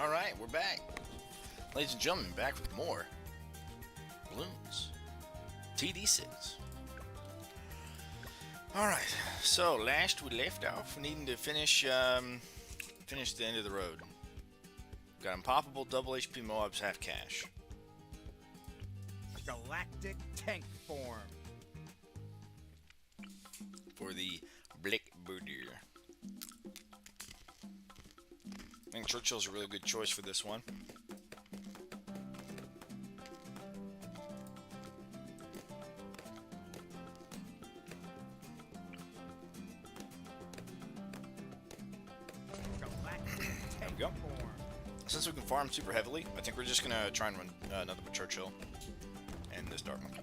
Alright, we're back. Ladies and gentlemen, back with more Bloons. TD6. Alright, so last we left off, needing to finish the end of the road. Got unpoppable double HP Moabs half cash. Galactic tank form. For the Blackbirder. I think Churchill's a really good choice for this one. There we go. Since we can farm super heavily, I think we're just gonna try and run another with Churchill and this Dark Monkey.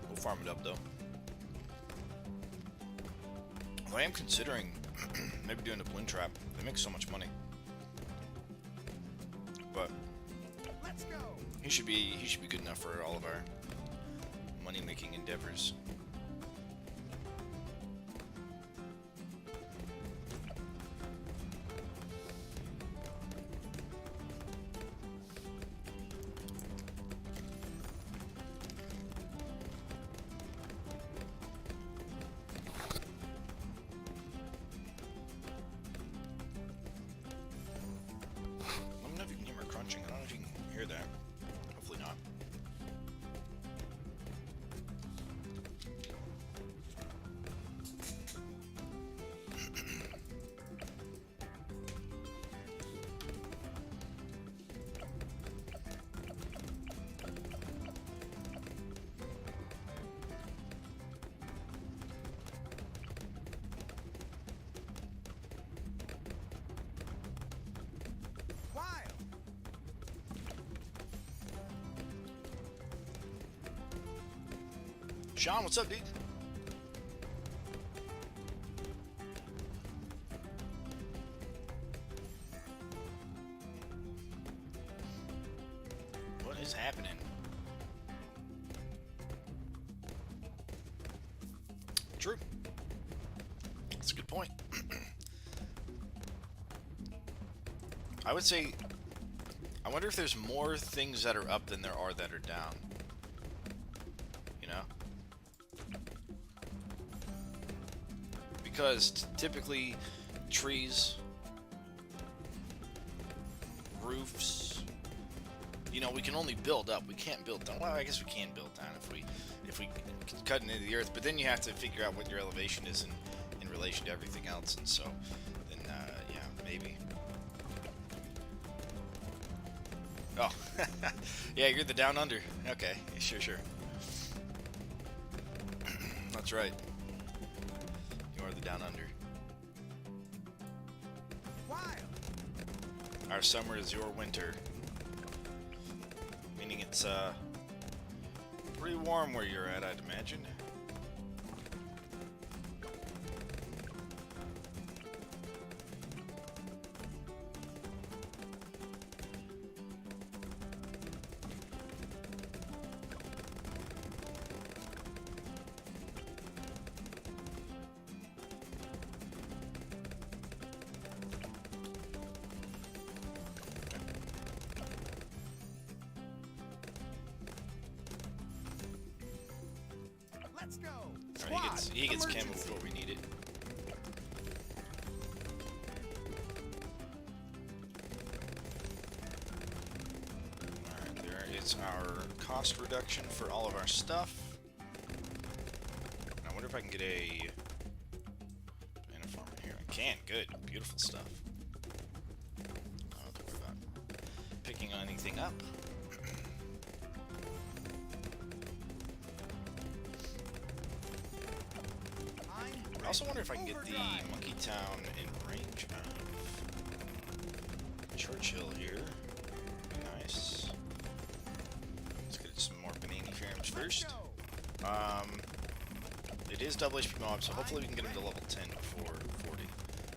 We'll farm it up though. Well, I am considering maybe doing a Bloon trap. They make so much money, but Let's go. he should be good enough for all of our money-making endeavors. Let me know if you can hear my crunching. I don't know if you can hear that. Hopefully not. Wild. Sean, what's up, dude? What is happening? True. That's a good point. I would say, I wonder if there's more things that are up than there are that are down. You know? Because typically trees, roofs, you know, we can only build up. We can't build down. Well, I guess we can build down if we cut into the earth, but then you have to figure out what your elevation is in relation to everything else, and so then yeah, maybe. Oh, yeah, you're the down under. Okay, sure. That's right. You are the down under. Wild. Our summer is your winter. Meaning it's pretty warm where you're at, I'd imagine. Let's go. Alright, Squad, he gets camo emergency. before we need it. Alright, there is our cost reduction for all of our stuff. I wonder if I can get a banana farm in here. I can. Good. Beautiful stuff. I don't have to worry about picking anything up. I also wonder if I can get the Monkey Town in range of Churchill here. Nice. Let's get some more Panini frames first. It is double HP mob, so hopefully we can get him to level 10 before 40.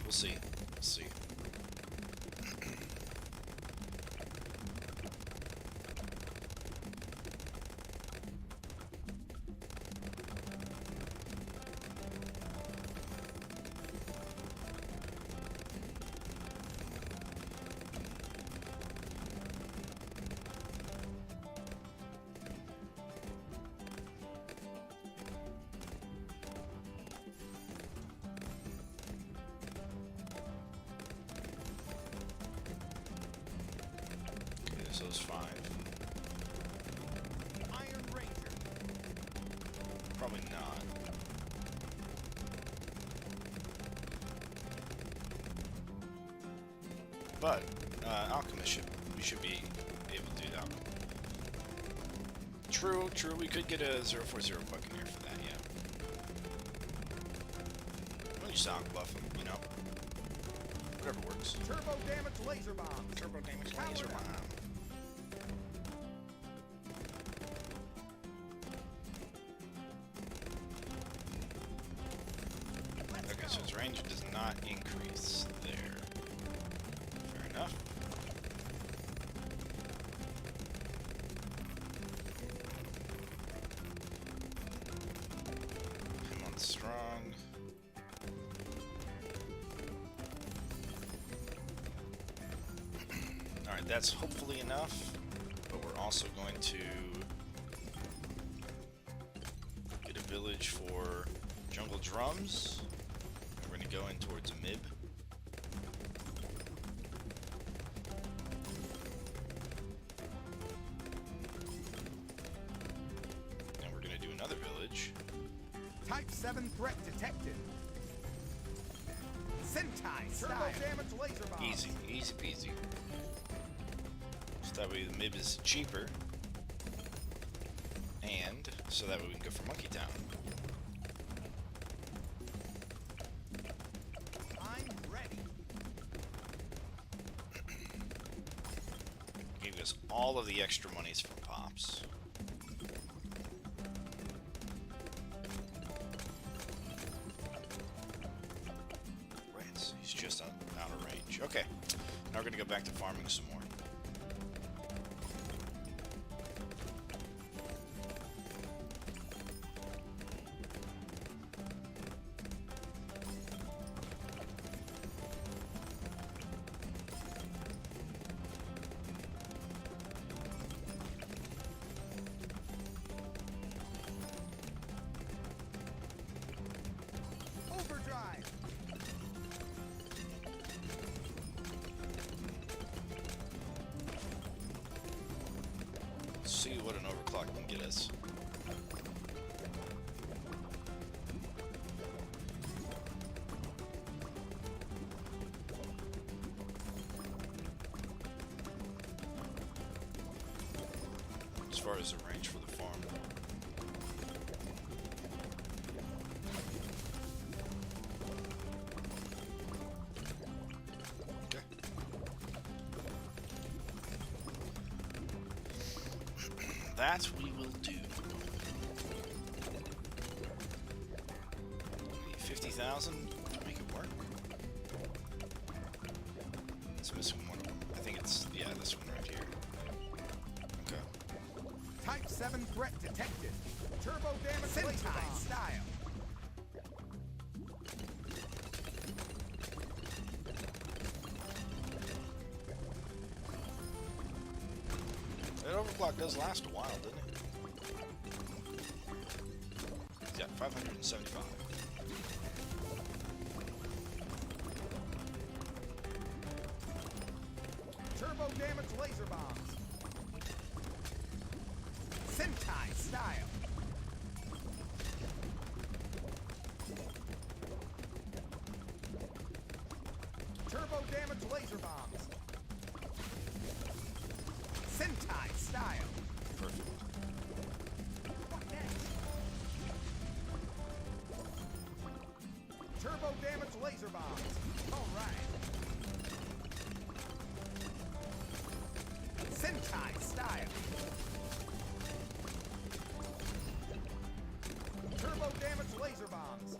We'll see. We'll see. So it's 5. Iron Ranger. Probably not. But Alchemist we should be able to do that. True. We could get a 040 Buccaneer for that, yeah. When you sound buff him, you know. Whatever works. Turbo damage laser bomb. Turbo damage laser bomb. Okay, so his range does not increase there. Fair enough. Him on strong. Alright, that's hopefully enough, but we're also going to get a village for jungle drums. We're going to go in towards Mib. And we're going to do another village. Type 7 threat detected. Sentai style. Turbo damage laser bomb. Easy peasy. So that way the Mib is cheaper. And so that way we can go for Monkey Town. I'm ready. Gave us all of the extra monies from Pops. Rats, he's just out of range. Okay, now we're gonna go back to farming some more. Overdrive. Let's see what an overclock can get us. As far as the range for the farm. Okay. That we will do. 50,000 to make it work. It's missing one of them. I think it's, yeah, this one right here. Okay. Type 7 threat detected. Turbo damage laser bomb. Style. That overclock does last a while, doesn't it? He's got 575. Turbo damage laser bombs. Sentai style. Turbo damage laser bombs. Sentai style. Perfect. What next? Turbo damage laser bombs. All right. Sentai style. Turbo damage laser bombs.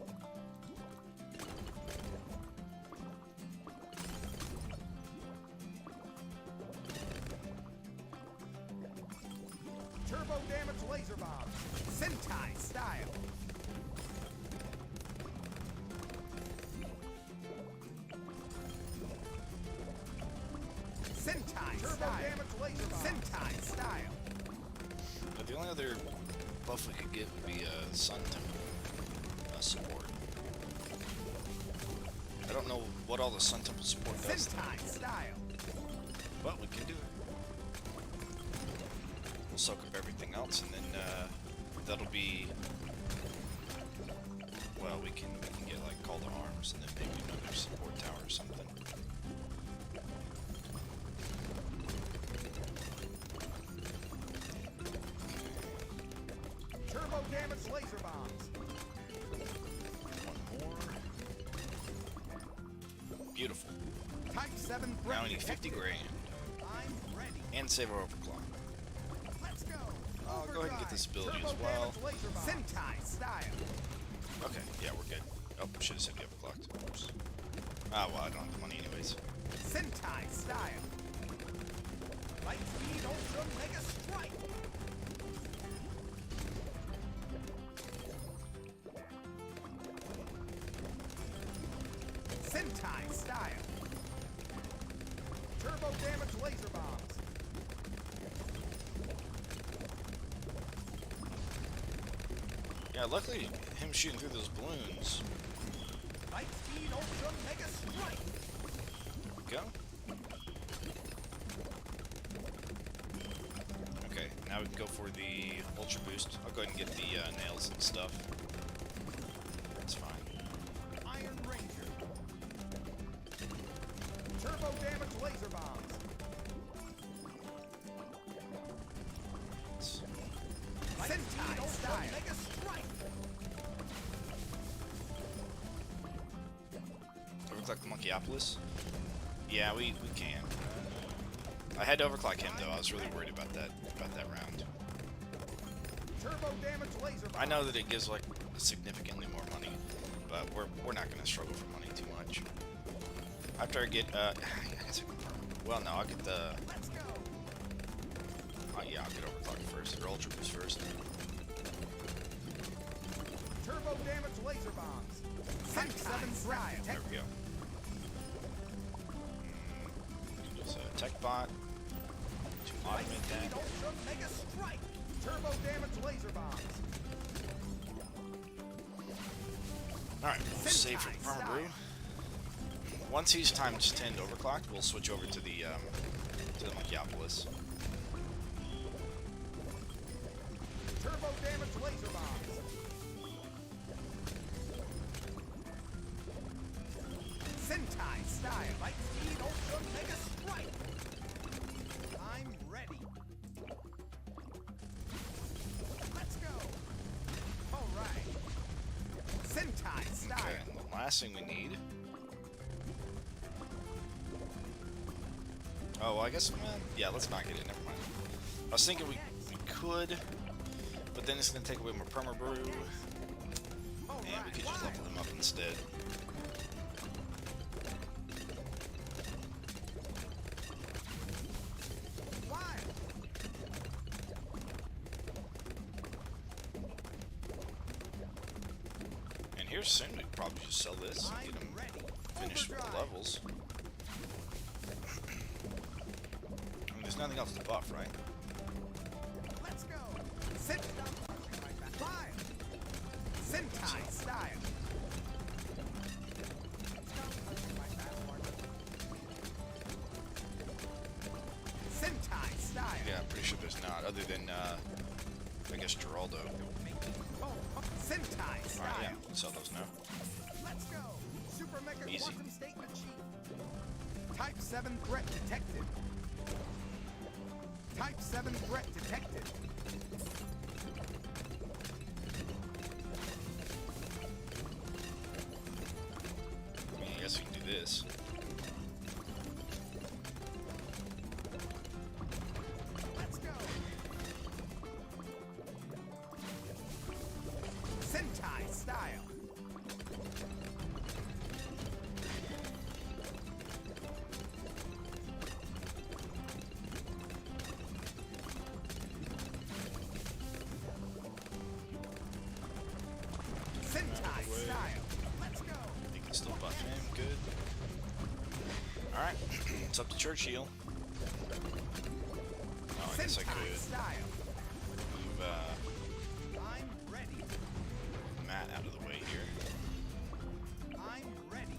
Turbo damage laser bombs. Sentai style. Sentai turbo style. Damage laser bomb. Sentai style. But the only other buff we could get would be a Sun Temple support. I don't know what all the Sun Temple support does, Sentai style. but we can do it. We'll soak up everything else, and then that'll be. Well, we can get like call to arms, and then maybe another support tower or something. Turbo damage laser bombs. One more. Beautiful. Type 7 threat Now we need 50 detected. grand. I'm ready. And save our overclock. Let's go. I'll go ahead and get this ability Turbo as well. damage laser bombs. Sentai style. Okay, yeah, we're good. Oh, should have said we overclocked. Oops. Ah, well, I don't have the money anyways. Sentai style. Light speed ultra mega strike. Sentai style. Turbo damage laser bombs. Yeah, luckily, him shooting through those balloons. Light speed ultra mega strike. There we go. Okay, now we can go for the ultra boost. I'll go ahead and get the nails and stuff. That's fine. Iron Ranger. Turbo damage laser bombs. Sentai style. Mega strike. Overclock the Monkeyopolis? Yeah, we can. I had to overclock him though. I was really worried about that round. Turbo damage laser bombs. I know that it gives like significantly more money, but we're not gonna struggle for money too much. After I get I guess I can, well no, I'll get the Let's go. yeah, I'll get overclock first, or ultra boost first. Turbo damage laser bombs. Type 7 style. There we go. Use a tech bot to automate that. Ultra mega strike. Turbo damage laser bombs. Alright, we'll save for Farmer Brew. Once he's times 10 overclocked, we'll switch over to the Monkeyopolis. Turbo damage laser bombs. Sentai style. Light speed ultra mega strike. I'm ready. Let's go. All right. Sentai style. Okay, and the last thing we need. Oh, well, I guess, yeah, let's not get it. Never mind. I was thinking we could, but then it's going to take away my perma brew, and we could just level them up instead. And here soon we could probably just sell this and get them finished with the levels. I mean, there's nothing else to buff, right? Let's go. Sentai style. Sentai style. Yeah, I'm pretty sure there's not, other than, I guess, Geraldo. Sentai style. Alright, yeah, we'll sell those now. Let's go. Super Mega Easy. Quantum Statement Sheet. Type 7 threat detected. Type 7 threat detected. I mean, I guess we can do this. Let's go. Sentai style. Sentai style. Let's go. You can still buff him, good. Alright, it's up to Churchill. Oh, I guess I Sentai could style. move I'm ready. Matt out of the way here. I'm ready.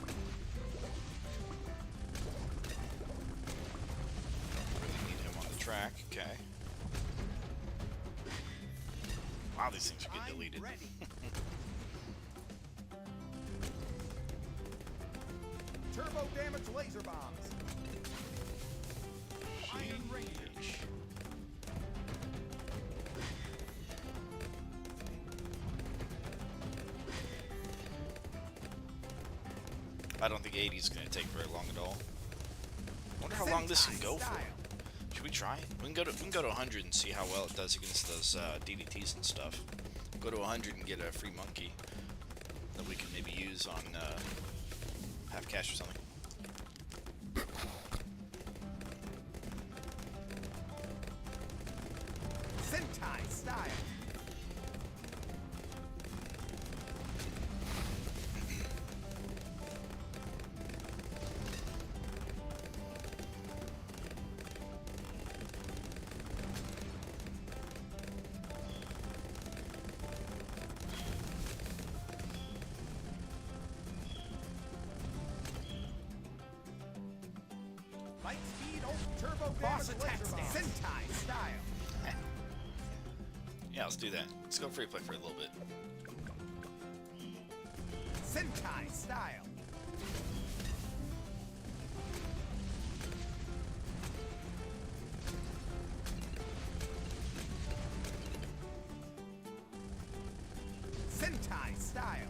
Don't really need him on the track, okay. Wow, these things are getting deleted. Ready. Turbo damage laser bombs. Iron Ranger. I don't think 80 is going to take very long at all. I wonder how long this can go for. Should we try it? We can go to 100 and see how well it does against those DDTs and stuff. Go to 100 and get a free monkey that we can maybe use on half cash or something. Sentai style. Light speed, turbo damage laser bomb. Sentai style. Yeah, let's do that. Let's go free play for a little bit. Sentai style. Sentai style.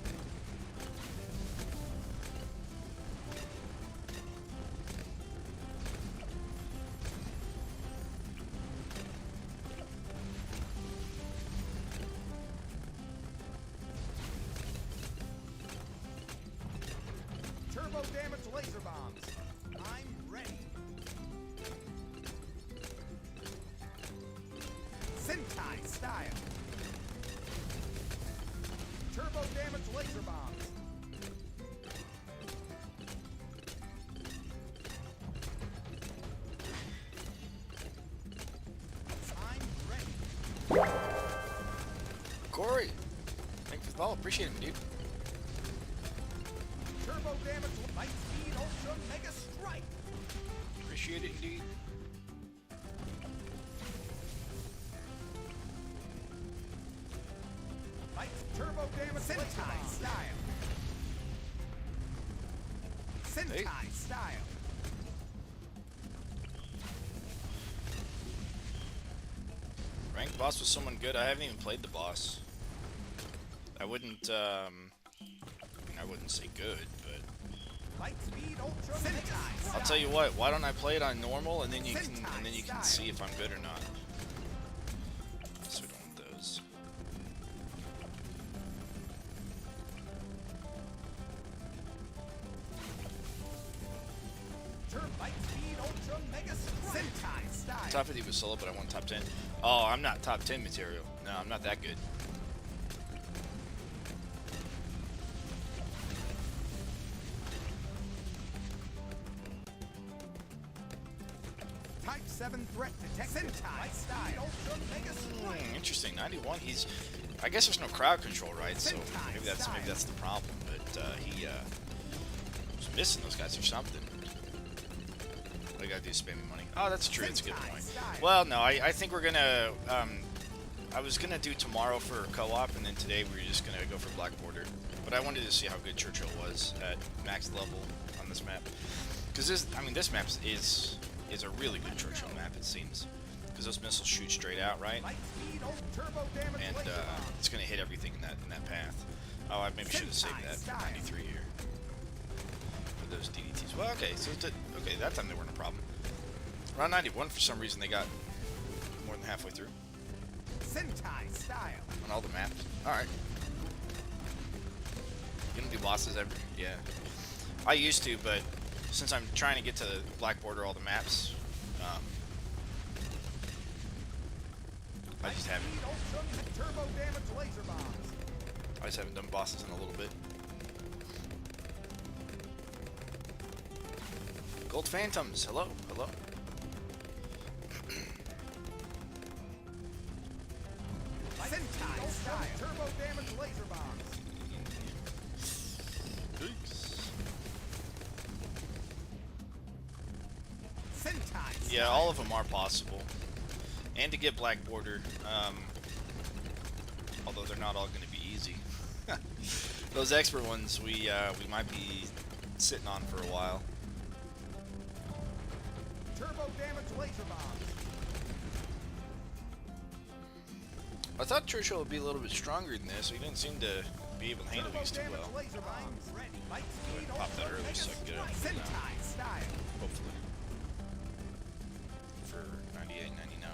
Turbo damage laser bombs. I'm ready. Sentai style. Turbo damage laser bombs. I'm ready. Corey, thank you for the follow. Appreciate it, dude. Turbo damage, light speed, ultra mega strike. Appreciate it indeed. Light turbo damage, Sentai style. Sentai style. Ranked boss was someone good. I haven't even played the boss. I wouldn't say good, but Light speed, ultra Sentai. I'll tell you what. Why don't I play it on normal and then you can see if I'm good or not. So we don't want those. Light speed, ultra mega strike. Sentai style. Top 50 was solo, but I want top 10. Oh, I'm not top 10 material. No, I'm not that good. Type 7 threat detected. Sentai style. Ultra mega strike. Interesting. 91. I guess there's no crowd control, right? So maybe that's the problem. But he was missing those guys or something. All you gotta do is spend me money. Oh, that's true. That's a good point. Well, no, I think we're gonna. I was gonna do tomorrow for co-op, and then today we were just gonna go for Black Border. But I wanted to see how good Churchill was at max level on this map. Because this map is a really good Churchill map, it seems. Because those missiles shoot straight out, right? And it's gonna hit everything in that path. Oh, I maybe should have saved that for 93 here. For those DDTs. Well, okay, so okay, that time they weren't a problem. Around 91, for some reason, they got more than halfway through. Sentai style. On all the maps. Alright. You don't do bosses ever? Yeah. I used to, but since I'm trying to get to the Black Border all the maps, I just haven't. Turbo damage laser bombs. I just haven't done bosses in a little bit. Gold Phantoms, hello, hello. Sentai style. Turbo damage laser bombs. Sentai. Yeah, all of them are possible. And to get Black Border, Although they're not all going to be easy. Those expert ones we might be sitting on for a while. Turbo damage laser bombs. I thought Churchill would be a little bit stronger than this. He didn't seem to be able to handle these too well. Laser bombs. Ready. Light speed. Pop that early so I can get it. Sentai style. Hopefully. For 98.99.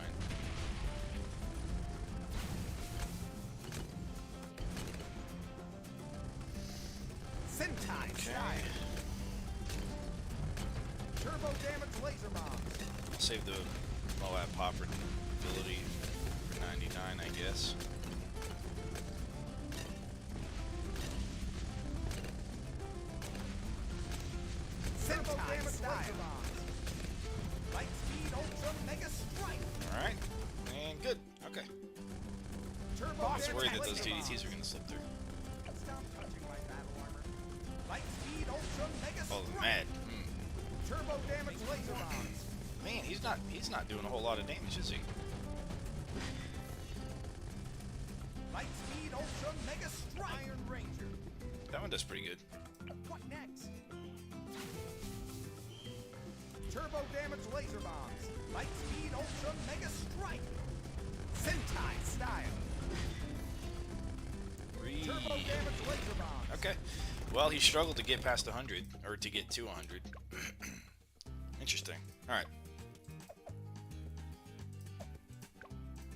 Sentai style. Turbo damage laser bombs. I'll save the Moab Popper ability for 99, I guess. Sentai style. Light speed ultra mega strike. Alright. And good. Okay. Turbo I was worried that damage those laser DDTs are going to slip through. Stop touching my battle armor. Light speed ultra mega Oh, strike. mad. Turbo damage laser bombs. Man, he's not doing a whole lot of damage, is he? Light speed ultra mega strike. Iron Ranger. That one does pretty good. What next? Turbo damage laser bombs. Light speed ultra mega strike. Sentai style. Turbo damage laser bombs. Okay. Well, he struggled to get past 100, or to get to 100. Interesting. Alright.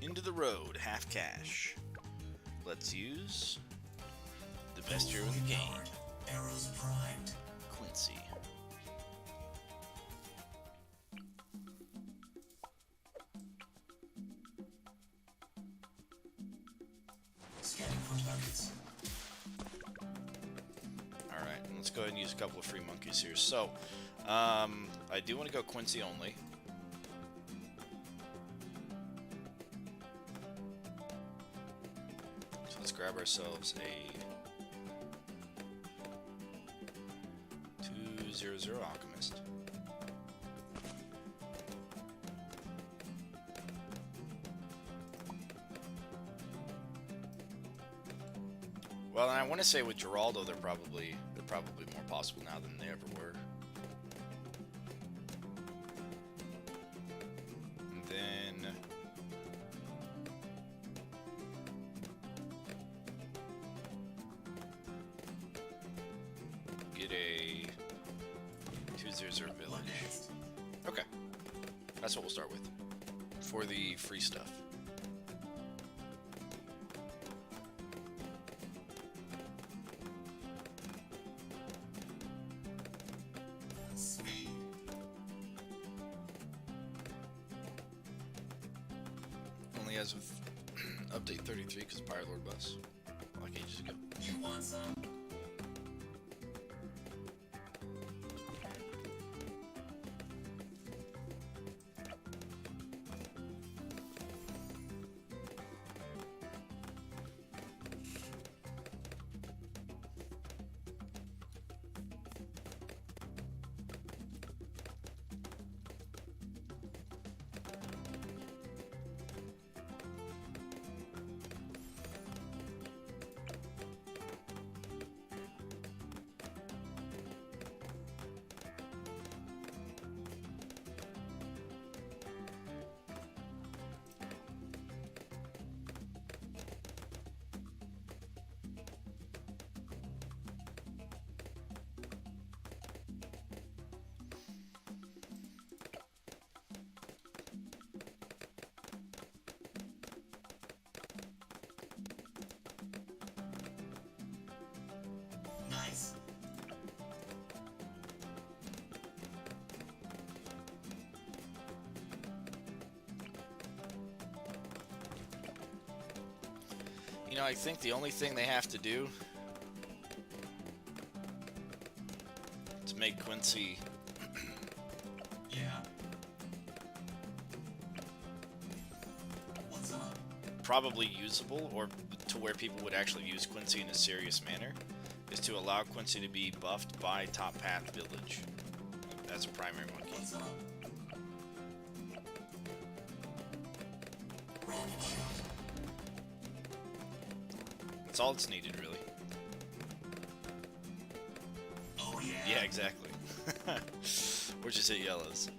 Into the road, half cash. Let's use the best hero in the game. Arrows primed. Quincy. Scanning for targets. Alright, let's go ahead and use a couple of free monkeys here. So, I do want to go Quincy only. So let's grab ourselves a 200 Alchemist. Well, and I want to say with Geraldo, they're probably more possible now than they ever were. And then get a 200 village. Okay, that's what we'll start with for the free stuff. Only as with update 33 because Pirate Lord bus, like ages ago. You want some? Nice. You know, I think the only thing they have to do to make Quincy Yeah. What's up? probably usable, or to where people would actually use Quincy in a serious manner, is to allow Quincy to be buffed by Top Path Village as a primary monkey. What's up? Random shot. That's all it's needed, really. Oh yeah. Yeah, exactly. Or just hit yellows.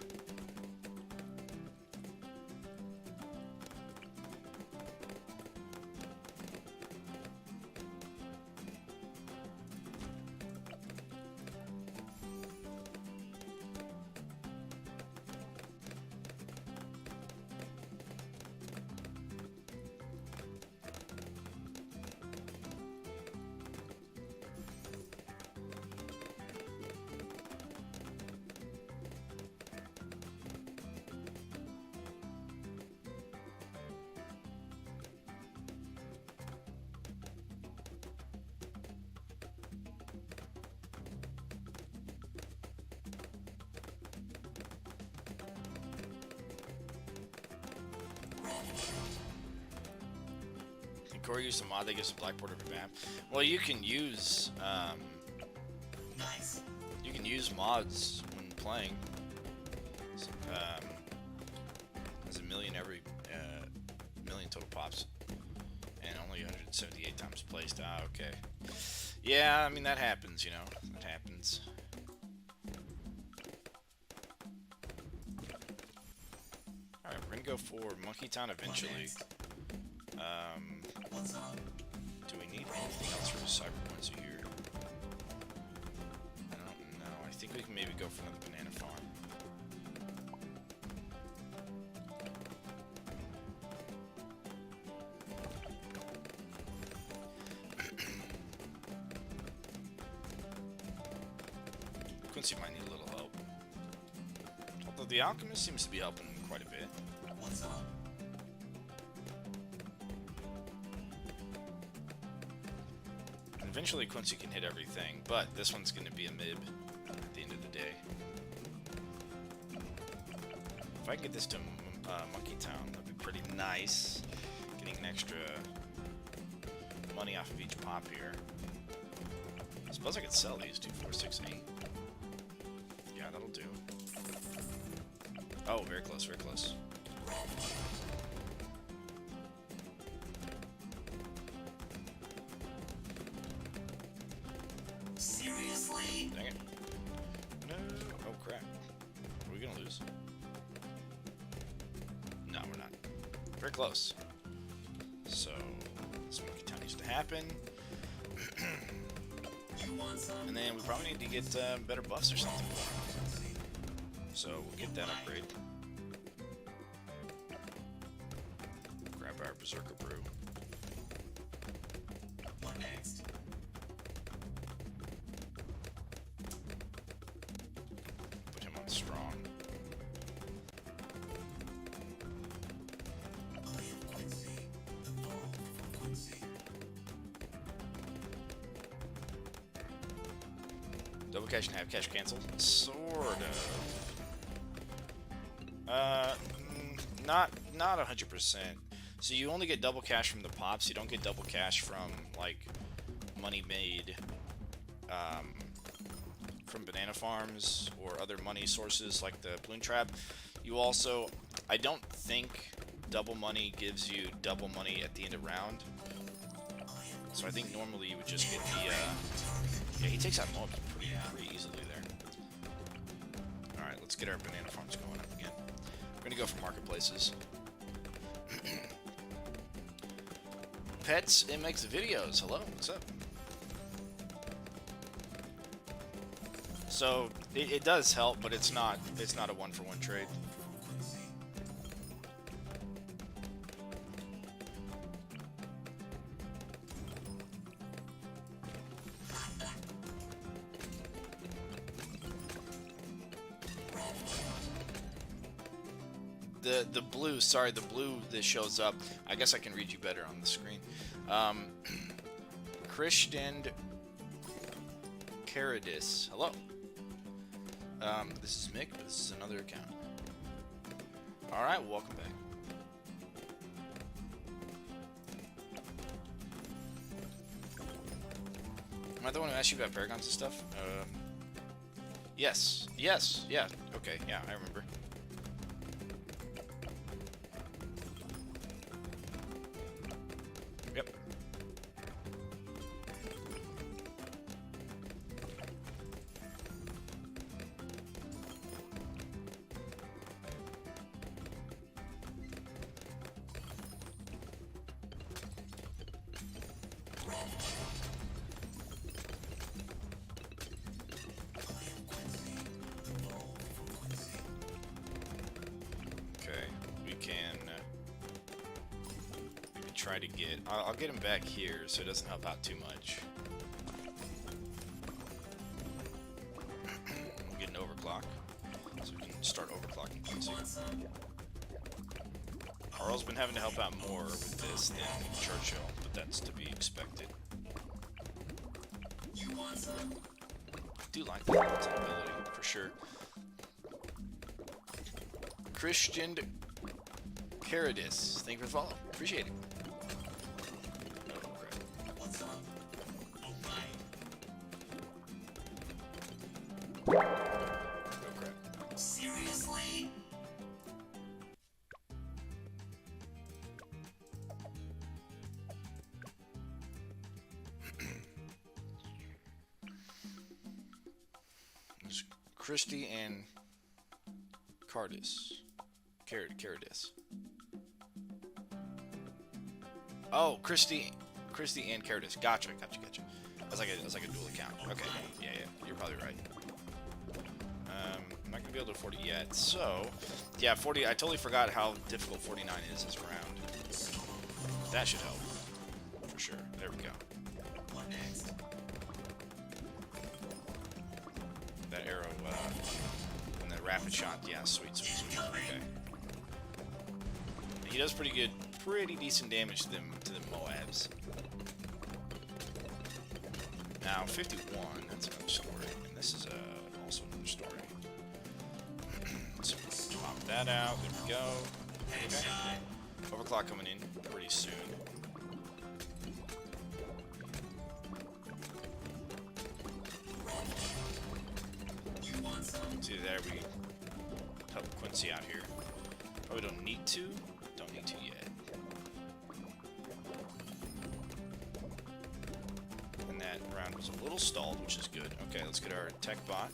Can Corey use the mod that gives a black border for map? Well, you can use Nice. you can use mods when playing. There's a million every million total pops, and only 178 times placed. Ah, okay. Yeah, I mean that happens, you know. That happens. All right, we're gonna go for Monkey Town eventually. What's up? Do we need anything else for the cyber points here? I don't know. I think we can maybe go for another banana farm. Quincy might need a little help. Although the alchemist seems to be helping quite a bit. What's up? Eventually Quincy can hit everything, but this one's going to be a mib at the end of the day. If I can get this to Monkey Town, that'd be pretty nice. Getting an extra money off of each pop here. I suppose I could sell these 2, 4, 6, 8. Yeah, that'll do. Oh, very close, very close. Seriously? Dang it. No. Oh, crap. Are we gonna lose? No, we're not. Very close. So, this Monkey Town needs to happen. You want some? And then we probably need to get better buffs or something. So, we'll get that upgrade. Grab our Berserker Brew. What next? Put him on strong. I am Quincy. The ball for Quincy. Double cash and half cash cancel? Sort of. Not 100%. So you only get double cash from the pops. You don't get double cash from like money made from banana farms or other money sources like the Bloon trap. You also, I don't think double money gives you double money at the end of round. So I think normally you would just get the yeah, he takes out mobs pretty easily there. Alright, let's get our banana farms going up again. We're gonna go for marketplaces. Pets, it makes videos. Hello, what's up? So it does help, but it's not a one-for-one trade. The blue, sorry, the blue that shows up, I guess I can read you better on the screen. Christian Caradis, hello. This is Mick, but this is another account. Alright, welcome back. Am I the one who asked you about paragons and stuff? Yes, yeah, okay, yeah, I remember. Yep. can maybe try to get... I'll get him back here so it doesn't help out too much. We'll get an overclock so we can start overclocking Quincy. Carl's been having to help out more with this than Churchill, but that's to be expected. I do like that ability, for sure. Christian Caradis, thank you for the follow. Appreciate it. Oh, crap. Oh, crap. Seriously? There's Christy and Cardis. Caradis. Oh, Christy and Caradis. Gotcha. That's like a dual account. Okay, yeah, you're probably right. I'm not gonna be able to afford it yet. So, yeah, 40. I totally forgot how difficult 49 is this round. That should help for sure. There we go. What next? That arrow, and that rapid shot. Yeah, sweet. Okay. He does pretty decent damage to them Moabs. Now 51, that's another story, and this is also another story. So pop that out. There we go. Okay. Overclock coming in pretty soon. See there, we help Quincy out here. Probably don't need to. Don't need to yet. And that round was a little stalled, which is good. Okay, let's get our tech bot.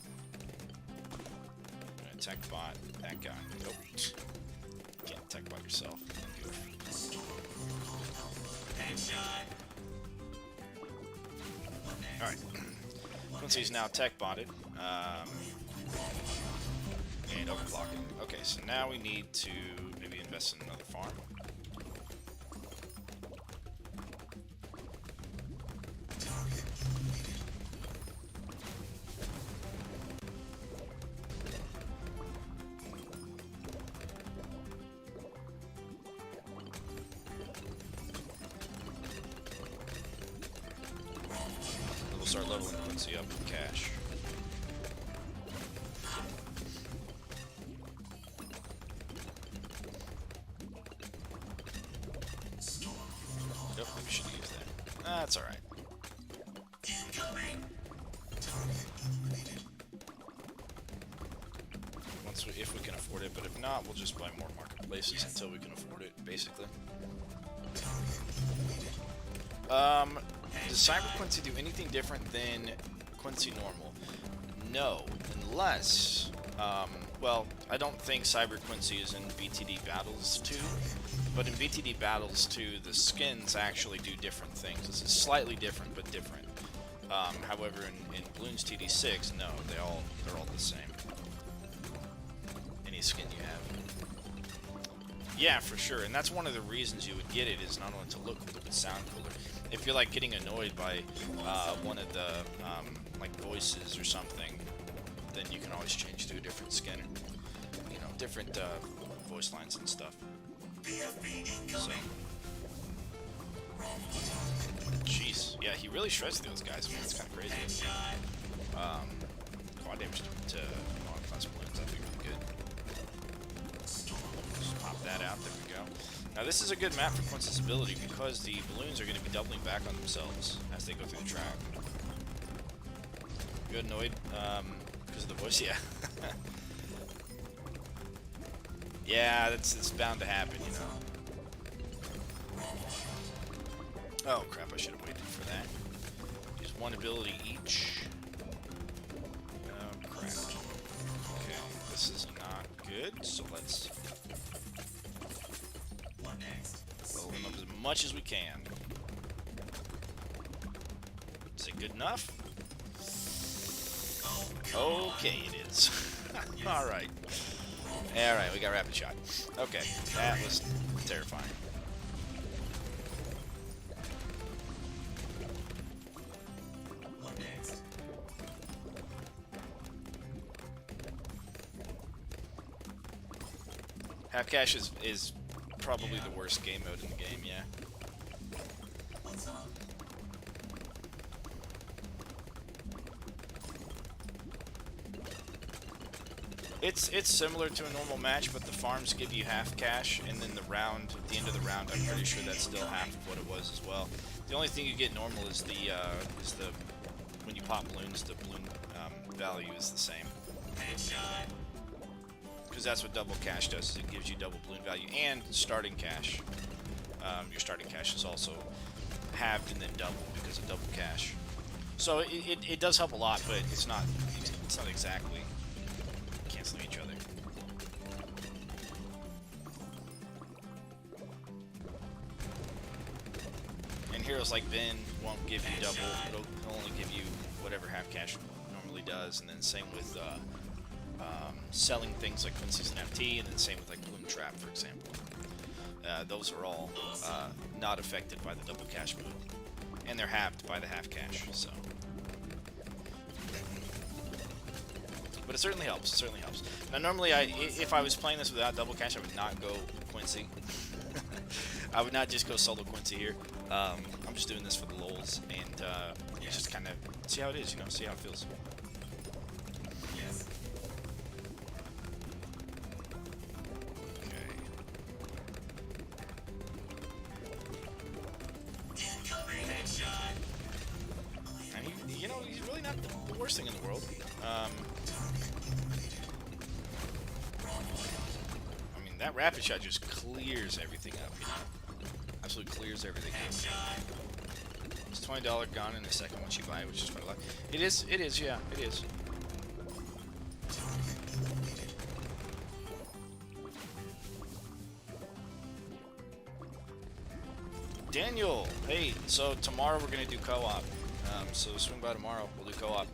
Tech bot that guy. Nope. Can't tech bot yourself. Alright. Quincy's now tech botted. And overclocking. Okay, so now we need to maybe invest in another farm. We'll start leveling Quincy up with cash. Nope, we should use that. That's alright. If we can afford it, but if not, we'll just buy more marketplaces until we can afford it, basically. Does Cyber Quincy do anything different than Quincy normal? No, unless, well, I don't think Cyber Quincy is in BTD Battles 2, but in BTD Battles 2, the skins actually do different things. This is slightly different, but different. However, in Bloons TD6, no, they're all the same. Any skin you have. Yeah, for sure, and that's one of the reasons you would get it, is not only to look cool, but sound cooler. If you're like getting annoyed by one of the like voices or something, then you can always change to a different skin. You know, different voice lines and stuff. So. Jeez, yeah, he really shreds those guys, man. It's kind of crazy. Quad damage to non-class balloons, that'd be really good. Just pop that out, there we go. Now this is a good map for Quincy's ability because the balloons are going to be doubling back on themselves as they go through the track. You annoyed because of the voice? Yeah. Yeah, it's bound to happen, you know. Oh crap, I should have waited for that. Use one ability each. Oh crap. Okay, this is not good, so let's blow them up as much as we can. Is it good enough? Okay, it is. Alright. Alright, we got rapid shot. Okay, that was terrifying. What next? Half cash is probably the worst game mode in the game, yeah. What's up? It's similar to a normal match, but the farms give you half cash, and then the round, at the end of the round, I'm pretty sure that's still half of what it was as well. The only thing you get normal is the when you pop balloons, the balloon value is the same. Headshot. Because that's what double cash does, is it gives you double balloon value and starting cash. Your starting cash is also halved and then doubled because of double cash. So it does help a lot, but it's not exactly canceling each other. And heroes like Ben won't give you double; it'll only give you whatever half cash normally does, and then same with selling things like Quincy's and FT, and then same with like Bloom Trap, for example. Those are all not affected by the double cash mode, and they're halved by the half cash. So, but it certainly helps. It certainly helps. Now, normally, if I was playing this without double cash, I would not go Quincy. I would not just go solo Quincy here. I'm just doing this for the lols, and just kind of see how it is, you know, see how it feels. Yes. Okay. Incoming headshot. And you know, he's really not the worst thing in the world. I mean, that rapid shot just clears everything up, you know? Absolutely clears everything up. It's $20 gone in a second once you buy it, which is quite a lot. It is, yeah, it is. Daniel, hey, so tomorrow we're gonna do co-op. So swing by tomorrow, we'll do co-op.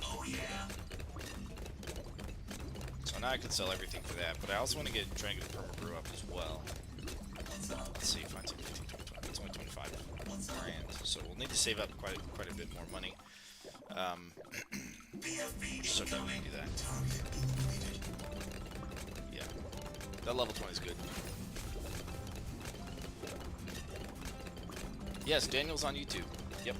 Oh yeah. So now I can sell everything for that, but I also want to try and get the perma brew up as well. What's up? Let's see if I take 15, 20, it's only 25 grand, so we'll need to save up quite a bit more money. So don't need to do that. Yeah, that level 20 is good. Yes, Daniel's on YouTube. Yep.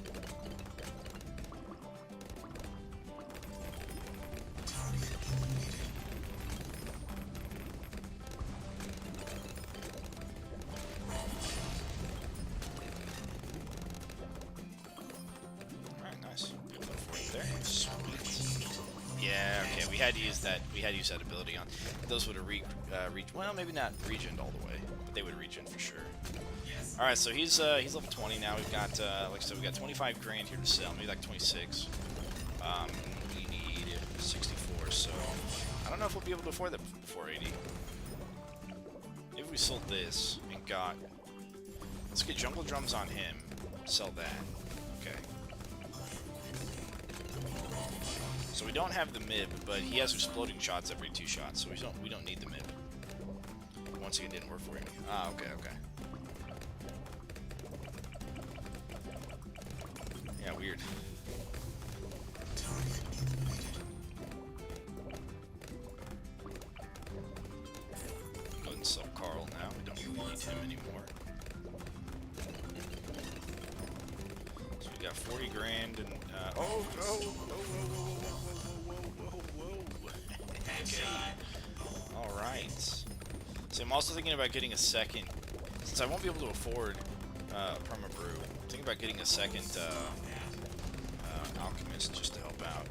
Alright, nice. Good level 40 there. Sweet. Yeah, okay, we had to use that ability on. Those would have reached, well, maybe not regened all the way, but they would regen for sure. Yes. Alright, so he's level 20 now. We've got, like I said, we got 25 grand here to sell, maybe like 26. We need 64, so I don't know if we'll be able to afford that before 80. If we sold this and got, let's get jungle drums on him, sell that. Okay. So we don't have the MIB, but he has exploding shots every 2 shots, so we don't need the MIB. Once again, didn't work for him. Ah, okay. Yeah, weird. Go ahead and sell Carl now. We don't really need him anymore. So we got 40 grand and whoa. Okay. All right. So I'm also thinking about getting a second, since I won't be able to afford perma brew. I'm thinking about getting a second alchemist just to help out.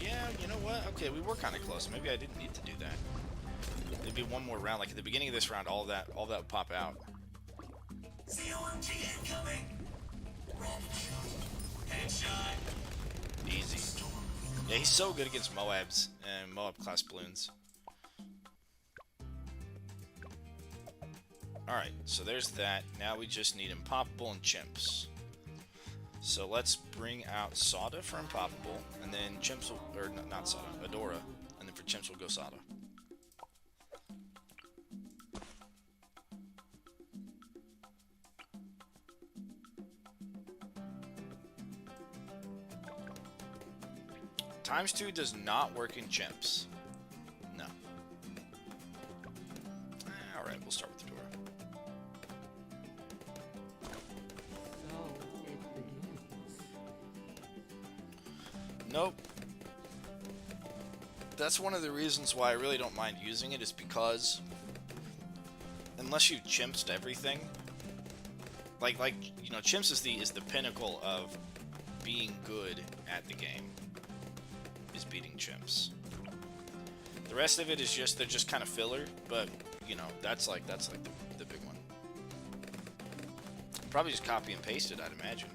Yeah, you know what? Okay, we were kind of close. Maybe I didn't need to do that. Maybe one more round. Like at the beginning of this round, all that would pop out. COMG incoming. Headshot. Easy. Yeah, he's so good against Moabs and Moab class balloons. Alright, so there's that. Now we just need Impoppable and Chimps. So let's bring out Sada for Impoppable, and then Chimps will, or not Sada, Adora, and then for Chimps we'll go Sada. ×2 does not work in Chimps. No. Alright, we'll start with Adora. Nope. That's one of the reasons why I really don't mind using it, is because unless you chimpsed everything, like you know, chimps is the pinnacle of being good at the game, is beating chimps. The rest of it is just, they're just kind of filler, but you know, that's like the big one. Probably just copy and paste it, I'd imagine.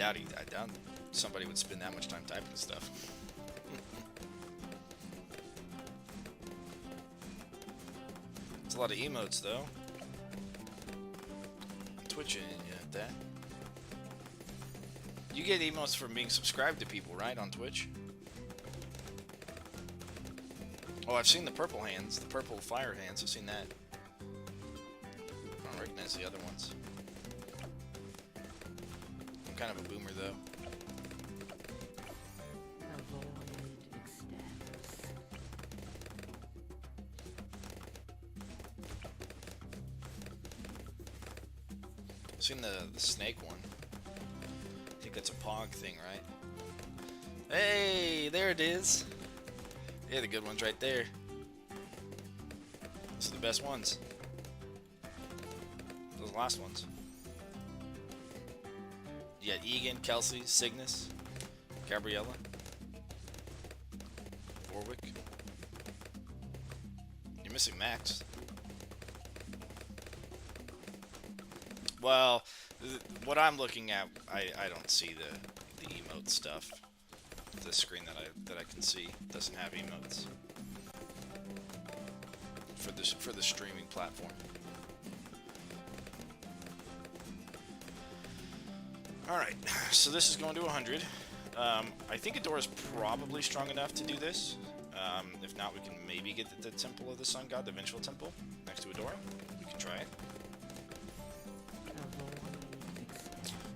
I doubt somebody would spend that much time typing stuff. It's a lot of emotes, though. On Twitch, you get that. You get emotes from being subscribed to people, right, on Twitch? Oh, I've seen the purple hands, the purple fire hands. I've seen that. I don't recognize the other ones. I'm kind of a boomer, though. I've seen the snake one. I think that's a pog thing, right? Hey, there it is. Yeah, the good ones right there. Those are the best ones. Those last ones. You got Egan, Kelsey, Cygnus, Gabriella, Warwick. You're missing Max. Well, what I'm looking at, I don't see the emote stuff. The screen that I can see doesn't have emotes for the streaming platform. Alright, so this is going to 100. I think Adora's probably strong enough to do this. If not, we can maybe get the Temple of the Sun God, the Vengeful Temple, next to Adora. We can try it.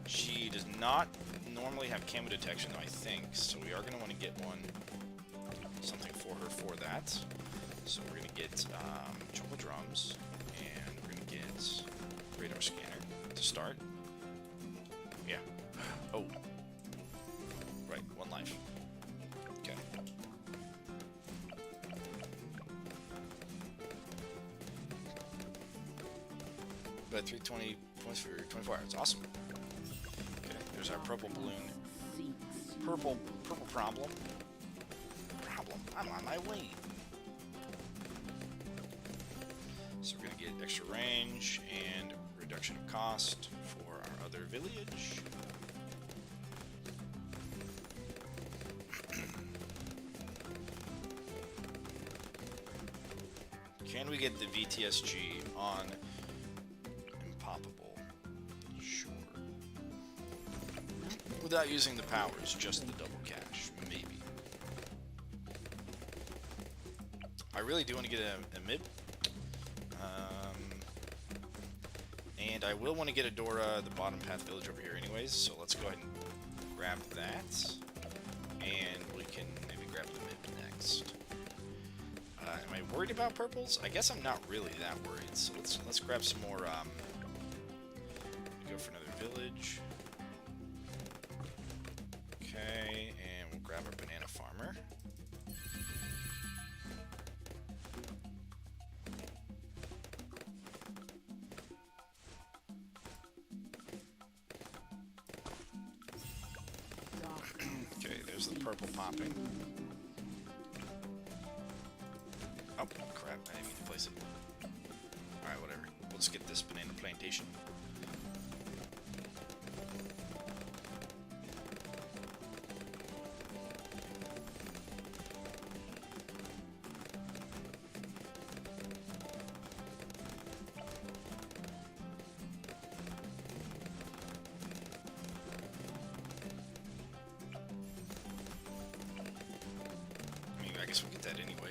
She does not normally have camo detection, though, I think, so we are going to want to get something for her for that. So we're going to get Triple Drums, and we're going to get Radar Scanner to start. Yeah. Oh. Right, 1 life. Okay. But 320 points for 24 hours. Awesome. Okay, there's our purple balloon. Purple problem. I'm on my way. So we're gonna get extra range and reduction of cost for our other village. Can we get the VTSG on Impoppable? Sure. Without using the powers, just the double cash, maybe. I really do want to get a mid. And I will want to get Adora, the bottom path village over here anyways, so let's go ahead and grab that. And we can maybe grab the mid next. Am I worried about purples? I guess I'm not really that worried, so let's grab some more, go for another village. Okay, and we'll grab our banana farmer. Okay, there's the purple popping. Oh, crap, I didn't mean to place it. Alright, whatever. We'll just get this banana plantation.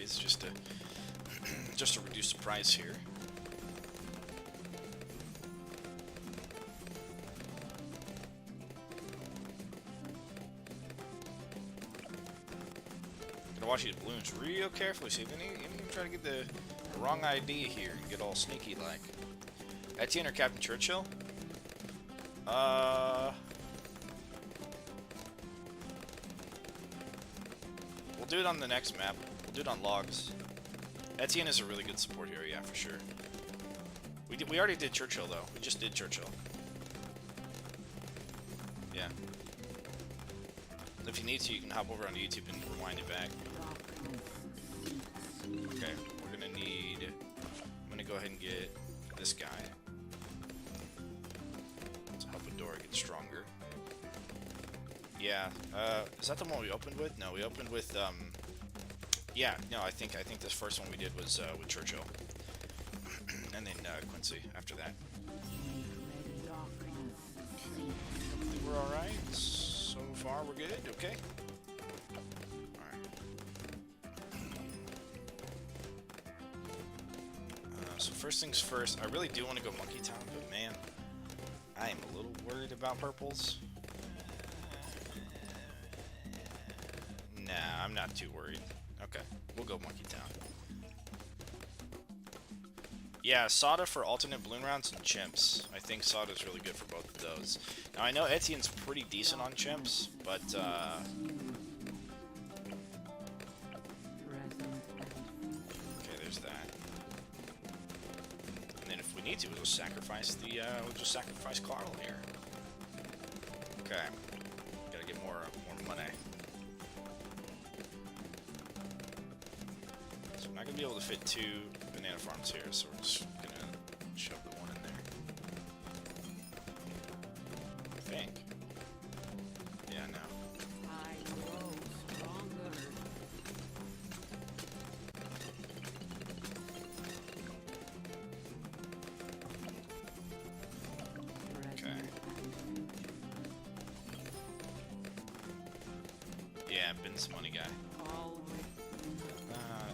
anyways, just to just to reduce the price here. Gotta watch these balloons real carefully. See if any of them try to get the wrong idea here and get all sneaky like. Etienne or Captain Churchill? We'll do it on the next map. We'll do it on logs. Etienne is a really good support hero, yeah, for sure. We already did Churchill, though. We just did Churchill. Yeah. If you need to, you can hop over on YouTube and rewind it back. Okay, we're gonna need... I'm gonna go ahead and get this guy. To help Adora get stronger. Yeah, is that the one we opened with? No, we opened with, yeah, no, I think this first one we did was, with Churchill. And then, Quincy, after that. I think we're alright. So far, we're good, okay? Alright. So first things first, I really do want to go Monkey Town, but man, I am a little worried about purples. Nah, I'm not too worried. Okay, we'll go Monkey Town. Yeah, Sada for alternate balloon rounds and chimps. I think Sada's really good for both of those. Now, I know Etienne's pretty decent on chimps, but, okay, there's that. And then if we need to, we'll just sacrifice Carl here. Okay. Gotta get more money. So we're not gonna be able to fit 2 banana farms here, so we're just gonna shove the one in there. I think. Yeah, no. Okay. Yeah, Ben's money guy.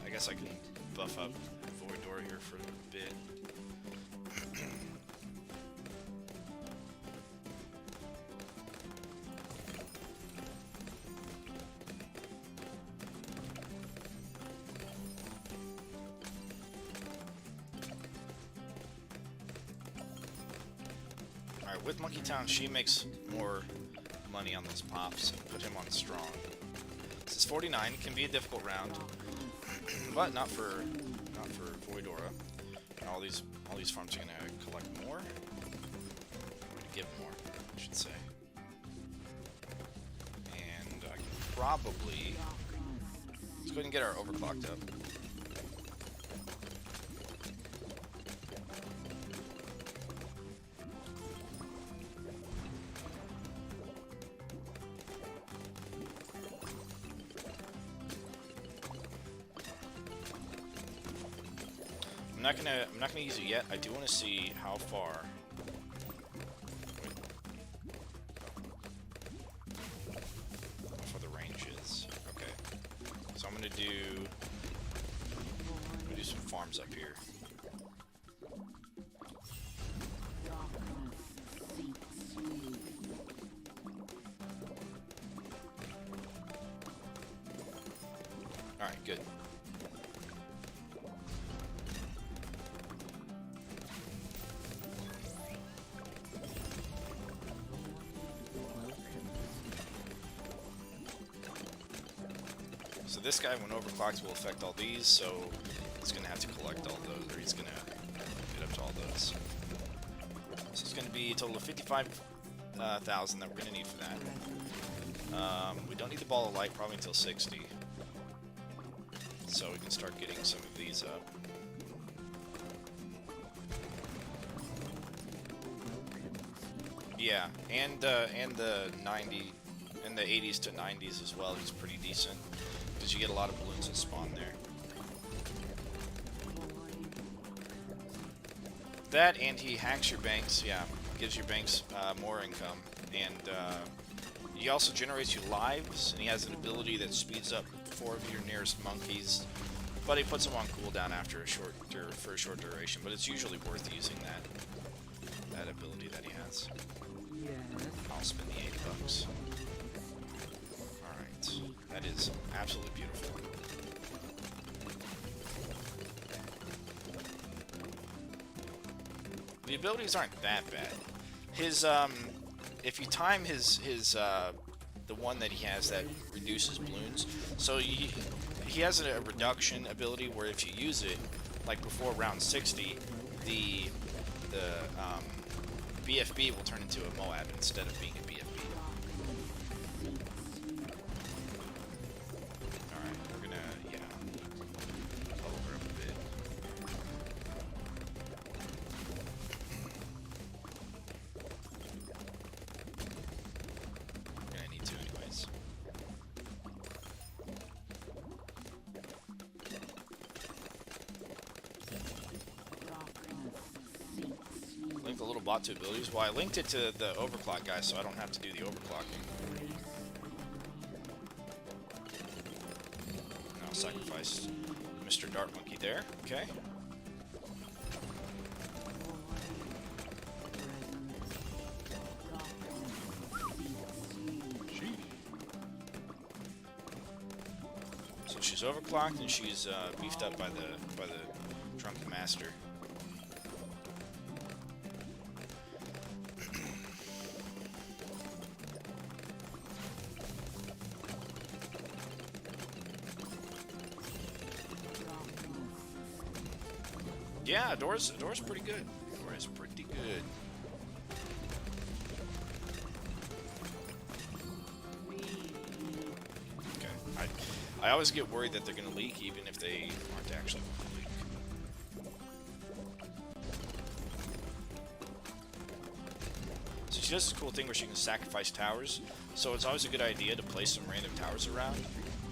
I guess I can buff up Voidor here for a bit. Alright, with Monkey Town, she makes more money on those pops. Put him on strong. This is 49, can be a difficult round. But not for Voidora. And all these farms are gonna collect more. Or give more, I should say. And I can probably let's go ahead and get our overclocked up. I'm not gonna use it yet. I do want to see how far. How far the range is. Okay. So I'm gonna do some farms up here. All right, good. So this guy, when overclocked, will affect all these, so he's going to have to collect all those, or he's going to get up to all those. So it's going to be a total of 55,000 that we're going to need for that. We don't need the ball of light probably until 60. So we can start getting some of these up. Yeah, and the 90 and the 80s to 90s as well. He's pretty decent because you get a lot of balloons that spawn there. That, and he hacks your banks. Yeah, gives your banks more income, and he also generates you lives. And he has an ability that speeds up 4 of your nearest monkeys. but he puts them on cooldown after for a short duration. But it's usually worth using that ability that he has. I'll spend the $8. All right, that is absolutely beautiful. The abilities aren't that bad. His if you time his the one that he has that reduces balloons, so he has a reduction ability where if you use it, like before round 60, the BFB will turn into a Moab instead of being a BFB. Alright, we're gonna, level her up a bit. We're gonna need to anyways. Link the little bot to abilities. Well, I linked it to the overclock guy, so I don't have to do the overclocking. And I'll sacrifice Mr. Dart Monkey there. Okay. So she's overclocked and she's beefed up by the drunken master. Yeah, Adora's pretty good. Adora's pretty good. Okay, I always get worried that they're gonna leak, even if they aren't actually gonna leak. So she does this cool thing where she can sacrifice towers. So it's always a good idea to place some random towers around.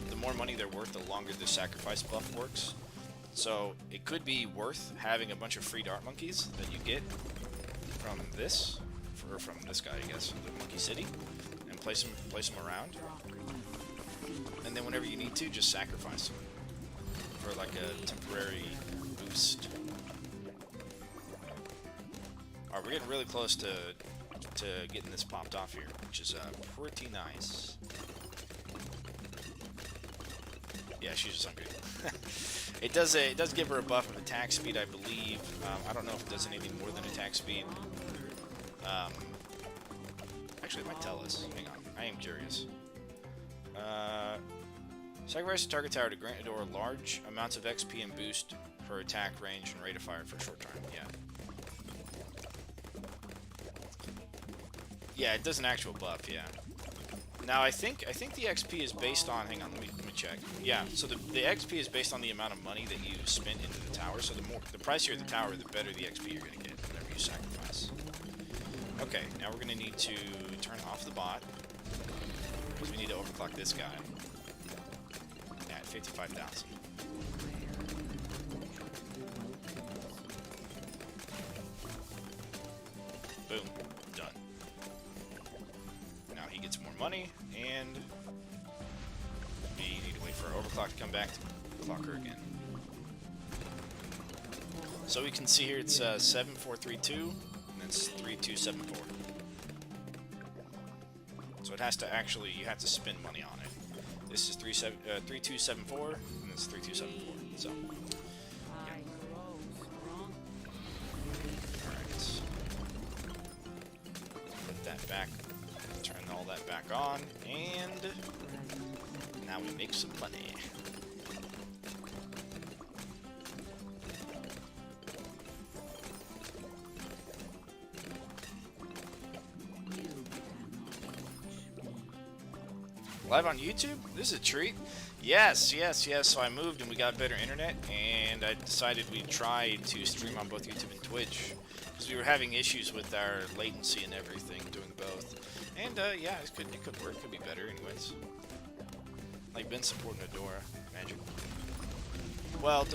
The more money they're worth, the longer the sacrifice buff works. So it could be worth having a bunch of free dart monkeys that you get from this, or from this guy, I guess, the Monkey City, and place them around. And then whenever you need to, just sacrifice them for like a temporary boost. Alright, we're getting really close to getting this popped off here, which is pretty nice. Yeah, she's just hungry. It does give her a buff of attack speed, I believe. I don't know if it does anything more than attack speed. Actually, it might tell us. Hang on, I am curious. Sacrifice the target tower to grant Adora large amounts of XP and boost her attack range and rate of fire for a short time. Yeah. Yeah, it does an actual buff. Yeah. Now I think the XP is based on. Hang on, let me check. Yeah, so the XP is based on the amount of money that you spent into the tower. So the pricier the tower, the better the XP you're gonna get whenever you sacrifice. Okay, now we're gonna need to turn off the bot because we need to overclock this guy at 55,000. Boom, done. Now he gets more money, and we need to wait for our overclock to come back to clock her again. So we can see here it's 7432, and it's 3274. So it has to actually, you have to spend money on it. This is 3274, and it's 3274. So, yeah. Alright. Put that back. Turn all that back on, and now we make some money. Live on YouTube? This is a treat. Yes. So I moved and we got better internet, and I decided we'd try to stream on both YouTube and Twitch because we were having issues with our latency and everything doing both. And yeah, it could work. Could be better, anyways. Like been supporting Adora Magic. Well,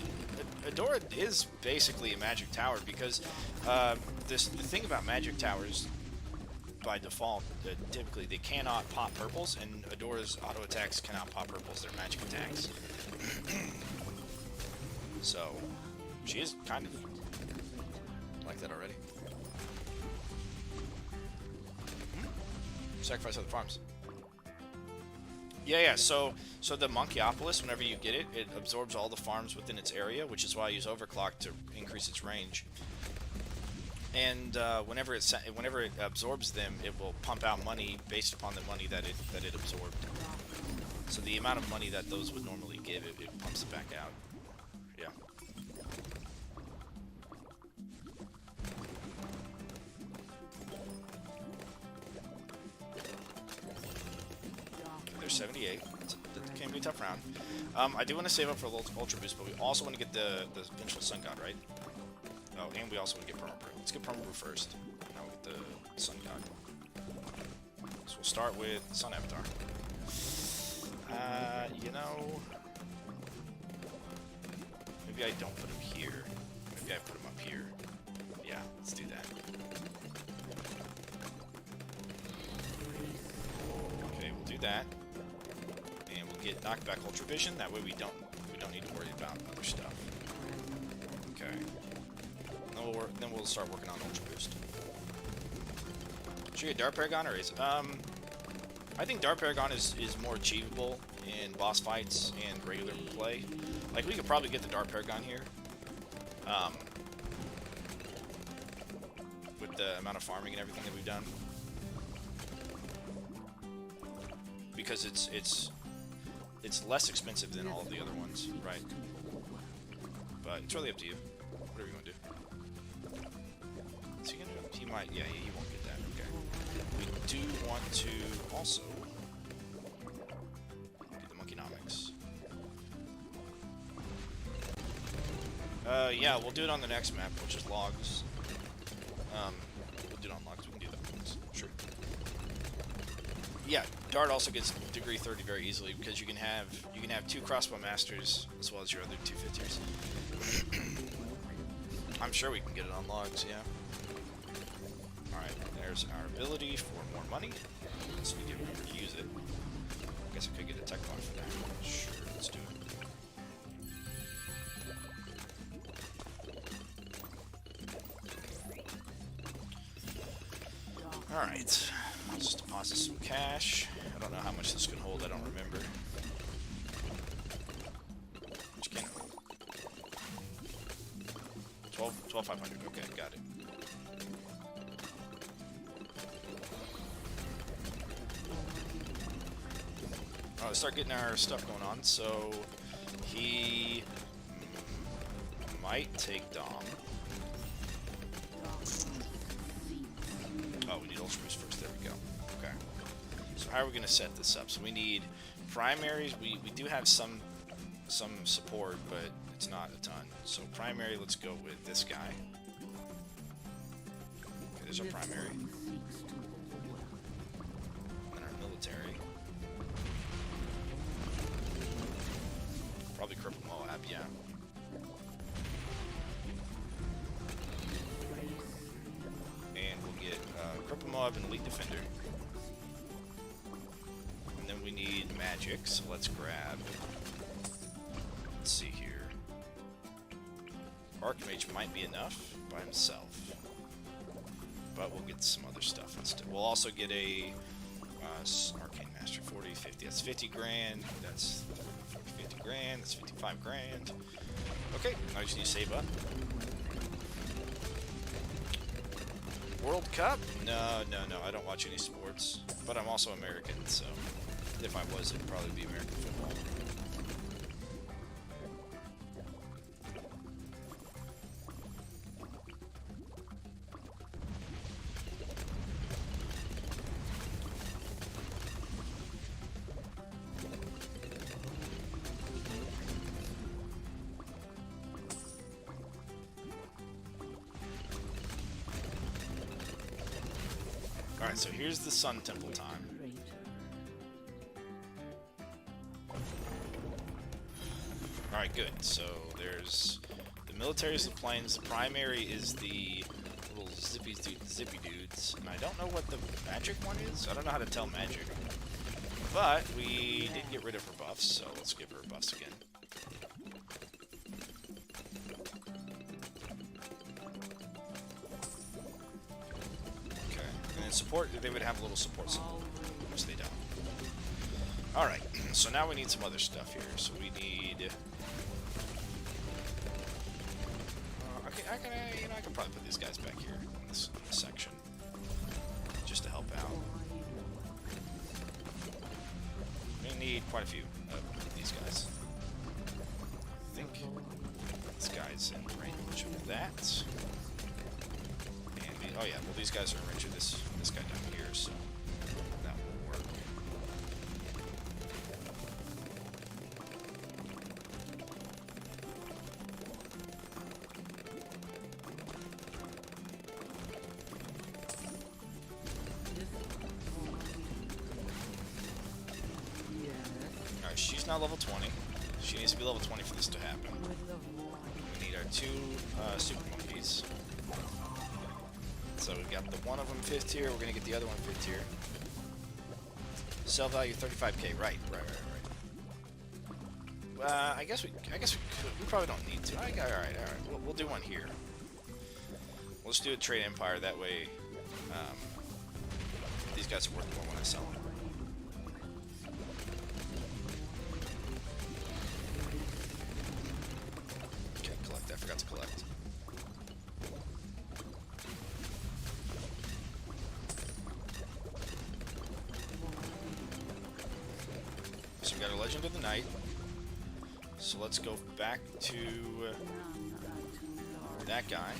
Adora is basically a magic tower because the thing about magic towers, by default, typically they cannot pop purples, and Adora's auto attacks cannot pop purples. They're magic attacks. So, she is kind of like that already. Sacrifice other farms. Yeah, so the Monkeyopolis, whenever you get it, it absorbs all the farms within its area, which is why I use Overclock to increase its range. And whenever it absorbs them, it will pump out money based upon the money that it absorbed. So the amount of money that those would normally give, it pumps it back out. Yeah. There's 78. That can be a tough round. I do want to save up for a little Ultra Boost, but we also want to get the Vengeful Sun God, right? Oh, and we also want to get Perma Brew. Let's get Perma Brew first. Now we'll get the Sun God. So we'll start with Sun Avatar. You know... Maybe I don't put him here. Maybe I put him up here. Yeah, let's do that. Okay, we'll do that. And we'll get Knockback Ultra Vision. That way we don't need to worry about other stuff. Okay. Then we'll start working on Ultra Boost. Should we get Dart Paragon or is I think Dart Paragon is more achievable in boss fights and regular play. Like, we could probably get the Dart Paragon here. With the amount of farming and everything that we've done. Because it's less expensive than all of the other ones, right? But it's really up to you. Whatever you want to do. Is he gonna? He might. Yeah, he won't get that. Okay. We do want to also do the Monkeynomics. Yeah, we'll do it on the next map, which is logs. We'll do it on logs. We can do that. Sure. Yeah, Dart also gets degree 30 very easily because you can have 2 crossbow masters as well as your other 2 fitters. I'm sure we can get it on logs, yeah. Alright, there's our ability for more money. So we do remember to use it. I guess I could get a tech block for that. Sure, let's do it. Alright, let's just deposit some cash. I don't know how much this can hold, I don't remember. Which can it hold? 12,500, okay, got it. Alright, let's start getting our stuff going on. So, he might take Dom. Oh, we need Ultra Boost first, there we go. Okay. So how are we going to set this up? So we need primaries. We do have some support, but it's not a ton. So primary, let's go with this guy. Okay, there's our primary. And our military. Probably Cripple Moab, yeah. And we'll get Cripple Moab and Elite Defender. And then we need magic, so let's grab... Let's see here. Archmage might be enough by himself. But we'll get some other stuff instead. We'll also get a Arcane Master 40, 50. That's 50 grand. That's 40, 50 grand. That's 55 grand. Okay, now I just need to save up. World Cup? No. I don't watch any sports. But I'm also American, so if I was, it'd probably be American football. Alright, so here's the Sun Temple time. Alright, good. So there's the military is the planes, the primary is the little zippy dudes, and I don't know what the magic one is. I don't know how to tell magic. But we did get rid of her buffs, so let's give her buffs again. support, they would have a little support symbol, which they don't. Alright, so now we need some other stuff here. So we need... I can probably put these guys back here in this section, just to help out. We need quite a few of these guys. I think this guy's in range of that. And oh yeah, well these guys are in range of this guy down here, so that will work. Alright, she's now level 20. She needs to be level 20 for this to happen. We need our two super monkeys. So we've got the one of them 5th tier, we're gonna get the other one 5th tier. Sell value 35k, right. I guess we could. We probably don't need to. Alright. We'll do one here. We'll just do a trade empire, that way these guys are worth more when I sell them. Okay, collect. I forgot to collect. So we got a Legend of the Night. So let's go back to that guy.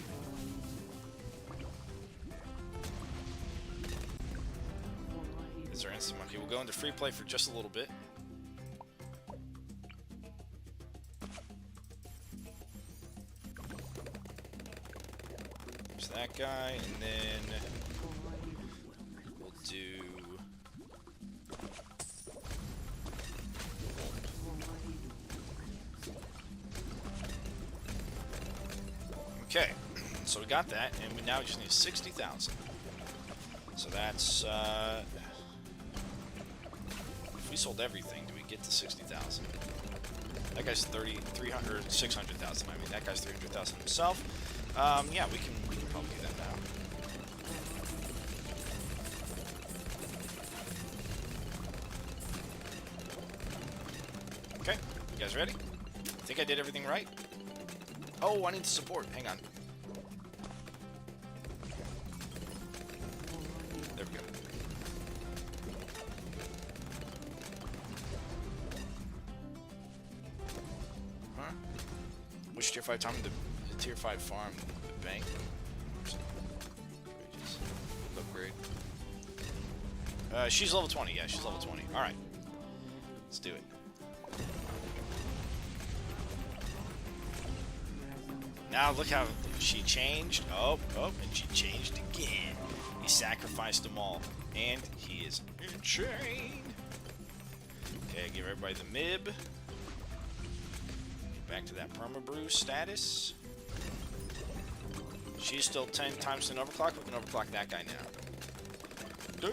Is our instant monkey? We'll go into free play for just a little bit. There's that guy, and then we'll do... Okay, so we got that, and we now just need 60,000. So that's, if we sold everything, do we get to 60,000? That guy's 300 or 600,000. I mean, that guy's 300,000 himself. Yeah, we can probably do that now. Okay, you guys ready? I think I did everything right. Oh, I need support. Hang on. There we go. Huh? Which tier 5 time? The tier 5 farm, the bank. Upgrade. She's level 20. Yeah, she's level 20. All right. Let's do it. Now look how she changed. Oh, and she changed again. He sacrificed them all. And he is in chain. Okay, give everybody the MIB. Back to that perma-brew status. She's still 10 times an overclock. We can overclock that guy now. Damn.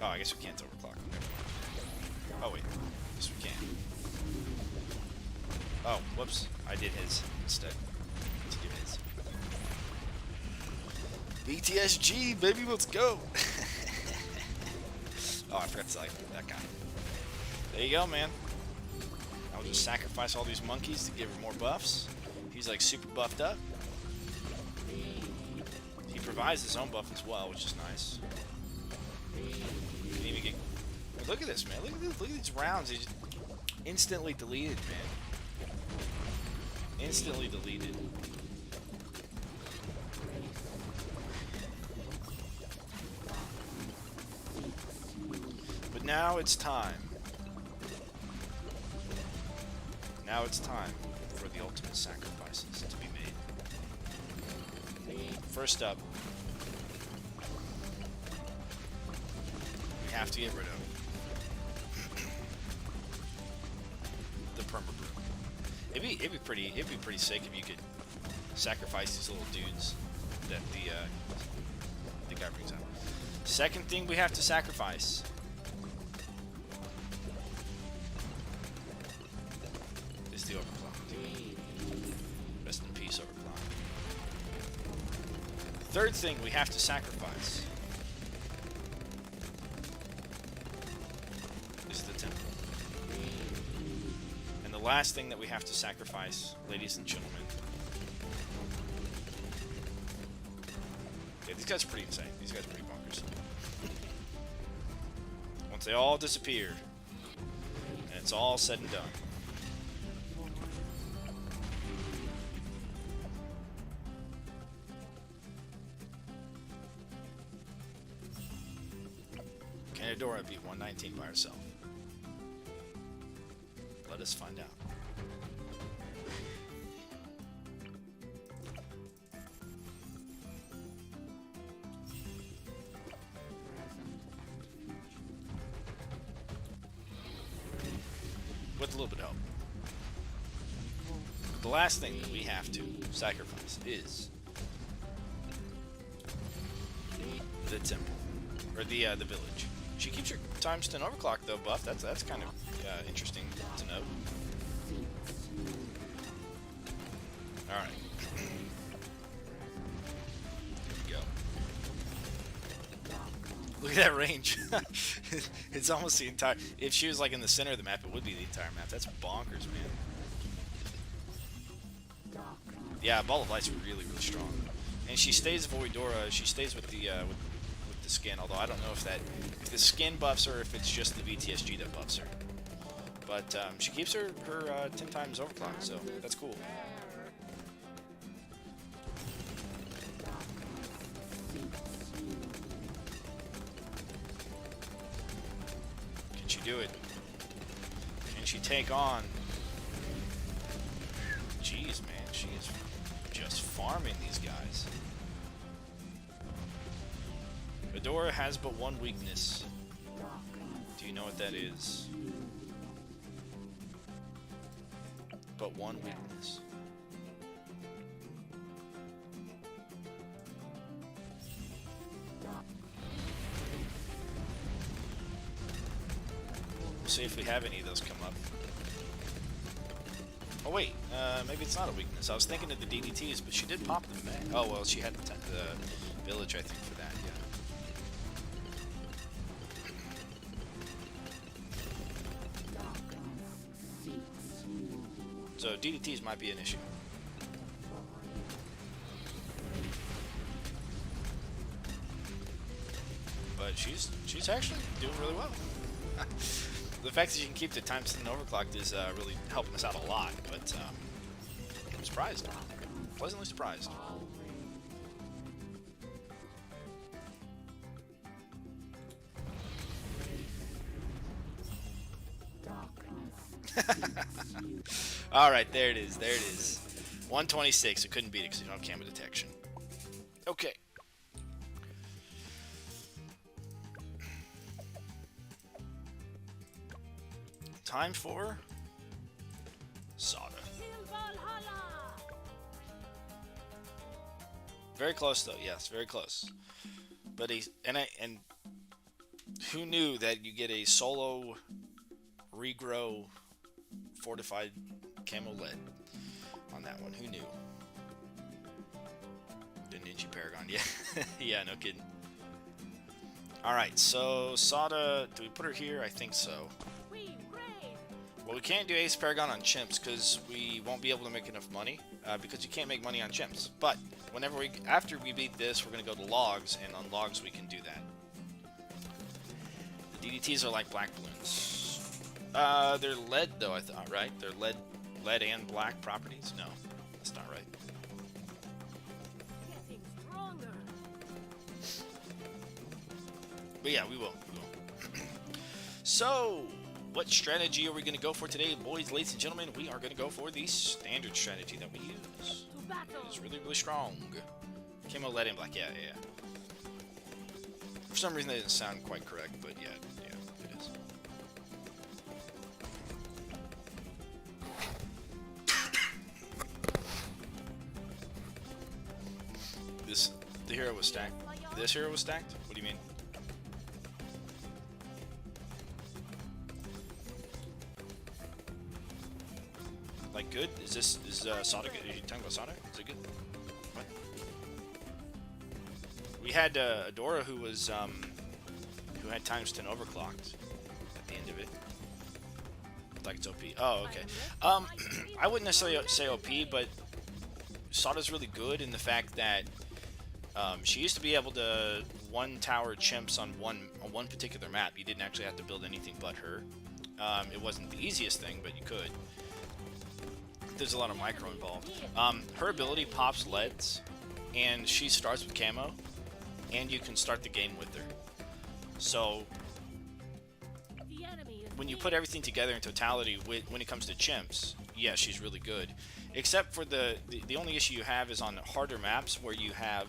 Oh, I guess we can't overclock him. Oh, wait. Yes, we can. Oh, whoops. I did his instead. Let's do his. BTSG, baby, let's go! Oh, I forgot to select that guy. There you go, man. I'll just sacrifice all these monkeys to give her more buffs. He's like super buffed up. He provides his own buff as well, which is nice. You can even get... Look at this, man. Look at these rounds. He just instantly deleted, man. Instantly deleted. But now it's time. Now it's time for the ultimate sacrifices to be made. First up, we have to get rid of the perma-brew. It'd be pretty sick if you could sacrifice these little dudes that the guy brings out. Second thing we have to sacrifice is the overclock. Rest in peace, overclock. third thing we have to sacrifice is the temple. And the last thing that we have to sacrifice, ladies and gentlemen. Yeah, these guys are pretty insane. These guys are pretty bonkers. Once they all disappear, and it's all said and done. Can Adora beat 119 by herself? Let us find out. With a little bit of help. The last thing that we have to sacrifice is the temple, or the village. She keeps her time stint overclock though, buff. That's kind of interesting to note. All right, here we go. Look at that range. It's almost the entire... If she was like in the center of the map, it would be the entire map. That's bonkers, man. Yeah, Ball of Light's really, really strong. And she stays Voidora. She stays with the skin, although I don't know if the skin buffs her or if it's just the VTSG that buffs her. But she keeps her 10 times overclock, so that's cool. Can she do it? Can she take on? Jeez, man, she is just farming these guys. Adora has but one weakness. Do you know what that is? But one weakness. We'll see if we have any of those come up. Oh wait, maybe it's not a weakness. I was thinking of the DDTs, but she did pop them back. Oh well, she had the village, I think, for that. Yeah. So DDTs might be an issue. But she's actually doing really well. The fact that she can keep the time stint overclocked is really helping us out a lot, but I'm surprised. Pleasantly surprised. Alright, there it is. There it is. 126. It couldn't beat it because you don't have camo detection. Okay. Time for Sada. Very close though, yes, very close. But and who knew that you get a solo regrow fortified camo lead on that one? Who knew? The Ninja Paragon, yeah. Yeah, no kidding. Alright, so Sada, do we put her here? I think so. Well, we can't do Ace Paragon on chimps because we won't be able to make enough money because you can't make money on chimps. But after we beat this, we're going to go to logs, and on logs we can do that. The DDTs are like black balloons. They're lead though, I thought, right? They're lead and black properties? No, that's not right. But yeah, we will. So, what strategy are we going to go for today, boys, ladies, and gentlemen? We are going to go for the standard strategy that we use. It's really, really strong. Camo, lead, and black. Yeah. For some reason, that didn't sound quite correct, but yeah, it is. The hero was stacked. This hero was stacked? What do you mean? Like good? Is Sada good? Are you talking about Sada? Is it good? What? We had Adora who had times 10 overclocked at the end of it. Like it's OP. Oh, okay. I wouldn't necessarily say OP, but Sada's really good in the fact that she used to be able to one tower chimps on one particular map. You didn't actually have to build anything but her. It wasn't the easiest thing, but you could. There's a lot of micro involved. Her ability pops leads, and she starts with camo, and you can start the game with her. So when you put everything together in totality, when it comes to chimps, yeah, she's really good. Except for the only issue you have is on harder maps where you have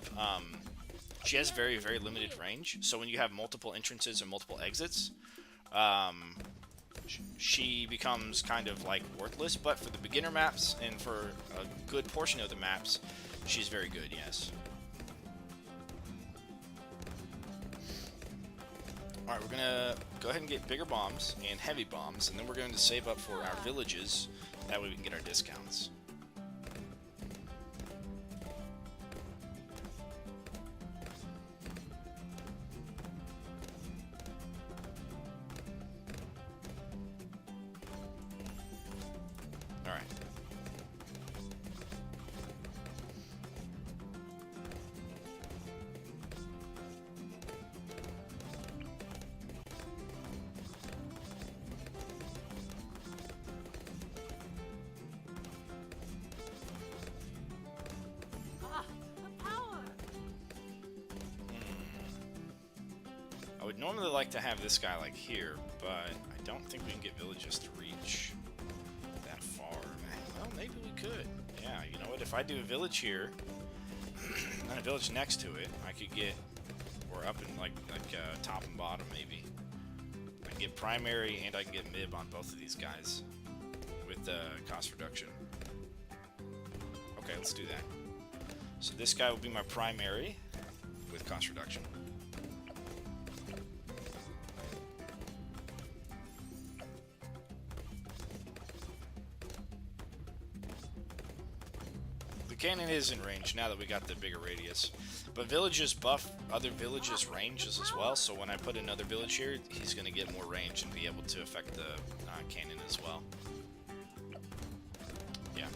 she has very, very limited range. So when you have multiple entrances and multiple exits, she becomes kind of like worthless. But for the beginner maps and for a good portion of the maps, she's very good, yes. Alright, we're gonna go ahead and get bigger bombs and heavy bombs, and then we're going to save up for our villages. That way we can get our discounts. Alright. I would normally like to have this guy like here, but I don't think we can get villages to reach that far. Well, maybe we could. Yeah, you know what? If I do a village here and a village next to it, I could get, or up in like top and bottom maybe. I can get primary and I can get mid on both of these guys with cost reduction. Okay, let's do that. So this guy will be my primary with cost reduction. The cannon is in range now that we got the bigger radius, but villages buff other villages' ranges as well, so when I put another village here, he's going to get more range and be able to affect the cannon as well. Yeah.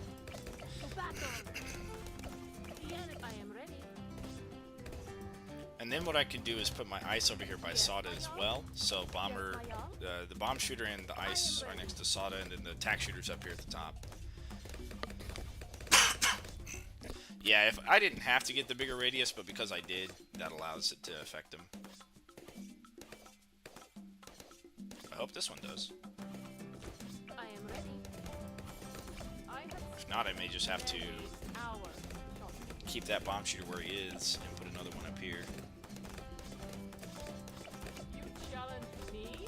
And then what I can do is put my ice over here by Sada as well, so bomber, the bomb shooter and the ice are next to Sada, and then the attack shooter's up here at the top. Yeah, if I didn't have to get the bigger radius, but because I did, that allows it to affect him. I hope this one does. I am ready. If not, I may just have to keep that bomb shooter where he is and put another one up here. You challenge me?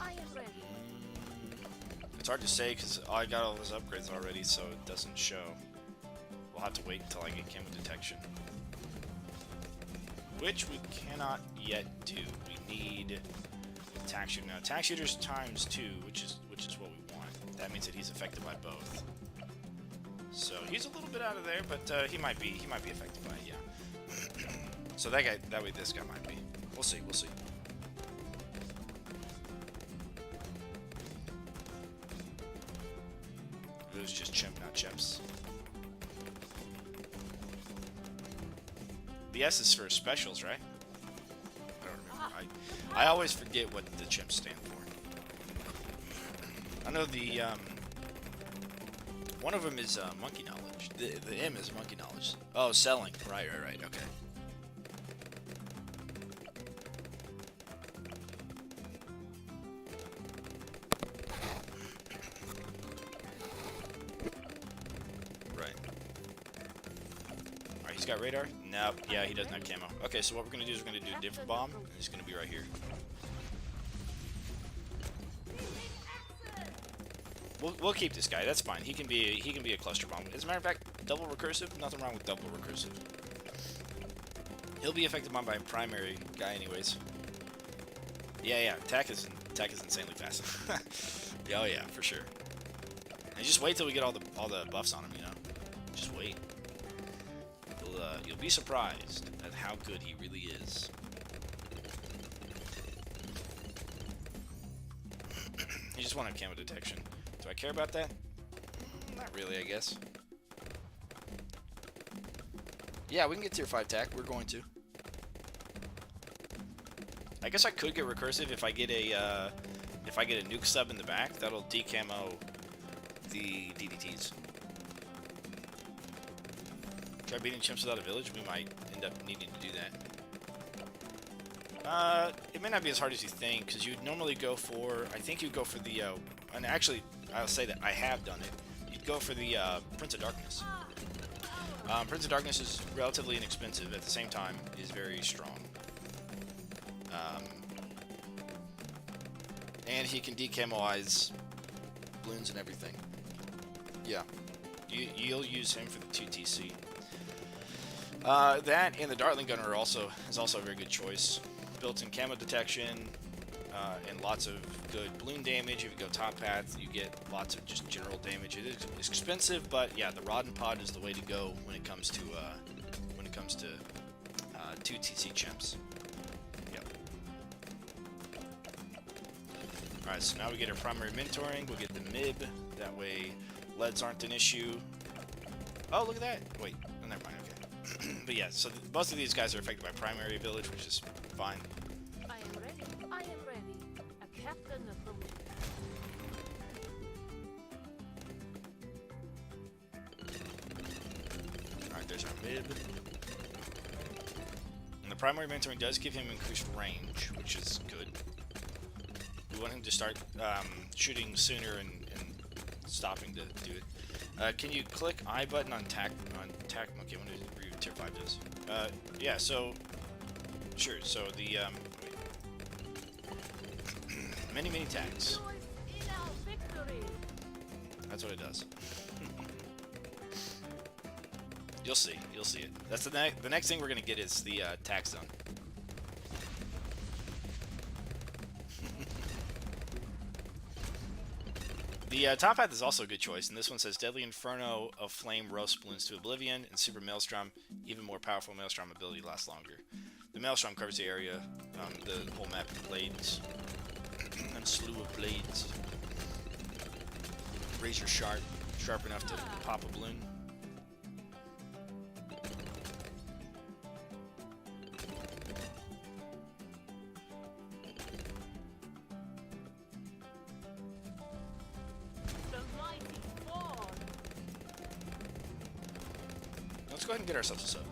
I am ready. It's hard to say because I got all those upgrades already, so it doesn't show. We'll have to wait until I get camo detection, which we cannot yet do. We need attack shooter now. Attack shooter's ×2, which is what we want. That means that he's affected by both. So he's a little bit out of there, but he might be affected by it, yeah. So that way this guy might be. We'll see. We'll see. It was just chimp, not chips. The S is for specials, right? I don't remember. I always forget what the chimps stand for. I know the one of them is monkey knowledge. The M is monkey knowledge. Oh, selling. Right. Okay. He's got radar? Nope. Yeah, he doesn't have camo. Okay, so what we're gonna do is we're gonna do a different bomb, and it's gonna be right here. We'll keep this guy. That's fine. He can be a cluster bomb. As a matter of fact, double recursive. Nothing wrong with double recursive. He'll be affected by my primary guy, anyways. Yeah. Attack is insanely fast. Oh yeah, for sure. And just wait till we get all the buffs on him. You know, just wait. you'll be surprised at how good he really is. You just want to have camo detection. Do I care about that? Not really, I guess. Yeah, we can get tier 5 tack. We're going to. I guess I could get recursive if I get a nuke sub in the back. That'll decamo the DDTs. Try beating chimps without a village. We might end up needing to do that. It may not be as hard as you think, because you'd normally go for. I think you'd go for the. And actually, I'll say that I have done it. You'd go for the Prince of Darkness. Prince of Darkness is relatively inexpensive. At the same time, is very strong. And he can decamoize Bloons and everything. Yeah. You'll use him for the 2TC. That and the Dartling Gunner is also a very good choice. Built-in camo detection, and lots of good balloon damage. If you go top path, you get lots of just general damage. It is expensive, but yeah, the Rod and Pod is the way to go when it comes to 2TC chimps. Yep. Alright, so now we get our primary mentoring. We'll get the MIB. That way, leads aren't an issue. Oh, look at that. Wait, oh, never mind. Okay. But yeah, so most of these guys are affected by primary village, which is fine. I am ready. I am ready. A captain approved. Alright, there's our MIB. And the primary mentoring does give him increased range, which is good. We want him to start shooting sooner and stopping to do it. Can you click I button on tac? Okay, when tier 5 does. Yeah. So, sure. So the many tags. That's what it does. You'll see. You'll see it. That's the next thing we're gonna get is the tax zone. The top path is also a good choice, and this one says Deadly Inferno of Flame roasts Bloons to oblivion, and Super Maelstrom, even more powerful Maelstrom ability lasts longer. The Maelstrom covers the area, the whole map of blades, and a slew of blades. Razor sharp enough to pop a balloon. Let's go ahead and get ourselves a sub.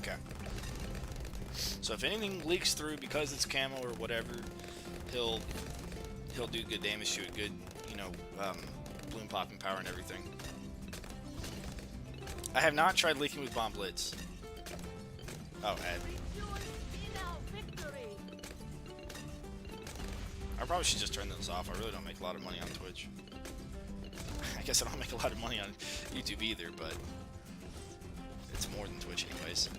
Okay. So if anything leaks through because it's camo or whatever, he'll do good damage to it, good, balloon popping power and everything. I have not tried leaking with bomb blitz. Oh, Ed. I probably should just turn those off. I really don't make a lot of money on Twitch. I guess I don't make a lot of money on YouTube either, but it's more than Twitch anyways.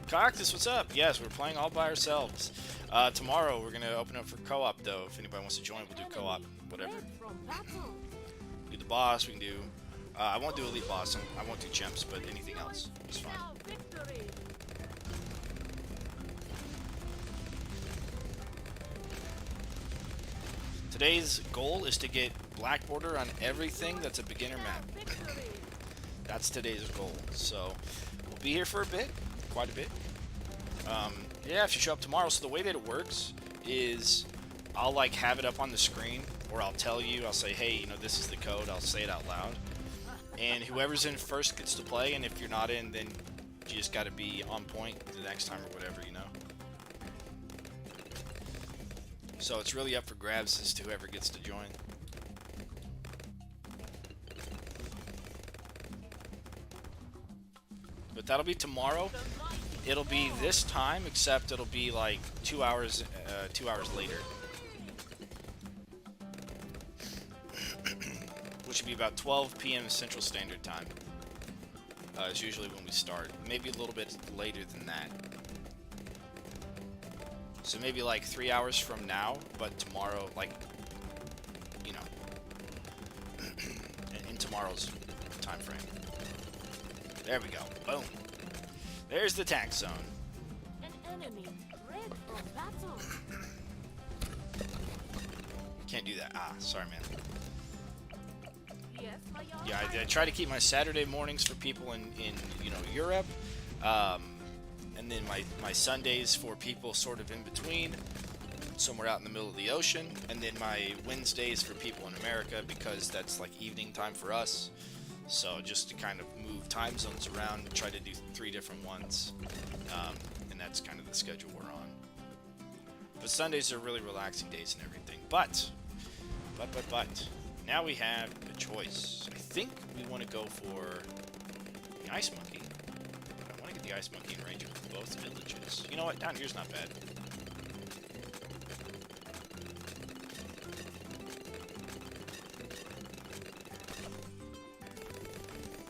Cactus, what's up? Yes, we're playing all by ourselves. Tomorrow we're gonna open up for co-op though. If anybody wants to join, we'll do co-op, whatever. Do the boss, we can do. I won't do elite boss. I won't do chimps, but anything else is fine. Today's goal is to get black border on everything that's a beginner map. That's today's goal. So we'll be here for a bit, quite a bit. Yeah, if you show up tomorrow. So the way that it works is I'll like have it up on the screen, or I'll tell you, I'll say, hey, this is the code. I'll say it out loud, and whoever's in first gets to play. And if you're not in, then you just got to be on point the next time or whatever, So it's really up for grabs as to whoever gets to join. But that'll be tomorrow. It'll be this time, except it'll be like 2 hours later. Which would be about 12 p.m. Central Standard Time. Is usually when we start. Maybe a little bit later than that. So maybe like 3 hours from now, but tomorrow, like, you know, in tomorrow's time frame. There we go. Boom. There's the tax zone. An enemy. Red for battle. Can't do that. Ah, sorry, man. Yes, my yard. Yeah, I try to keep my Saturday mornings for people in you know, Europe. And then my Sundays for people sort of in between, somewhere out in the middle of the ocean. And then my Wednesdays for people in America, because that's like evening time for us. So just to kind of move time zones around, try to do 3 different ones. And that's kind of the schedule we're on. But Sundays are really relaxing days and everything. But, now we have a choice. I think we want to go for the Ice Monkey. I want to get the Ice Monkey in range of both villages. You know what? Down here's not bad.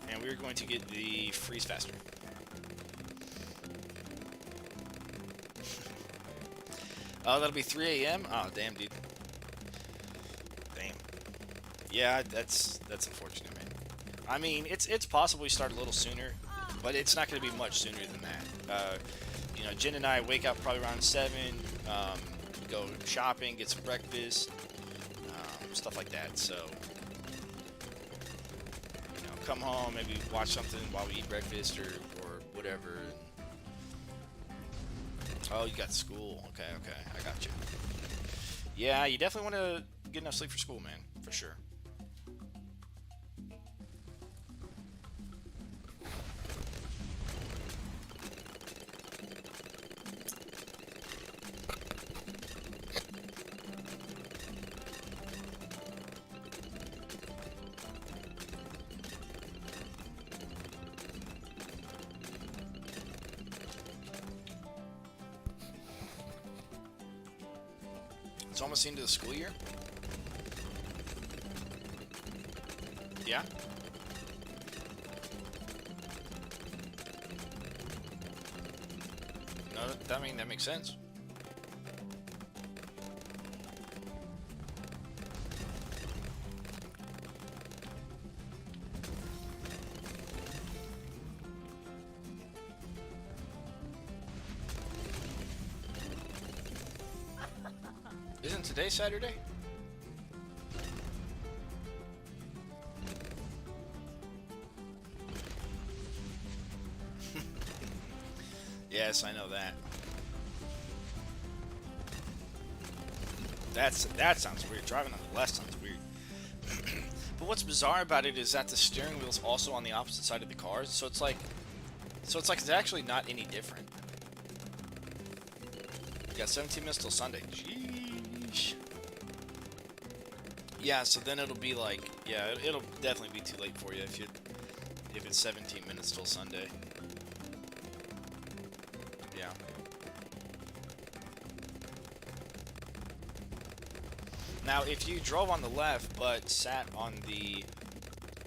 And we're going to get the Freeze Faster. Oh, that'll be 3 a.m.? Oh, damn, dude. Damn. Yeah, that's unfortunate, man. I mean, it's possible we start a little sooner, but it's not going to be much sooner than that. You know, Jen and I wake up probably around 7, go shopping, get some breakfast, stuff like that. So, you know, come home, maybe watch something while we eat breakfast or whatever. Oh, you got school. Okay, I got you. Yeah, you definitely want to get enough sleep for school, man, for sure. It's almost into the school year. Yeah? No, I mean, that makes sense. Isn't today Saturday? Yes, I know that. That sounds weird. Driving on the left sounds weird. But what's bizarre about it is that the steering wheel's also on the opposite side of the car, so it's like it's actually not any different. You got 17 minutes till Sunday. Sheesh. Yeah, so then it'll be like, yeah, it'll definitely be too late for you if it's 17 minutes till Sunday. Yeah. Now, if you drove on the left but sat on the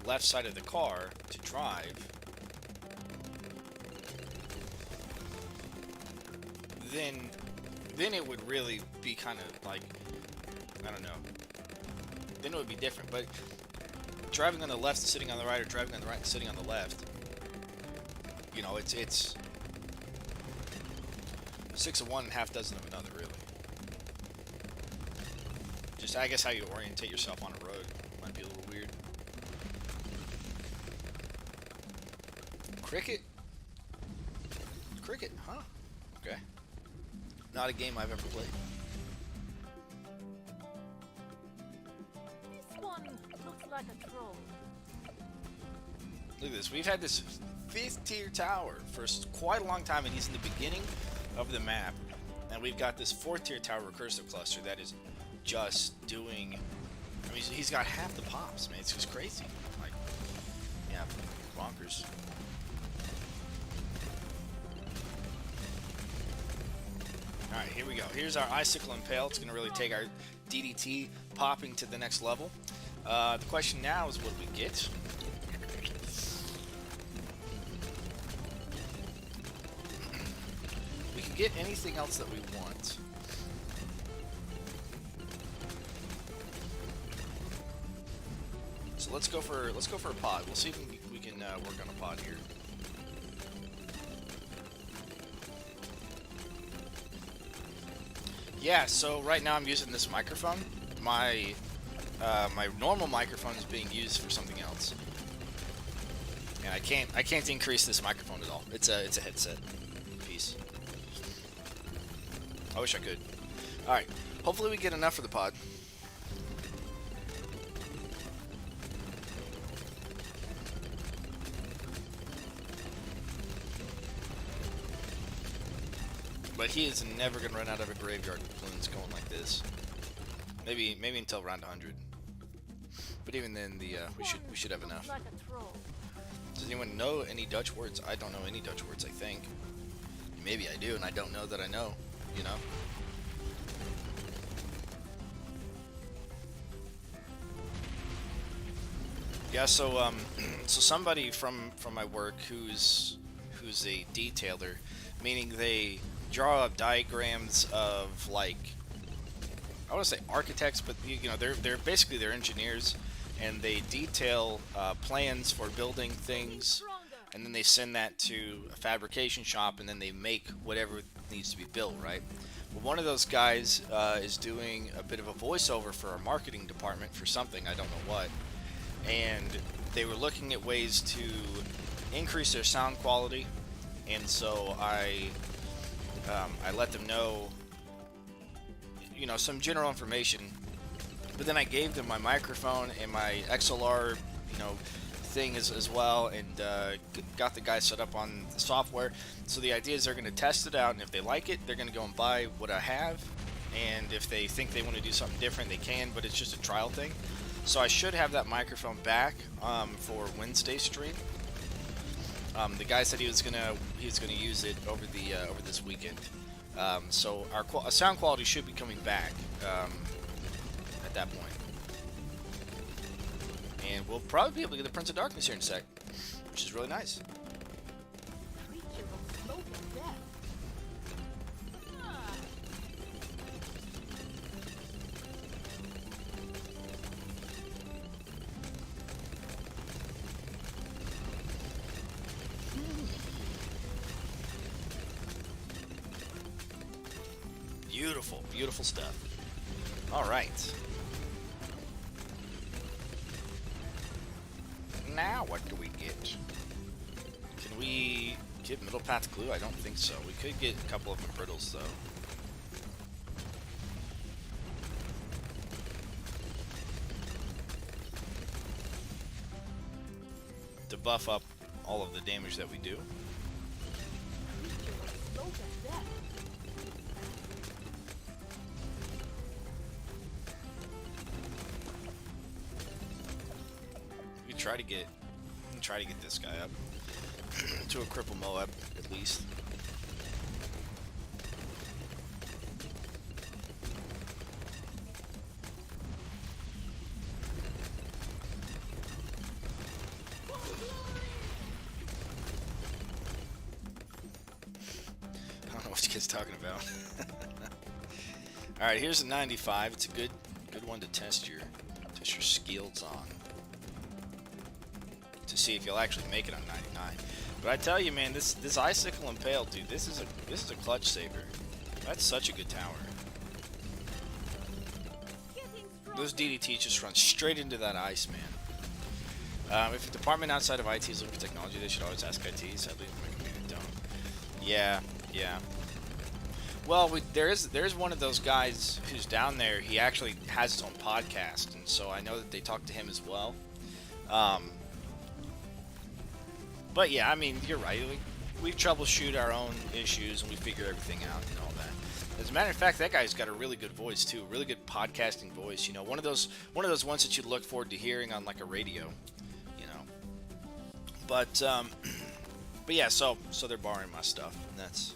left side of the car to drive, then it would really be kind of like, I don't know. Then it would be different. But driving on the left and sitting on the right, or driving on the right and sitting on the left, you know, it's 6 of one and half dozen of another, really. Just, I guess, how you orientate yourself on a road might be a little weird. Cricket? Cricket, huh? Okay. Not a game I've ever played. This one looks like a troll. Look at this. We've had this 5th tier tower for quite a long time, and he's in the beginning of the map. And we've got this 4th tier tower recursive cluster that is just doing... I mean, he's got half the pops, man. It's just crazy. Like, yeah, bonkers. Alright, here we go. Here's our Icicle Impale. It's going to really take our DDT popping to the next level. The question now is, what do we get? we can get anything else that we want. So let's go for a pod. We'll see if we can work on a pod here. Yeah, so right now I'm using this microphone. My normal microphone is being used for something else, and I can't increase this microphone at all. It's a headset piece. I wish I could. All right, hopefully we get enough for the pod. But he is never gonna run out of a graveyard with Bloons going like this. Maybe until round 100. But even then, we should have enough. Like a troll. Does anyone know any Dutch words? I don't know any Dutch words. I think maybe I do, and I don't know that I know. You know. Yeah. So so somebody from my work who's a detailer, meaning they draw up diagrams of, like, I want to say architects, but you know they're basically they're engineers, and they detail plans for building things, and then they send that to a fabrication shop, and then they make whatever needs to be built, right? Well, one of those guys is doing a bit of a voiceover for our marketing department for something, I don't know what, and they were looking at ways to increase their sound quality, and so I let them know, you know, some general information, but then I gave them my microphone and my XLR, you know, thing as well, and got the guy set up on the software. So the idea is they're going to test it out, and if they like it, they're going to go and buy what I have, and if they think they want to do something different, they can, but it's just a trial thing. So I should have that microphone back for Wednesday's stream. The guy said he was gonna use it over this weekend. So our sound quality should be coming back at that point, and we'll probably be able to get the Prince of Darkness here in a sec, which is really nice. Creature of smoke and death. Ah. Beautiful, beautiful stuff. All right. Now what do we get? Can we get middle path glue? I don't think so. We could get a couple of brittles though. To buff up all of the damage that we do. Creature of smoke and death. We try to get this guy up to a cripple Moab at least. I don't know what you guys talking about. All right, here's a 95. It's a good one to test your skills on, to see if you'll actually make it on 99. But I tell you, man, this Icicle Impale, dude, this is a clutch saver. That's such a good tower. Those DDTs just run straight into that ice, man. If a department outside of IT is looking for technology, they should always ask IT. Sadly, my community don't. Yeah. Well, there's one of those guys who's down there. He actually has his own podcast, and so I know that they talk to him as well. But yeah, I mean, you're right. We troubleshoot our own issues, and we figure everything out and all that. As a matter of fact, that guy's got a really good voice too, really good podcasting voice. You know, one of those ones that you look forward to hearing on like a radio. You know, but yeah, so they're borrowing my stuff, and that's,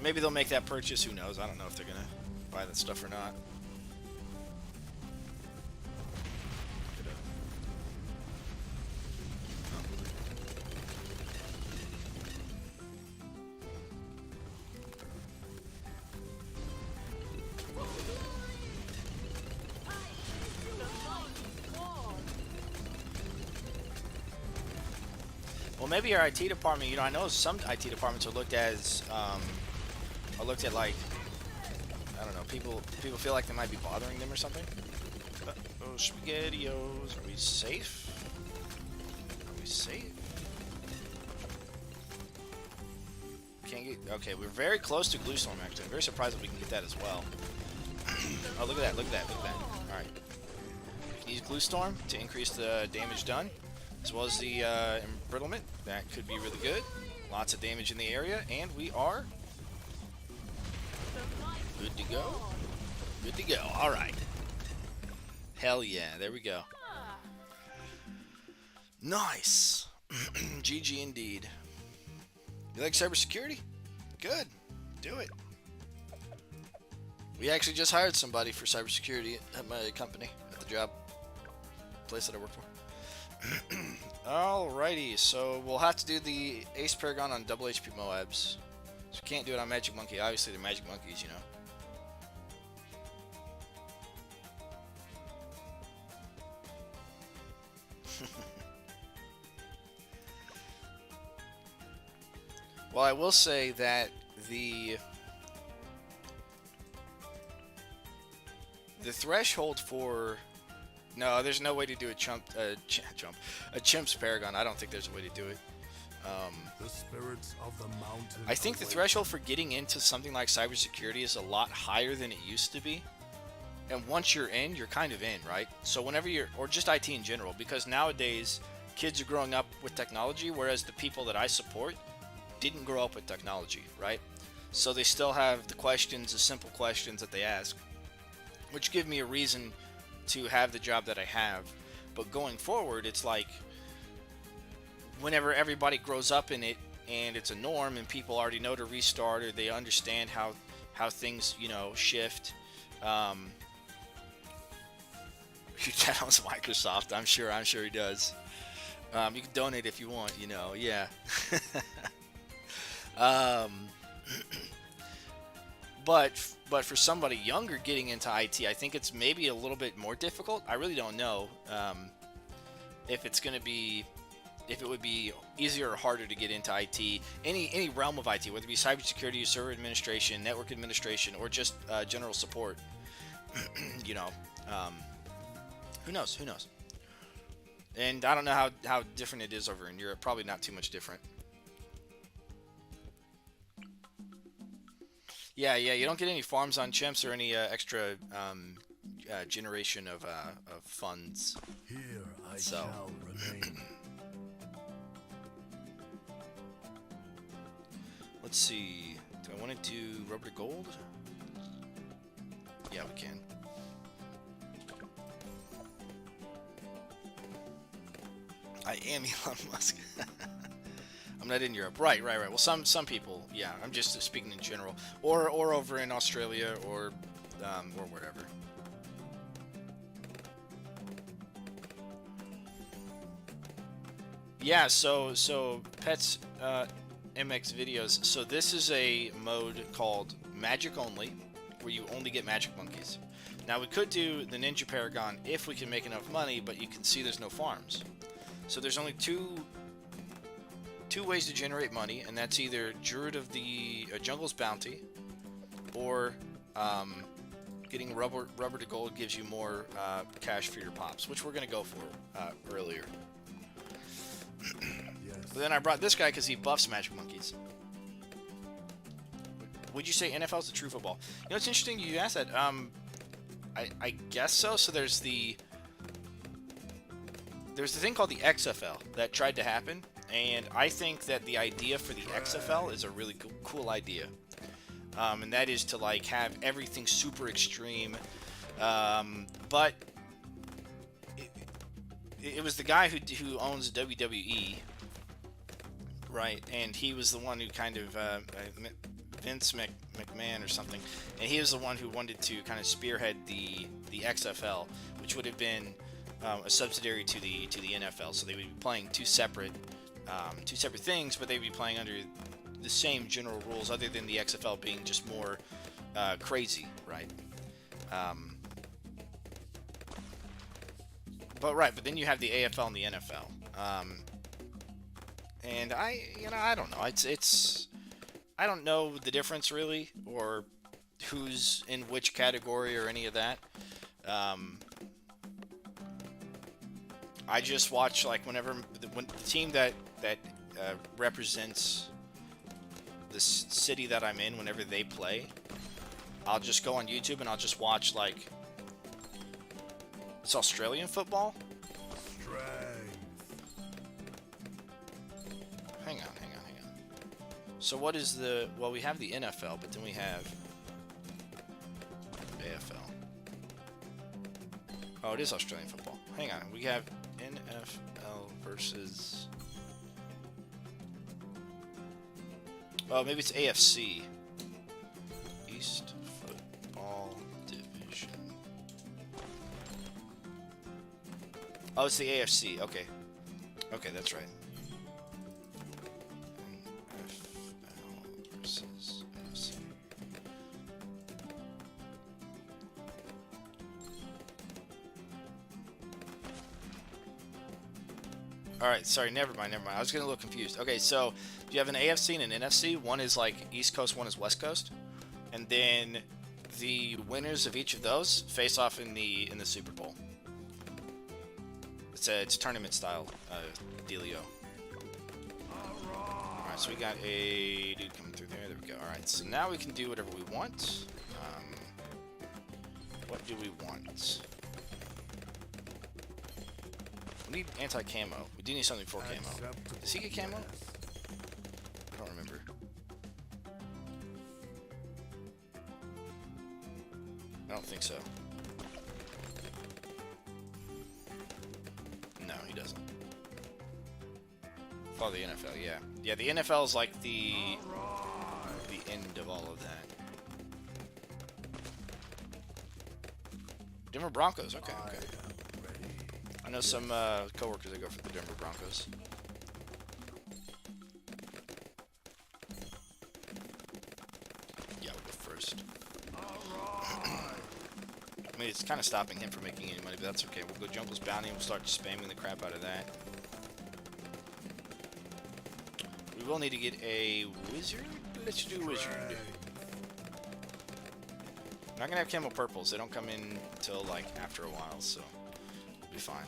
maybe they'll make that purchase. Who knows? I don't know if they're gonna buy that stuff or not. maybe our IT department. You know, I know some IT departments are looked as, are looked at like, I don't know, people feel like they might be bothering them or something. Oh, SpaghettiOs. Are we safe? Are we safe? Can't get. Okay, we're very close to Glue Storm. Actually, I'm very surprised that we can get that as well. Oh, look at that! Look at that! Look at that! All right, we can use Glue Storm to increase the damage done, as well as the embrittlement. That could be really good. Lots of damage in the area, and we are good to go. Good to go. All right. Hell yeah! There we go. Nice. GG indeed. You like cybersecurity? Good. Do it. We actually just hired somebody for cybersecurity at my company, at the job place that I work for. Alrighty, so we'll have to do the Ace Paragon on double HP Moabs. So we can't do it on Magic Monkey. Obviously, they're Magic Monkeys, you know. Well, I will say that the threshold for there's no way to do a Chimp's Paragon. I don't think there's a way to do it. The spirits of the mountain. I think the threshold for getting into something like cybersecurity is a lot higher than it used to be. And once you're in, you're kind of in, right? So whenever or just IT in general, because nowadays kids are growing up with technology, whereas the people that I support didn't grow up with technology, right? So they still have the questions, the simple questions that they ask, which give me a reason to have the job that I have. But going forward, it's like whenever everybody grows up in it and it's a norm and people already know to restart or they understand how things, you know, shift. That was Microsoft. I'm sure he does. You can donate if you want, you know. Yeah. But for somebody younger getting into IT, I think it's maybe a little bit more difficult. I really don't know if it would be easier or harder to get into IT, any realm of IT, whether it be cybersecurity, server administration, network administration, or just general support. You know, who knows? Who knows? And I don't know how different it is over in Europe. Probably not too much different. Yeah, you don't get any farms on chimps or any extra generation of funds. Here I shall remain. Let's see. Do I want to do rubber to gold? Yeah, we can. I am Elon Musk. I'm not in Europe. Right. Well, some people, yeah. I'm just speaking in general, or over in Australia, or whatever. Yeah. So pets, MX videos. So this is a mode called Magic Only, where you only get Magic Monkeys. Now we could do the Ninja Paragon if we can make enough money, but you can see there's no farms. So there's only two ways to generate money, and that's either Druid of the Jungle's Bounty, or getting rubber to gold gives you more cash for your pops, which we're gonna go for earlier. Yes. But then I brought this guy because he buffs Magic Monkeys. Would you say NFL is the true football? You know, it's interesting you asked that. I guess so. So there's the thing called the XFL that tried to happen, and I think that the idea for the XFL is a really cool idea, and that is to like have everything super extreme, but it was the guy who owns WWE, right? And he was the one who kind of Vince McMahon or something, and he was the one who wanted to kind of spearhead the XFL, which would have been a subsidiary to the NFL. So they would be playing two separate things, but they'd be playing under the same general rules, other than the XFL being just more crazy, right? But then you have the AFL and the NFL. And I don't know. It's I don't know the difference really, or who's in which category or any of that. I just watch like when the team that represents the city that I'm in, whenever they play, I'll just go on YouTube and I'll just watch like it's Australian football. Hang on. So what is well, we have the NFL, but then we have AFL. Oh, it is Australian football. Hang on. We have NFL versus... Oh, maybe it's AFC. East Football Division. Oh, it's the AFC. Okay. Okay, that's right. NFL versus AFC. Alright, sorry, never mind. I was getting a little confused. Okay, so you have an AFC and an NFC. One is like East Coast, one is West Coast. And then the winners of each of those face off in the Super Bowl. It's tournament style dealio. Alright, so we got a dude coming through there. There we go. Alright, so now we can do whatever we want. What do we want? We need anti-camo. We do need something for camo. Does he get camo? I don't remember. I don't think so. No, he doesn't. Follow the NFL, yeah. Yeah, the NFL is like the end of all of that. Denver Broncos, okay. I know some coworkers that go for the Denver Broncos. Yeah, we'll go first. I mean, it's kind of stopping him from making any money, but that's okay. We'll go Jungle's Bounty and we'll start spamming the crap out of that. We will need to get a wizard. Let's do wizard. I'm not gonna have camo purples. They don't come in until like after a while, so we'll be fine.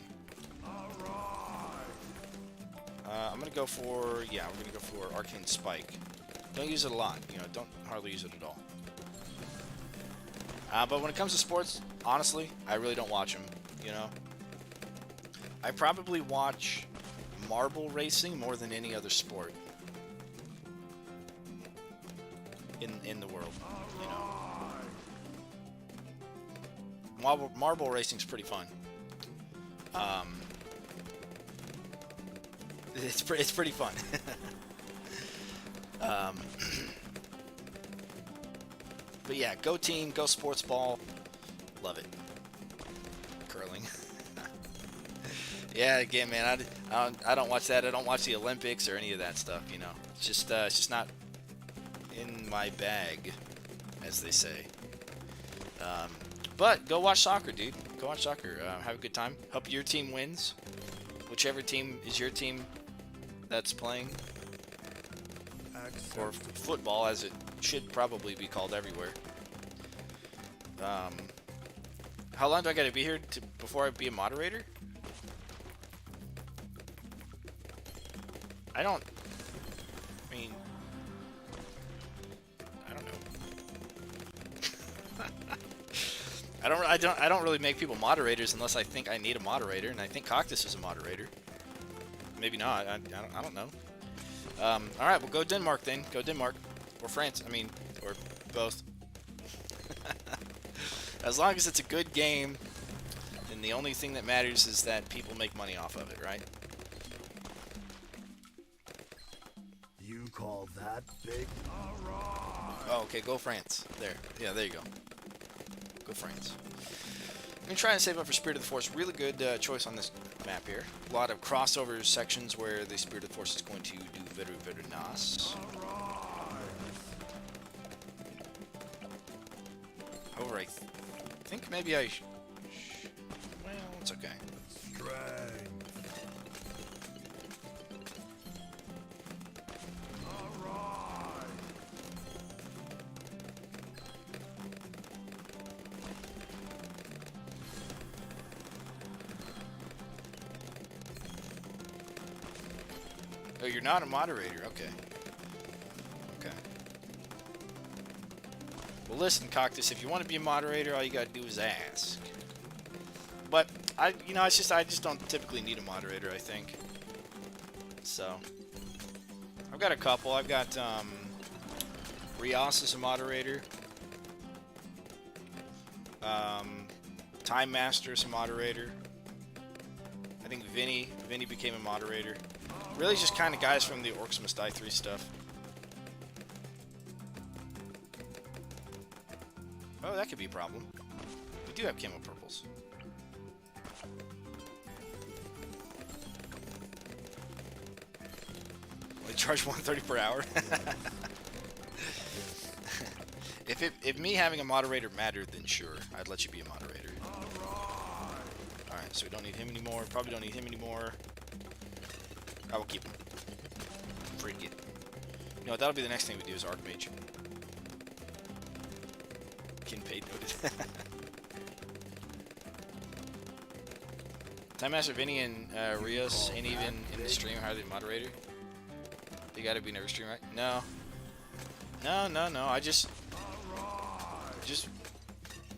I'm gonna go for we're gonna go for Arcane Spike. Don't use it a lot, don't hardly use it at all. But when it comes to sports, honestly, I really don't watch them. I probably watch marble racing more than any other sport in the world. Marble racing's pretty fun. It's pretty fun. But yeah, go team, go sports ball, love it. Curling. Yeah, again, man, I don't watch that. I don't watch the Olympics or any of that stuff. It's just not in my bag, as they say. But go watch soccer, dude. Go watch soccer. Have a good time. Hope your team wins. Whichever team is your team that's playing. Or football, as it should probably be called everywhere. How long do I gotta be here before I be a moderator? I don't know. I don't really make people moderators unless I think I need a moderator, and I think Cactus is a moderator. Maybe not. I don't know. All right, well, go Denmark then. Go Denmark, or France. Or both. As long as it's a good game, then the only thing that matters is that people make money off of it, right? You call that big? Oh, okay. Go France. There. Yeah, there you go. Go France. I'm going to try and save up for Spirit of the Force. Really good choice on this map here. A lot of crossover sections where the Spirit of the Force is going to do very, very nice. However, I think maybe I... well, it's okay. Oh, you're not a moderator. Okay. Okay. Well, listen, Cactus. If you want to be a moderator, all you gotta do is ask. But I just don't typically need a moderator. I think. So I've got a couple. I've got Rios as a moderator. Time Master as a moderator. I think Vinny became a moderator. Really just kind of guys from the Orcs Must Die 3 stuff. Oh, that could be a problem. We do have camo purples. They charge $130 per hour. If me having a moderator mattered, then sure, I'd let you be a moderator. Alright, so we don't need him anymore. Probably don't need him anymore. I will keep him. Freak it. You know what, that'll be the next thing we do is Archmage. Getting paid noted. Time Master Vinny and Rios ain't even in the stream hardly moderator. You gotta be in every stream, right? No. No. I just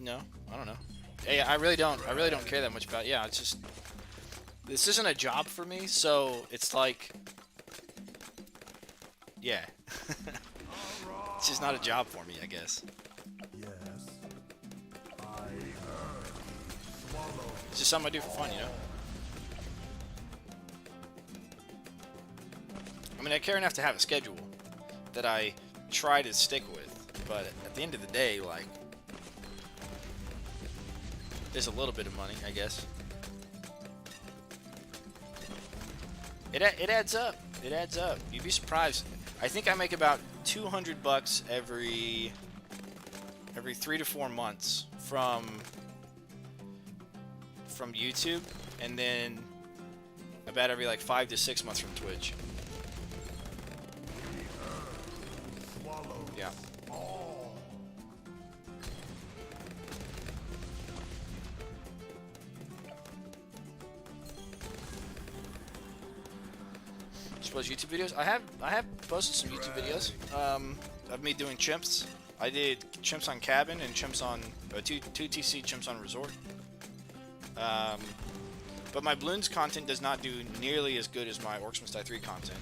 no. I don't know. Hey, I really don't care that much about. Yeah, it's just this isn't a job for me, so it's like, yeah. It's just not a job for me, I guess. Yes. Swallow. It's just something I do for fun, you know? I mean, I care enough to have a schedule that I try to stick with, but at the end of the day, like, there's a little bit of money, I guess. It adds up. It adds up. You'd be surprised. I think I make about $200 every 3 to 4 months from YouTube, and then about every like 5 to 6 months from Twitch. Yeah. Suppose YouTube videos. I have posted some YouTube videos of me doing chimps. I did chimps on cabin and chimps on two TC chimps on resort. But my Bloons content does not do nearly as good as my Orcs Must Die 3 content.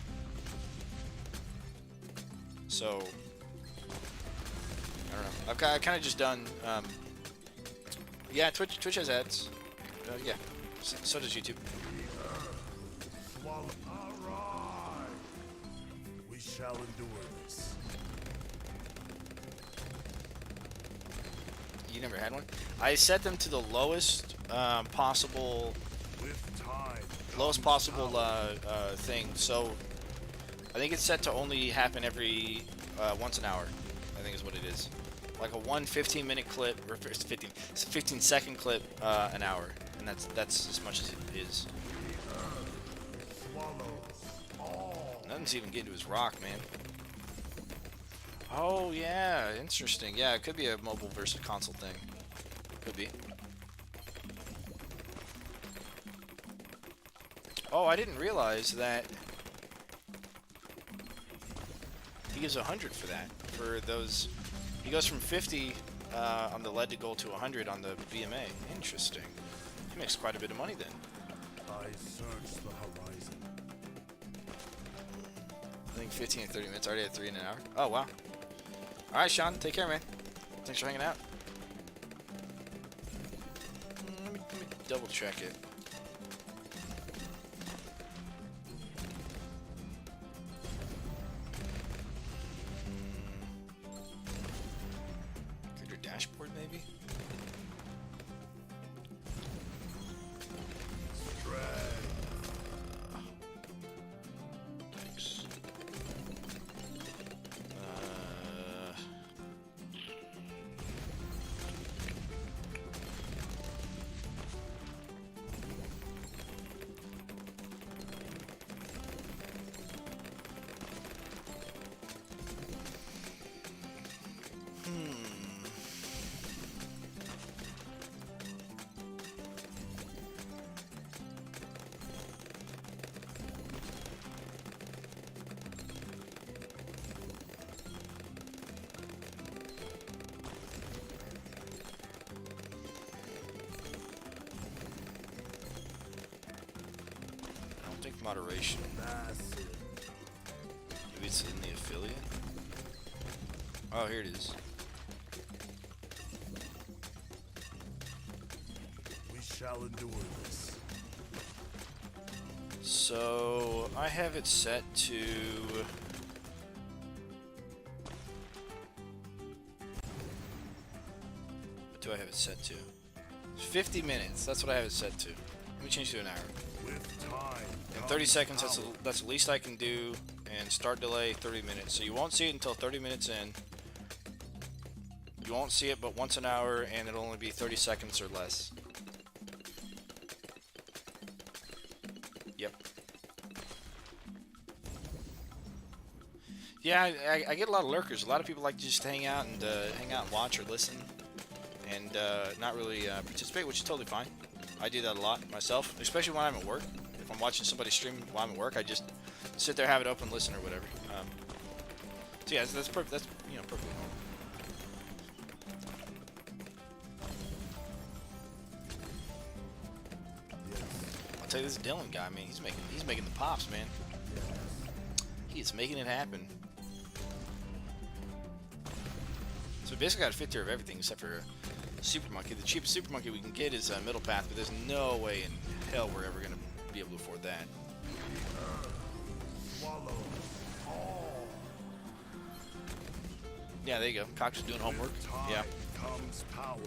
So I don't know. I've kind of just done. Yeah, Twitch has ads. Yeah, so does YouTube. We shall endure this. You never had one? I set them to the lowest possible thing. So I think it's set to only happen every once an hour. I think is what it is. Like a 15-minute clip, or 15-second clip an hour, and that's as much as it is. Nothing's even getting to his rock, man. Oh yeah, interesting. Yeah, it could be a mobile versus console thing. Could be. Oh, I didn't realize that he gives 100 for that. For those, he goes from 50 on the lead to gold to 100 on the BMA. Interesting. He makes quite a bit of money then. I search the horizon. I think 15 and 30 minutes. Already at 3 in an hour. Oh wow. All right, Sean. Take care, man. Thanks for hanging out. Let me double check it. Your dashboard, maybe. Thanks. Moderation. That's it. Maybe it's in the affiliate. Oh, here it is. We shall endure this. So I have it set to. What do I have it set to? 50 minutes. That's what I have it set to. Let me change it to an hour. With time. In 30 seconds, that's the least I can do. And start delay 30 minutes. So you won't see it until 30 minutes in. You won't see it but once an hour, and it'll only be 30 seconds or less. Yep. Yeah, I get a lot of lurkers. A lot of people like to just hang out and watch or listen, and not really participate, which is totally fine. I do that a lot myself, especially when I'm at work. If I'm watching somebody stream while I'm at work, I just sit there, have it open, listen, or whatever. So yeah, that's perfect. That's perfectly normal. I'll tell you, this Dylan guy, man, he's making the pops, man. He is making it happen. So we basically got a fit tier of everything except for Super Monkey. The cheapest Super Monkey we can get is Middle Path, but there's no way in hell we're ever gonna be able to afford that. Swallow all. Yeah, there you go. Cox is doing homework. With time Yeah. comes power.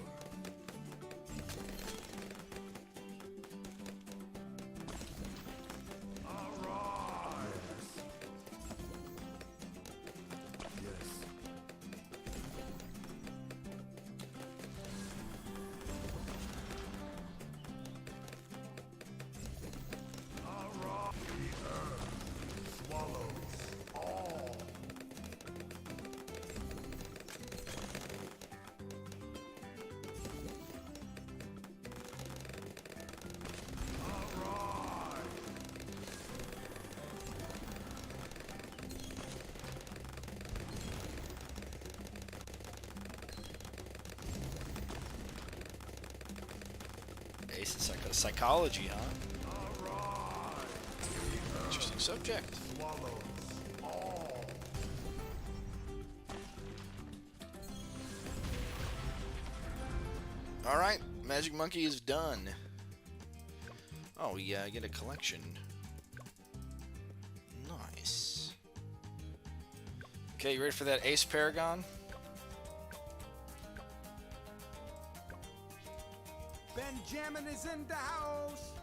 Ace is psychology, huh? Interesting subject. Alright, Magic Monkey is done. Oh, we get a collection. Nice. Okay, you ready for that Ace Paragon? Benjamin is in the house.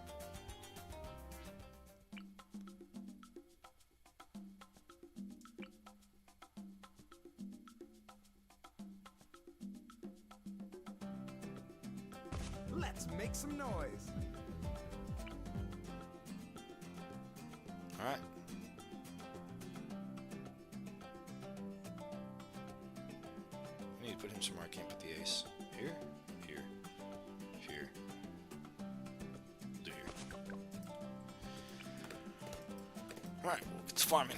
Let's make some noise. All right. I need to put him somewhere. I can't put the ace. Here, here, here. Do here. All right, well, it's farming.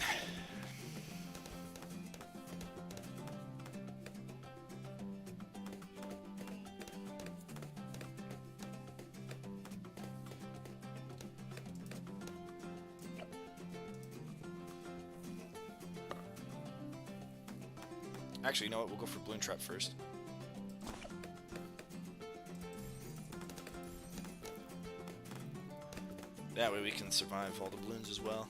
Actually, you know what? We'll go for Bloon Trap first. That way we can survive all the balloons as well.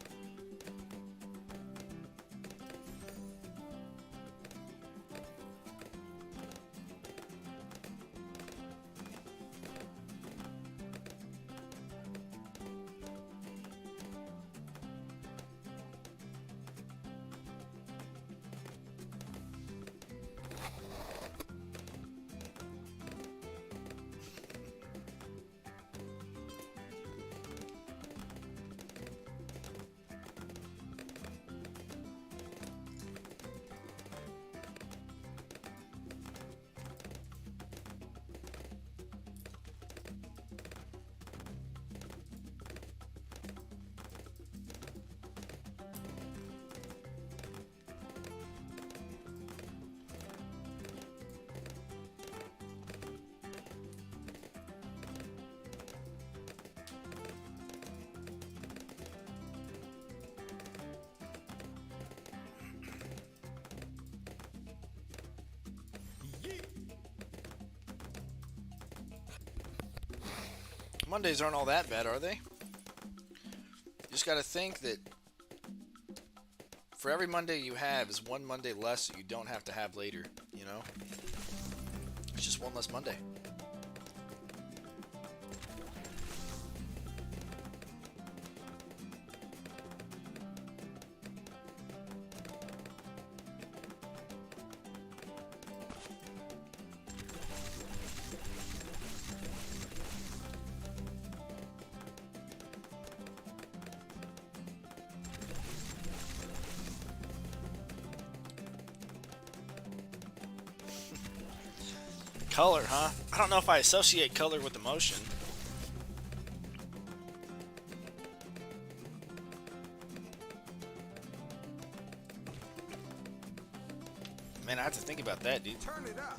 Mondays aren't all that bad, are they? You just gotta think that for every Monday you have is one Monday less that you don't have to have later, you know? It's just one less Monday. Color, huh? I don't know if I associate color with emotion. Man, I have to think about that, dude. Turn it up.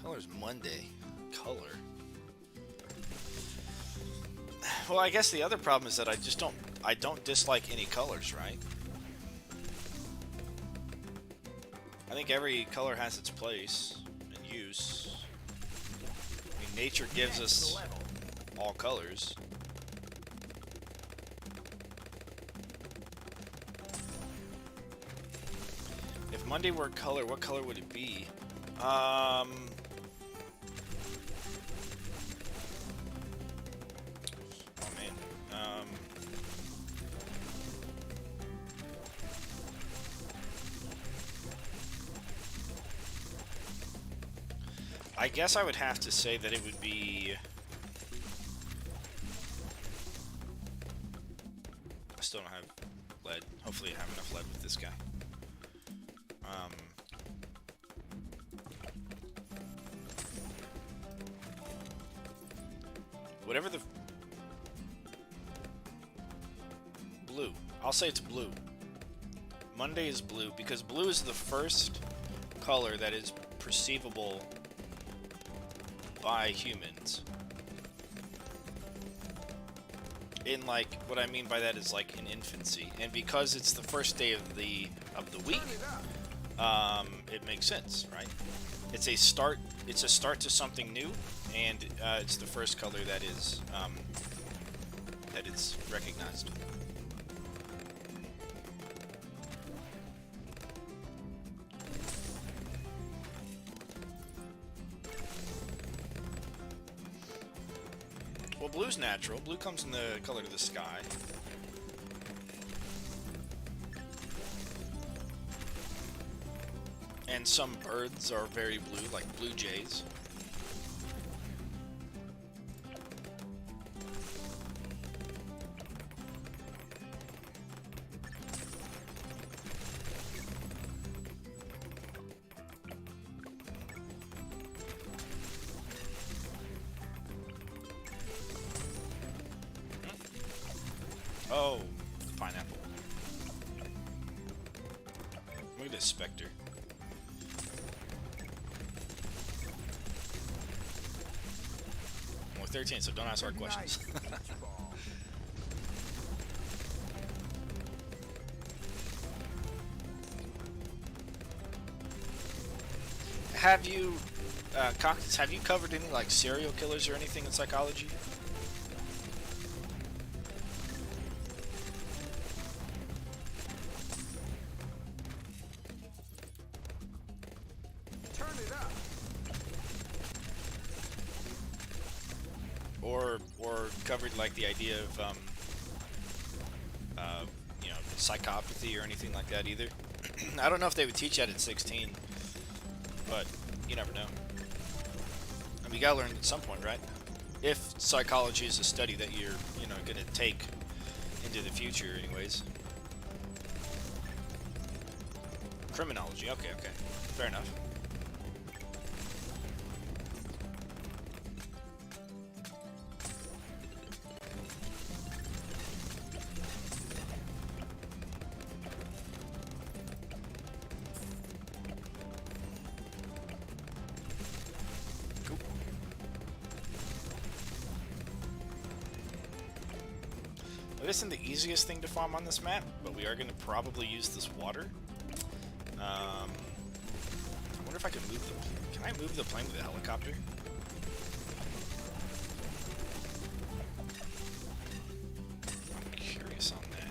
Color's Monday. Color. Well, I guess the other problem is that I don't dislike any colors, right? I think every color has its place and use. I mean, nature gives us all colors. If Monday were a color, what color would it be? Oh man. I guess I would have to say that it would be... I still don't have lead. Hopefully I have enough lead with this guy. Whatever the... Blue. I'll say it's blue. Monday is blue, because blue is the first color that is perceivable by humans. In, like, what I mean by that is, like, in infancy. And because it's the first day of the week, it makes sense, right? It's a start to something new, and it's the first color that is recognized. Well, blue's natural. Blue comes in the color of the sky. And some birds are very blue, like blue jays. Oh, pineapple. Look at this specter. We're 13, so don't ask hard questions. Have you, Cockus, have you covered any, like, serial killers or anything in psychology? Or covered, like, the idea of, you know, psychopathy or anything like that either. I don't know if they would teach that at 16, but you never know. I mean, you gotta learn at some point, right? If psychology is a study that you're, you know, gonna take into the future anyways. Criminology, okay, fair enough. It isn't the easiest thing to farm on this map, but we are going to probably use this water. I wonder if I can move the... Can I move the plane with a helicopter? I'm curious on that.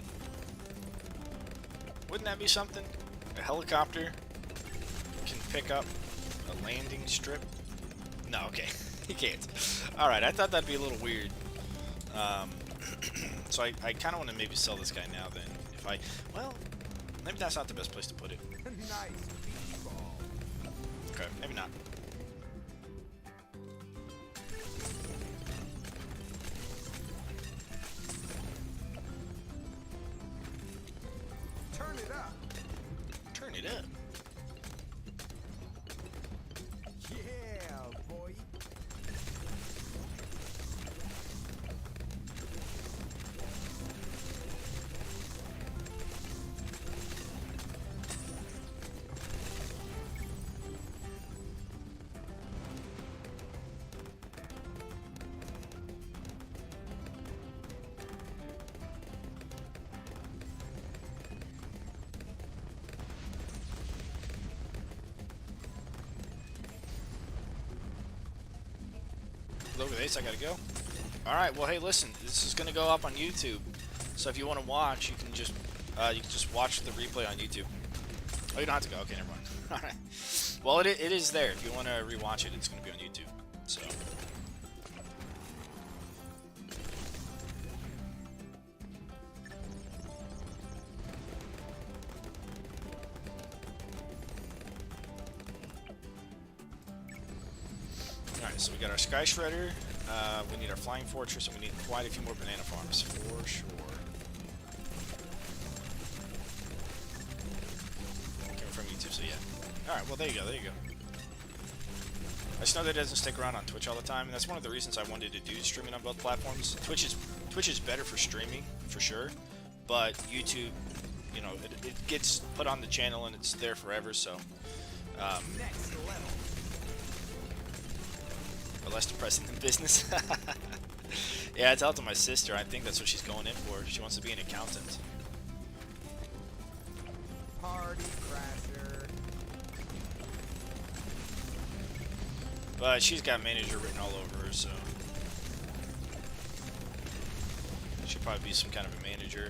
Wouldn't that be something? A helicopter can pick up a landing strip? No, okay. You can't. Alright, I thought that'd be a little weird. So I kind of want to maybe sell this guy now then. If I... Well, maybe that's not the best place to put it. Nice beach ball. Okay, maybe not. Turn it up. Turn it up. Yeah, boy. Look at this, I gotta go. Alright, well hey listen, this is gonna go up on YouTube. So if you wanna watch, you can just watch the replay on YouTube. Oh, you don't have to go, okay, never mind. Alright. Well it is there. If you wanna rewatch it, it's gonna be on YouTube. So Alright, so we got our Sky Shredder, we need our Flying Fortress, and we need quite a few more banana farms, for sure. Came from YouTube, so yeah. Alright, well there you go, there you go. I just know that it doesn't stick around on Twitch all the time, and that's one of the reasons I wanted to do streaming on both platforms. Twitch is better for streaming, for sure, but YouTube, you know, it gets put on the channel and it's there forever, so... Next level. less depressing than business. Yeah, I talked to my sister. I think that's what she's going in for. She wants to be an accountant. Party crasher. But she's got manager written all over her, so she'll probably be some kind of a manager.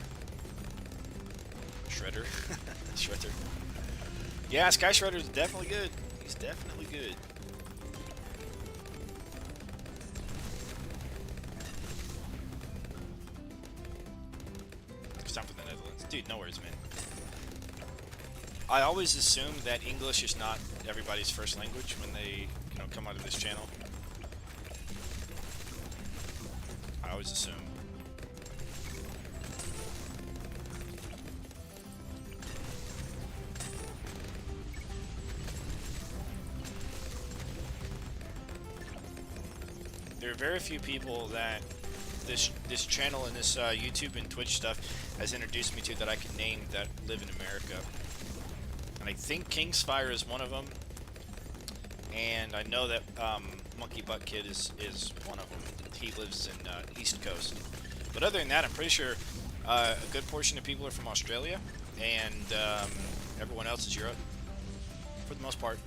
Shredder. Shredder. Yeah, Sky Shredder's definitely good. He's definitely good. It's time for the Netherlands. Dude, no worries, man. I always assume that English is not everybody's first language when they, you know, come out of this channel. I always assume. There are very few people that this channel and this YouTube and Twitch stuff has introduced me to that I can name that live in America. And I think Kingsfire is one of them. And I know that Monkey Butt Kid is one of them. He lives in East Coast. But other than that, I'm pretty sure a good portion of people are from Australia. And everyone else is Europe. For the most part.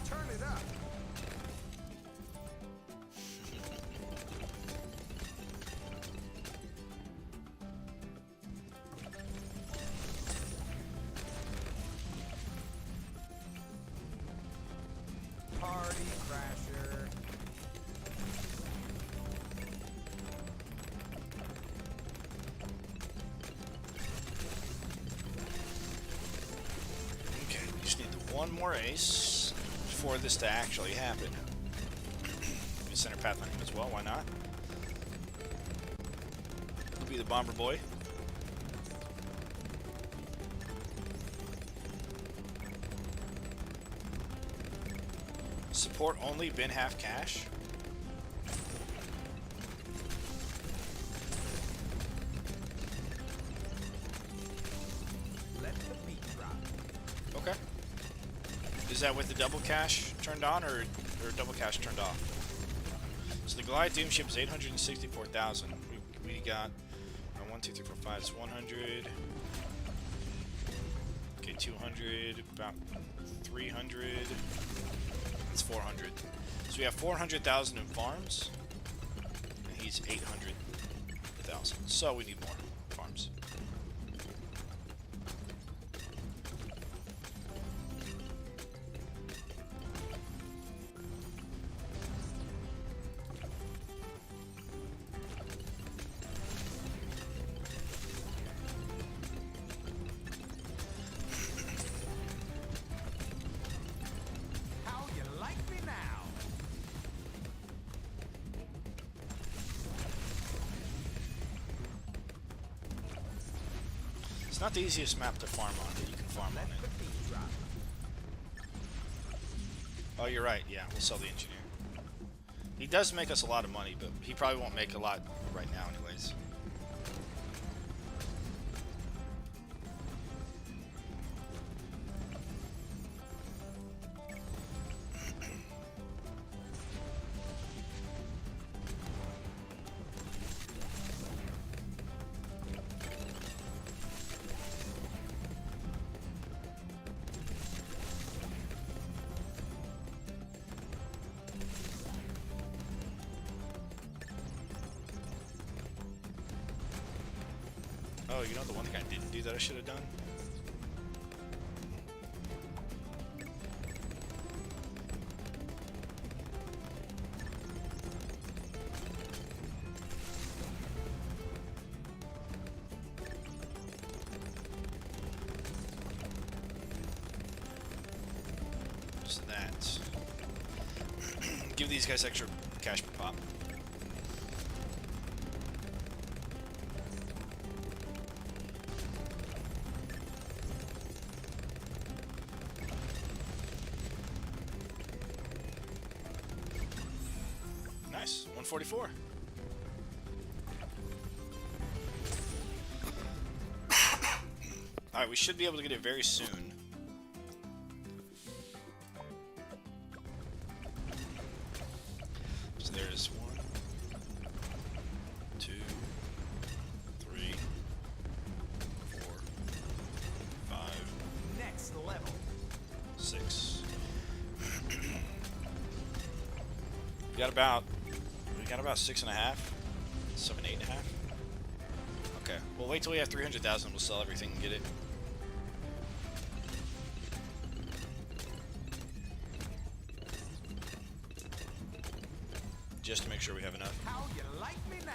Turn it up. Party crasher. Okay, we just need the one more ace for this to actually happen. Center pathfinding as well, why not? We'll be the bomber boy. Support only, bin half cash. Let the beat drop. Okay. Is that with the double cash turned on, or or double cash turned off. So the Goliath Doom ship is 864,000. We got 1, 2, 3, 4, 5. It's 100. Okay, 200. About 300. It's 400. So we have 400,000 in farms, and he's 800,000. So we need more farms. How you like me now? It's not the easiest map to farm on, but you can farm on Let it. the beat drop. Oh, you're right. Yeah, we'll sell the engineer. He does make us a lot of money, but he probably won't make a lot right now anyways. Oh, you know the one thing I didn't do that I should have done? Just that. Give these guys extra cash per pop. Nice, 144. Alright, we should be able to get it very soon. So there's 1, 2, 3, 4, 5, Next level. 6. We got about 6.5, 7, 8.5. Okay, we'll wait till we have 300,000. We'll sell everything and get it. Just to make sure we have enough. How you like me now?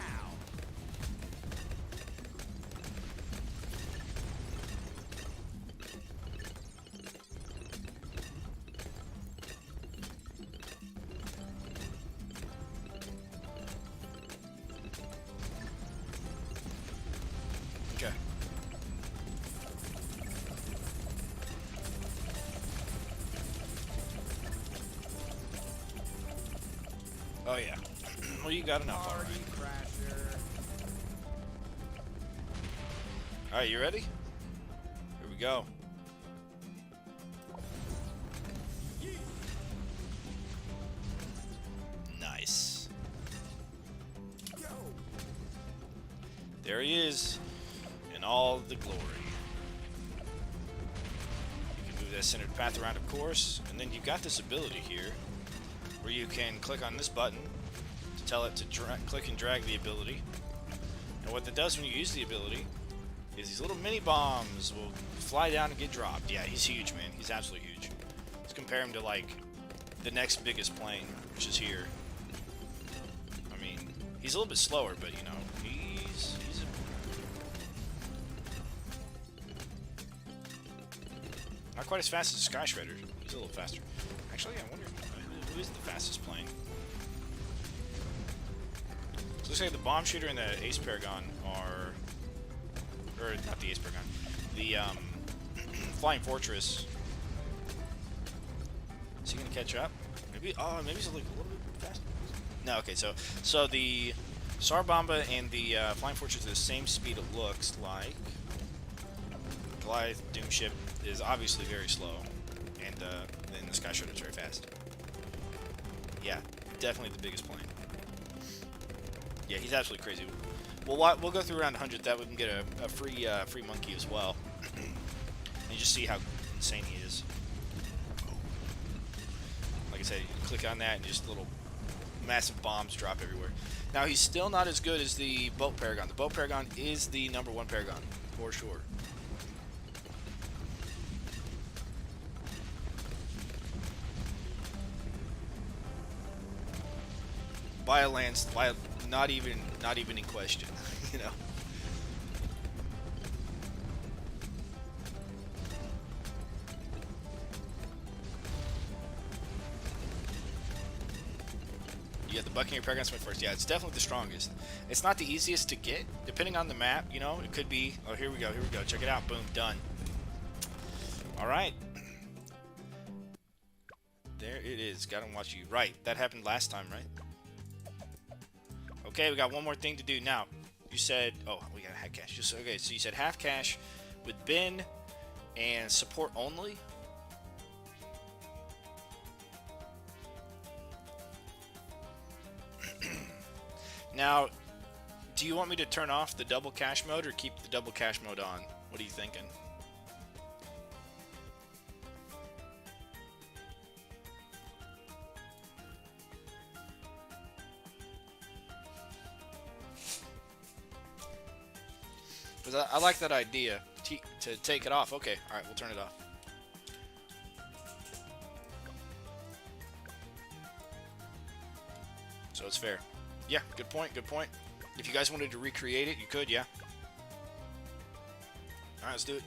Okay. Oh yeah. Well, you got enough already. Party crasher. All right, you ready? Here we go. Nice. Yo. There he is, in all the glory. You can move that centered path around, of course, and then you've got this ability here, where you can click on this button to tell it to click and drag the ability. And what that does when you use the ability is these little mini bombs will fly down and get dropped. Yeah, he's huge, man. He's absolutely huge. Let's compare him to, like, the next biggest plane, which is here. I mean, he's a little bit slower, but, you know, he's not quite as fast as Sky Shredder. He's a little faster. Actually, I wonder who is the fastest plane. So looks like the Bomb Shooter and the Ace Paragon are, or not the Ace Paragon, the Flying Fortress. Is he gonna catch up? Maybe. Oh, maybe he's like a little bit faster. No. Okay. So the Sarbomba and the Flying Fortress are the same speed. It looks like. Goliath Doom Ship is obviously very slow, and then the Sky Shredder is very fast. Yeah, definitely the biggest plane. Yeah, he's absolutely crazy. We'll go through around 100. That we can get a free monkey as well, and just see how insane he is. Like I said, you can click on that and just little massive bombs drop everywhere. Now he's still not as good as the boat Paragon. The boat Paragon is the #1 Paragon for sure. By a lance, not even in question, you know. You got the Buccaneer Paragon swing first. Yeah, it's definitely the strongest. It's not the easiest to get, depending on the map. You know, it could be. Oh, here we go. Here we go. Check it out. Boom, done. All right. There it is. Gotta watch you. Right. That happened last time, right? Okay, we got one more thing to do now. You said, oh, we got half cash. Just okay. So you said half cash with bin and support only. Now, do you want me to turn off the double cash mode or keep the double cash mode on? What are you thinking? Because I like that idea to take it off. Okay, all right, we'll turn it off. So it's fair. Yeah, good point, good point. If you guys wanted to recreate it, you could, yeah. All right, let's do it.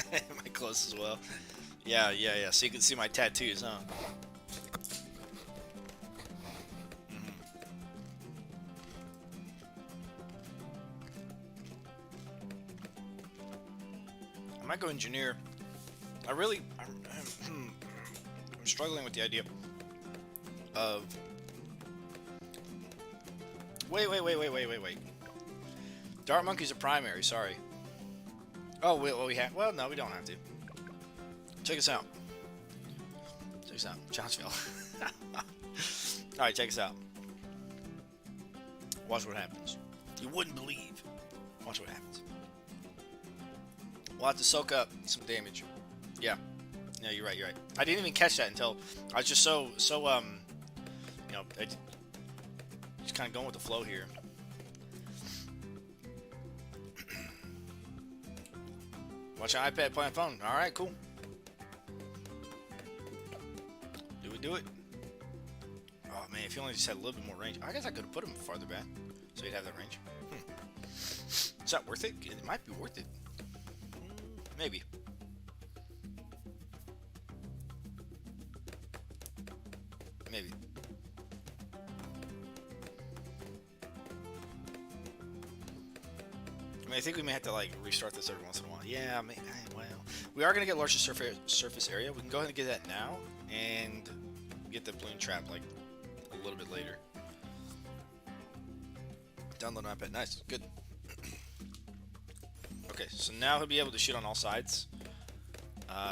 My clothes as well. Yeah. So you can see my tattoos, huh? I might go engineer. I'm struggling with the idea of. Wait. Dart monkeys are primary. Sorry. Oh, we have. Well, no, we don't have to. Check us out. Check us out, Johnsville. All right, check us out. Watch what happens. You wouldn't believe. Watch what happens. We'll have to soak up some damage. Yeah. No, you're right. You're right. I didn't even catch that until I was just so you know, just kind of going with the flow here. Watch an iPad, play on phone. All right, cool. Do it? Oh man, if you only just had a little bit more range. I guess I could have put him farther back, so he'd have that range. Is that worth it? It might be worth it. Maybe. Maybe. I mean, I think we may have to like restart this every once in a while. Yeah, well, we are gonna get larger surface area. We can go ahead and get that now and get the balloon trap like a little bit later. Download an iPad. Nice, good. Okay, so now he'll be able to shoot on all sides,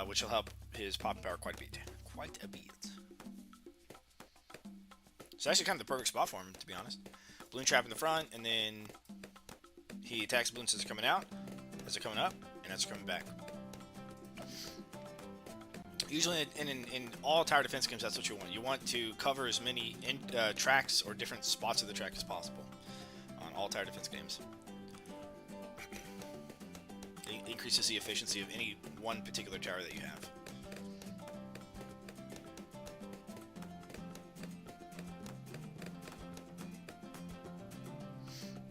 which will help his pop power quite a bit. Quite a bit. It's actually kind of the perfect spot for him, to be honest. Balloon trap in the front, and then he attacks balloons as they're coming out, as they're coming up, and as they're coming back. Usually in all tower defense games, that's what you want. You want to cover as many tracks or different spots of the track as possible on all tower defense games. It increases the efficiency of any one particular tower that you have.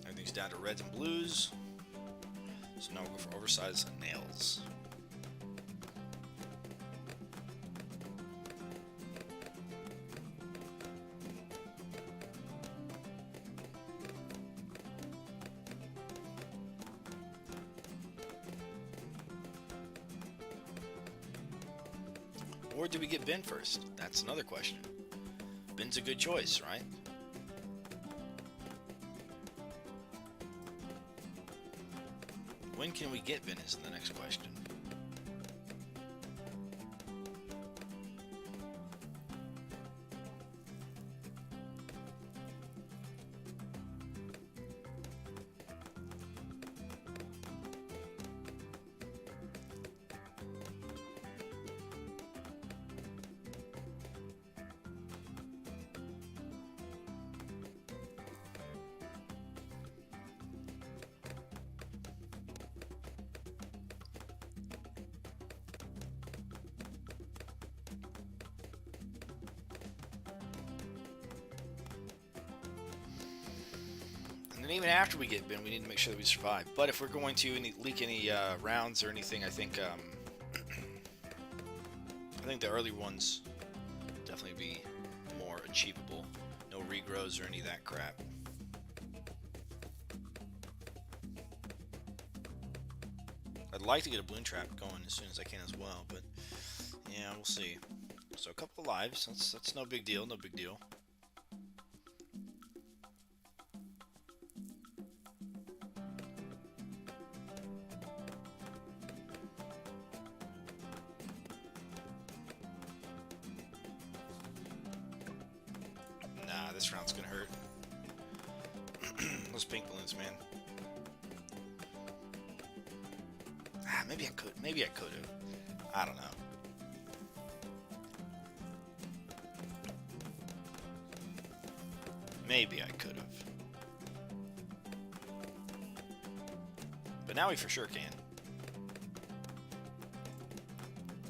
Everything's down to reds and blues. So now we'll go for oversized nails. Or do we get bin first? That's another question. Bin's a good choice, right? When can we get bin is the next question. And even after we get bin, we need to make sure that we survive. But if we're going to leak any rounds or anything, I think the early ones definitely be more achievable. No regrows or any of that crap. I'd like to get a balloon trap going as soon as I can as well, but yeah, we'll see. So a couple of lives, that's no big deal, no big deal. Nah, this round's gonna hurt. Those pink balloons, man. Ah, maybe I could. Maybe I could have. I don't know. Maybe I could have. But now we for sure can.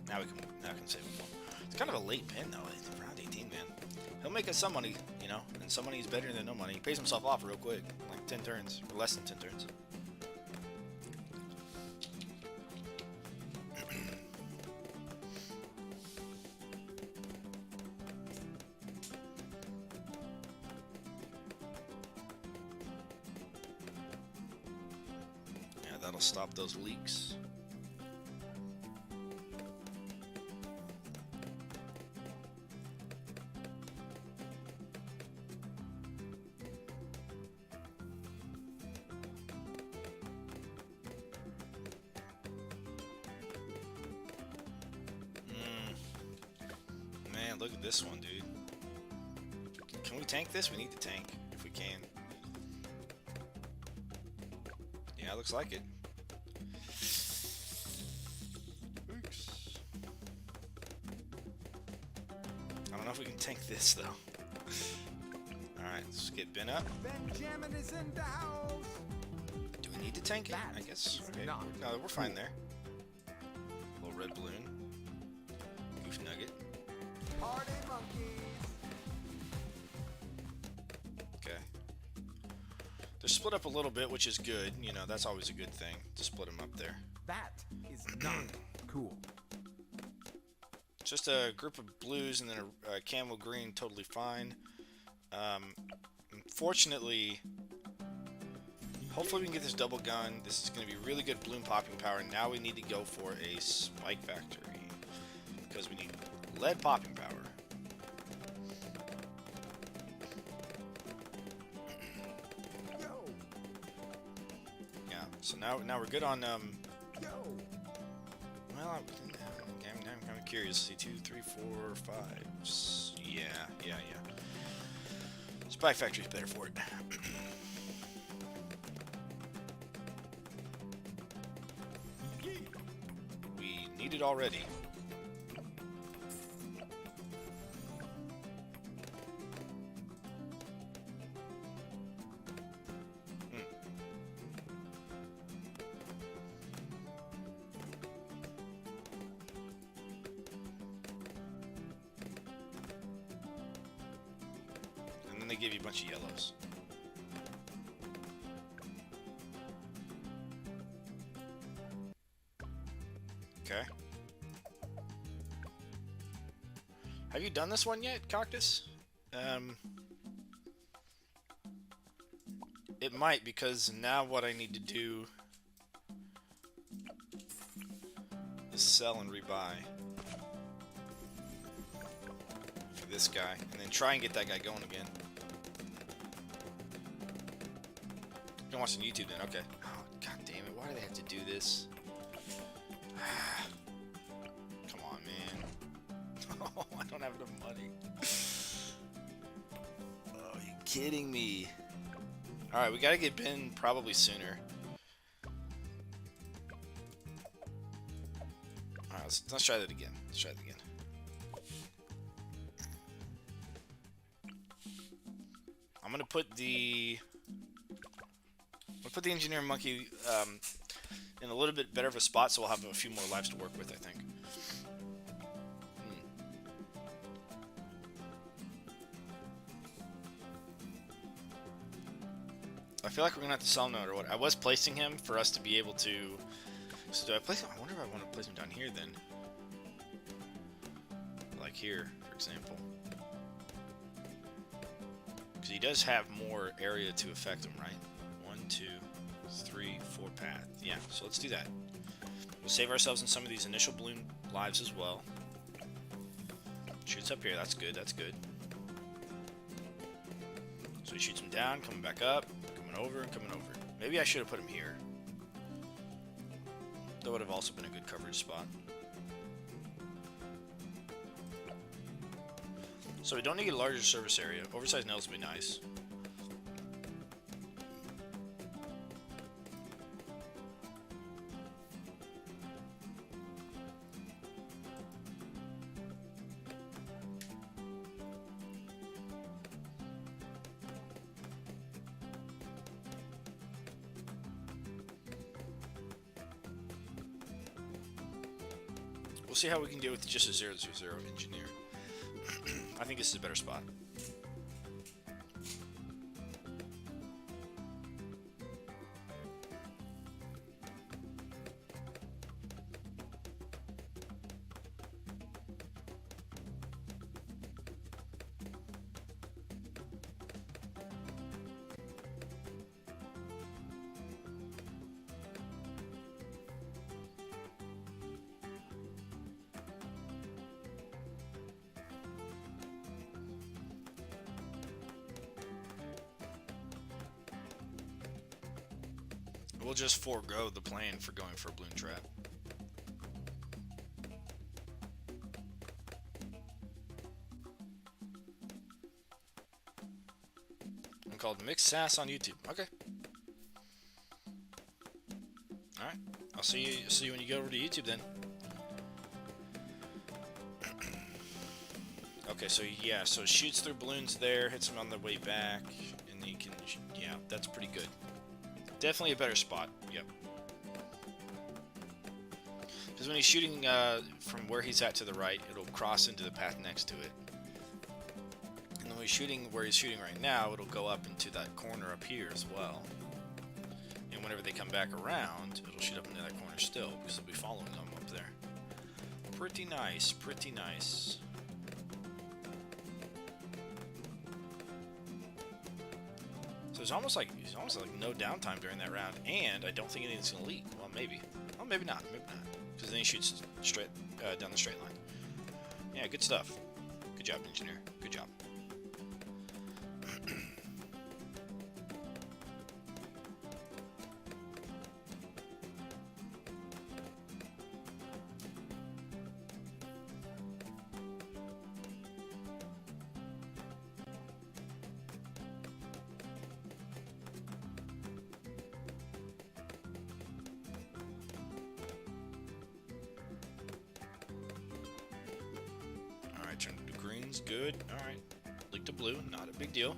Now we can save him more. It's kind of a late pin though. It's round 18, man. He'll make us some money, you know, and some money is better than no money. He pays himself off real quick, like 10 turns, or less than 10 turns. Yeah, that'll stop those leaks. Man, look at this one, dude. Can we tank this? We need to tank, if we can. Yeah, looks like it. Oops. I don't know if we can tank this, though. Alright, let's get Ben up. Benjamin is in the house. Do we need to tank it? I guess. Okay. not No, we're fine there. Little red balloon. Goof nugget. Party monkeys. Okay. They're split up a little bit, which is good. You know, that's always a good thing to split them up there. That is not cool. Just a group of blues and then a camel green, totally fine. Unfortunately, hopefully we can get this double gun. This is going to be really good balloon popping power. Now we need to go for a spike factory because we need lead popping power. Yo, Yeah. So now we're good on. yo. Well, I'm kind of curious. See, 2, 3, 4, 5. Yeah. Spike factory's better for it. We need it already. And then they give you a bunch of yellows. Okay. Have you done this one yet, Cactus? It might, because now what I need to do is sell and rebuy. this guy, and then try and get that guy going again. You can watch on YouTube then, okay. Oh, god damn it, why do they have to do this? Come on, man. Oh, I don't have enough money. Oh, are you kidding me? Alright, we gotta get Ben probably sooner. Alright, let's try that again. Let's try that again. I'm gonna put the engineer monkey in a little bit better of a spot, so we'll have a few more lives to work with, I think. I feel like we're gonna have to sell him no matter what. I was placing him for us to be able to. So do I place him? I wonder if I want to place him down here then. Like here, for example. Because he does have more area to affect him, right? 1, 2, 3, 4 path. Yeah, so let's do that. We'll save ourselves in some of these initial balloon lives as well. Shoots up here, that's good, that's good. So he shoots him down, coming back up, coming over, and coming over. Maybe I should have put him here. That would have also been a good coverage spot. So we don't need a larger surface area. Oversized nails would be nice. We'll see how we can deal with just a 000 engineer. I think this is a better spot. We'll just forego the plan for going for a balloon trap. I'm called Mixed Sass on YouTube. Okay. Alright. I'll see you when you go over to YouTube then. Okay, so yeah, so it shoots through balloons there, hits them on the way back, and then you can, yeah, that's pretty good. Definitely a better spot, yep. Because when he's shooting from where he's at to the right, it'll cross into the path next to it. And then when he's shooting where he's shooting right now, it'll go up into that corner up here as well. And whenever they come back around, it'll shoot up into that corner still, because they'll be following them up there. Pretty nice, pretty nice. So there's almost like no downtime during that round, and I don't think anything's gonna leak. Well, maybe. Well, maybe not. Maybe not. Because then he shoots straight down the straight line. Yeah, good stuff. Good job, engineer. Good job. Alright, turn to greens, good. Alright. Leak to blue, not a big deal.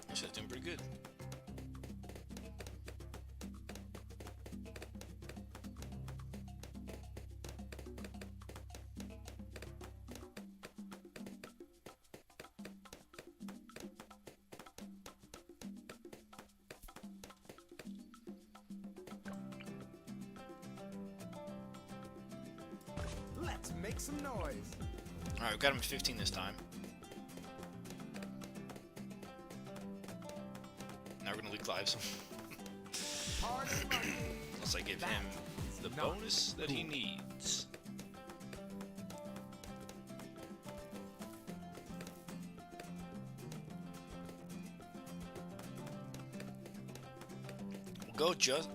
This is doing pretty good. Let's make some noise. Alright, we've got him at 15 this time. Now we're gonna leak lives. Party monkey. Unless I give him the bonus that he needs.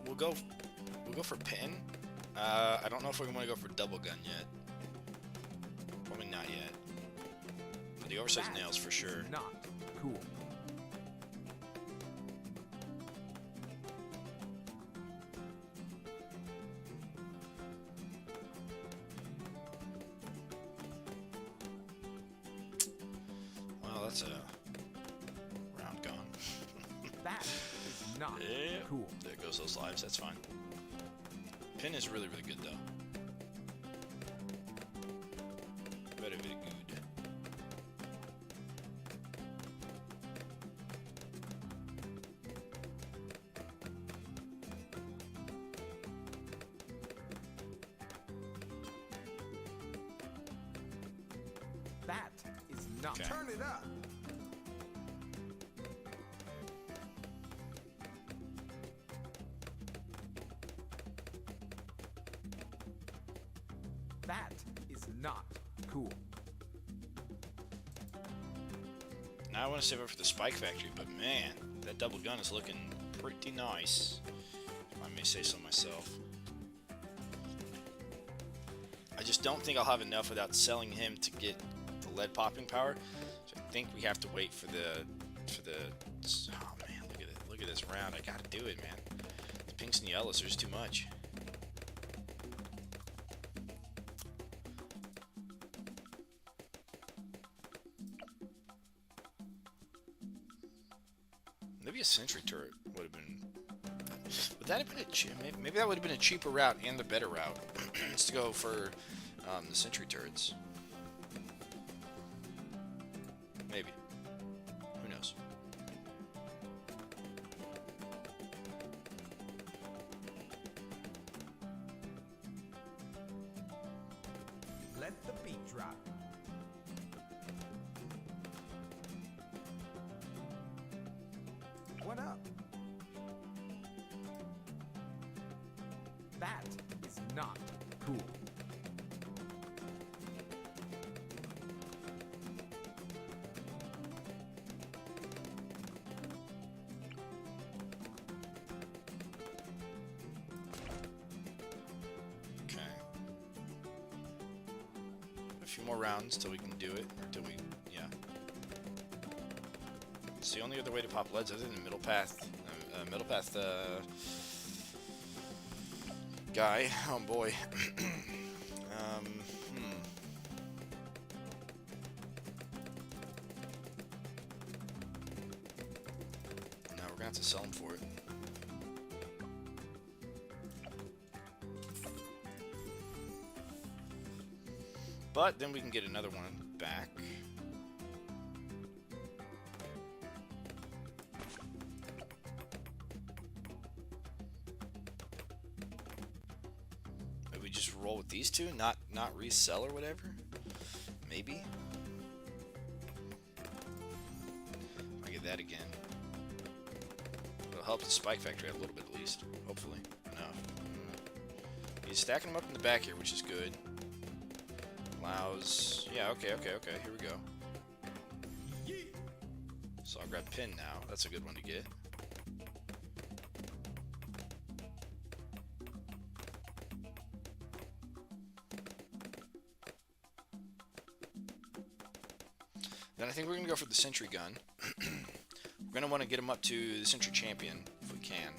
We'll go for pin. I don't know if we're gonna go for double gun yet. Probably not yet. But the oversized nails for sure. Not cool. Well, that's a round gone. That is not Yeah. cool. There goes those lives. That's fine. Pin is really, really good though. Very, very good. That is not. Okay. Turn it up. That is not cool. Now I want to save up for the Spike Factory, but man, that double gun is looking pretty nice. If I may say so myself. I just don't think I'll have enough without selling him to get the lead popping power. So I think we have to wait for the oh man, look at it. Look at this round. I gotta do it, man. The pinks and yellows, there's too much. Maybe a sentry turret would have been. Would that have been a maybe that would have been a cheaper route and the better route, is to go for the sentry turrets. Maybe. Who knows? Let the beat drop. What up? That is not cool. Okay. A few more rounds till we can do it, or till we, yeah. It's the only other way to pop leads other than middle path guy. Oh boy. No, we're gonna have to sell him for it. But then we can get another one back. Maybe we just roll with these two, not resell or whatever. Maybe. I get that again. It'll help the Spike Factory out a little bit at least. Hopefully. Enough. He's stacking them up in the back here, which is good. Allows. Yeah, okay. Here we go. So I'll grab pin now. That's a good one to get. Then I think we're going to go for the Sentry Gun. We're going to want to get him up to the Sentry Champion if we can.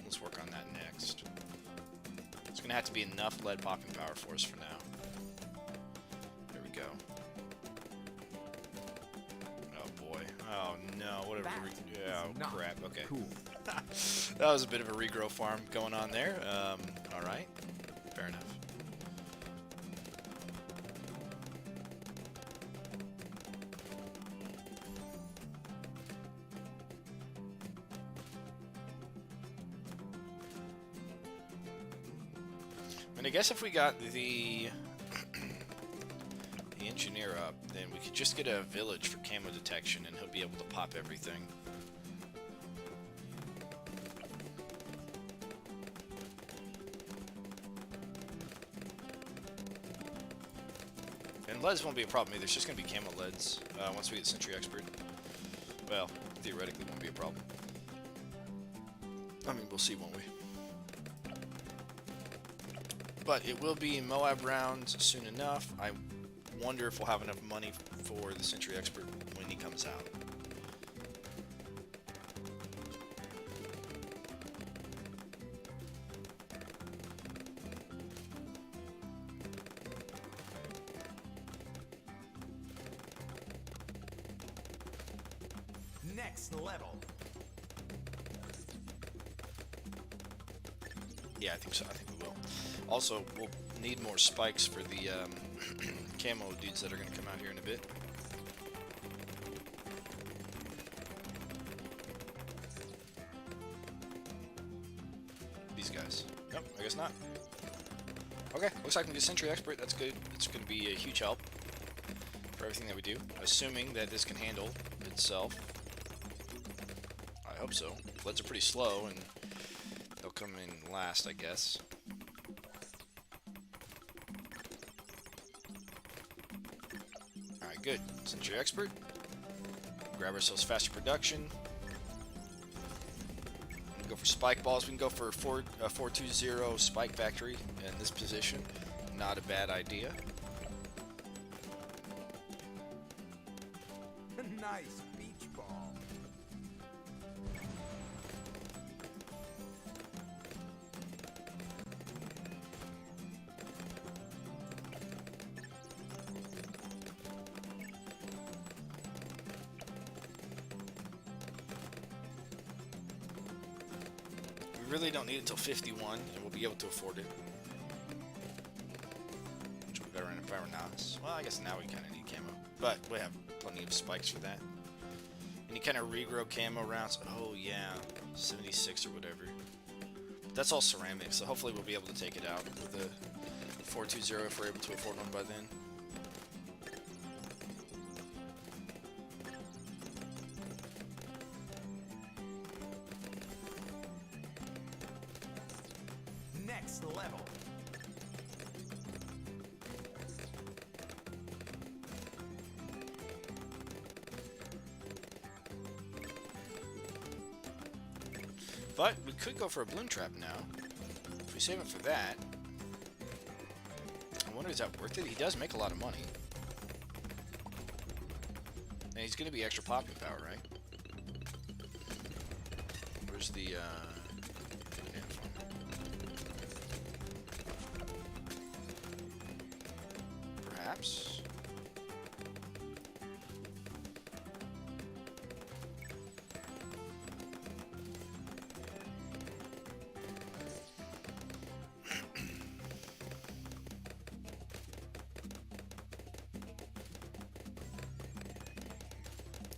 Let's work on that next. It's going to have to be enough lead popping power for us for now. There we go. Oh boy. Oh no. What a oh crap. Okay. Cool. That was a bit of a regrow farm going on there. Alright. Fair enough. And I guess if we got the the engineer up, then we could just get a village for camo detection, and he'll be able to pop everything. And leads won't be a problem either. It's just going to be camo leads once we get Sentry Expert. Well, theoretically, won't be a problem. I mean, we'll see, won't we? But it will be Moab rounds soon enough. I wonder if we'll have enough money for the Sentry Expert when he comes out. Next level. Yeah, I think so. I think we will. Also, we'll need more spikes for the camo dudes that are going to come out here in a bit. These guys. Nope, I guess not. Okay, looks like we can get Sentry Expert. That's good. It's going to be a huge help for everything that we do, assuming that this can handle itself. I hope so. Leads are pretty slow, and they'll come in last, I guess. Alright, good. Sentry Expert. Grab ourselves faster production. We can go for spike balls. We can go for 420 spike factory in this position. Not a bad idea. Nice beach ball. We really don't need it until 51, and we'll be able to afford it. Which would be better if I were nice. Well, I guess now we kind of need camo. But we have plenty of spikes for that. And you kind of regrow camo rounds. Oh, yeah. 76 or whatever. But that's all ceramic, so hopefully we'll be able to take it out with the 420 if we're able to afford one by then. Next level. But we could go for a Bloon trap now. If we save it for that. I wonder, is that worth it? He does make a lot of money. And he's going to be extra popping power, right? Where's the, perhaps?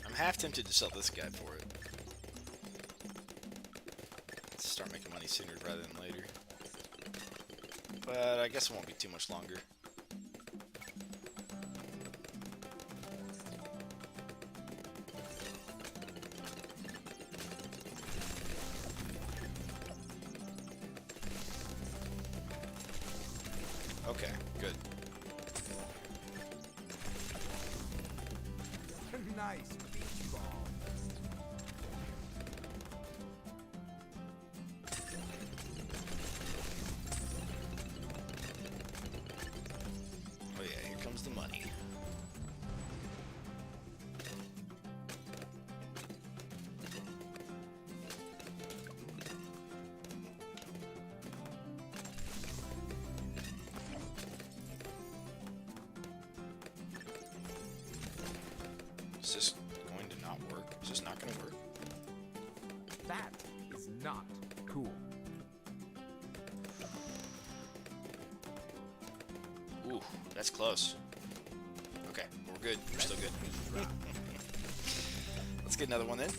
I'm half tempted to sell this guy for it. Let's start making money sooner rather than later. But I guess it won't be too much longer. Okay, good. Nice beach ball. Oh yeah, here comes the money. Is this going to not work? Is this not going to work? That is not cool. Ooh, that's close. Okay, we're good. We're still good. Let's get another one then.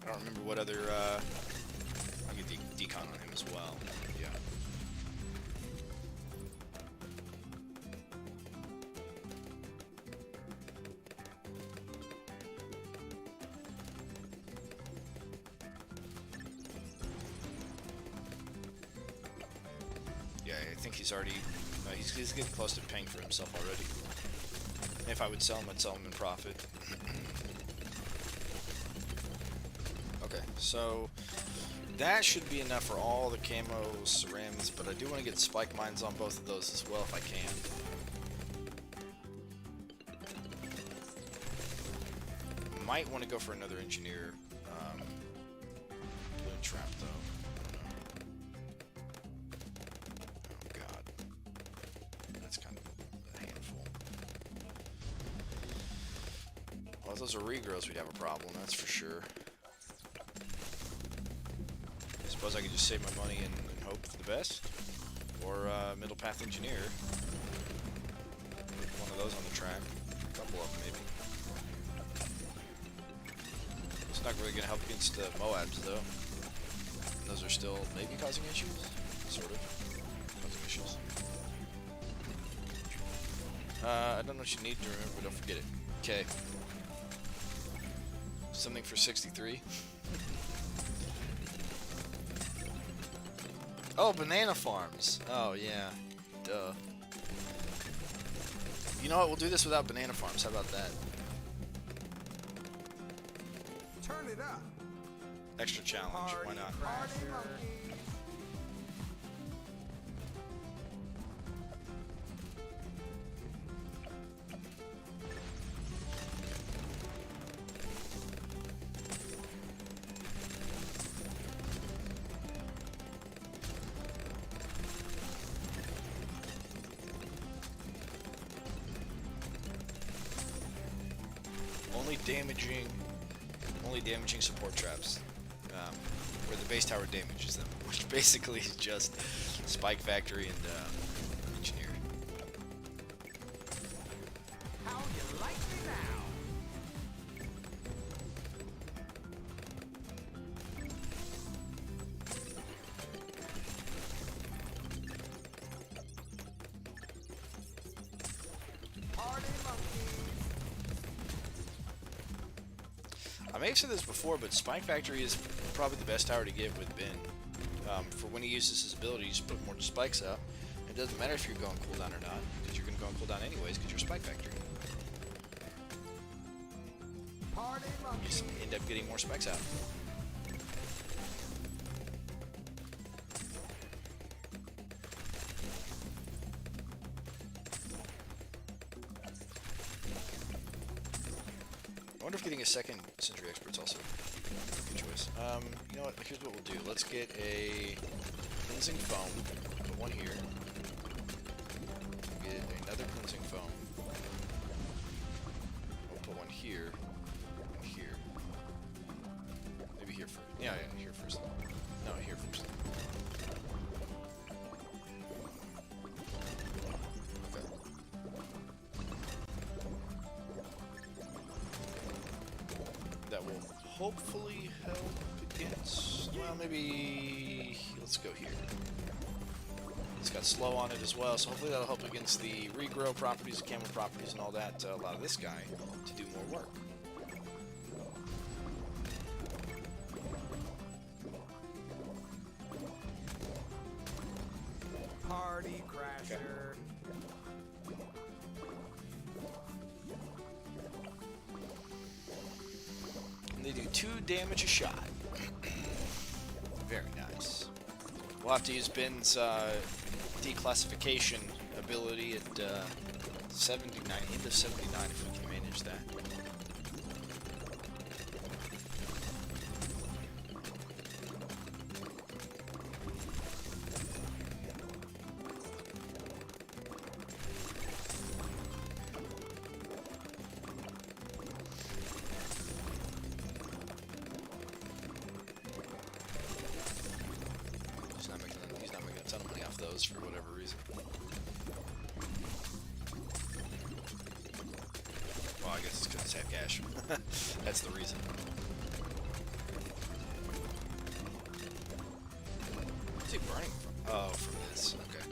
I don't remember what other, I'll get the decon on him as well. Yeah. think he's already he's getting close to paying for himself already. If I would sell him, I'd sell him in profit. Okay, so that should be enough for all the camo cerams, but I do want to get spike mines on both of those as well if I can. Might want to go for another engineer balloon trap though. Oh god, that's kind of a handful. Well, if those are regrows, we'd have a problem, that's for sure. I suppose I could just save my money and hope for the best, or middle path engineer. One of those on the track, a couple of them maybe. It's not really going to help against Moabs, though. Those are still maybe causing issues? Sort of. Causing issues. I don't know what you need to remember, but don't forget it. Okay. Something for 63. Oh, banana farms. Oh, yeah. Duh. You know what? We'll do this without banana farms. How about that? Turn it up. Extra challenge. Why not? Party monkeys. Only damaging support traps, where the base tower damages them, which basically is just Spike Factory and Engineer. How you like me now? Party monkeys. I may have said this before, but Spike Factory is probably the best tower to get with Ben. For when he uses his ability, you just put more spikes out. It doesn't matter if you're going cooldown or not, because you're going to go on cooldown anyways, because you're Spike Factory. Party You monkeys. just end up getting more spikes out. I wonder if getting a second Century Expert's also a good choice. You know what? Here's what we'll do. Let's get a cleansing foam. Put one here. Get another cleansing foam. We'll put one here. And here. Maybe here first. Yeah, here first. No, here first. Okay. That will hopefully help against, well, maybe, let's go here. It's got slow on it as well, so hopefully that'll help against the regrow properties, the camo properties, and all that to allow this guy to do more work. Party crasher. And they do 2 damage a shot. Very nice. We'll have to use Ben's declassification ability at 79, end of 79 if we can manage that. He's not making a ton of money off those for whatever reason. Well, I guess it's because it's half cash. That's the reason. What's he burning from? Oh, from this. Okay.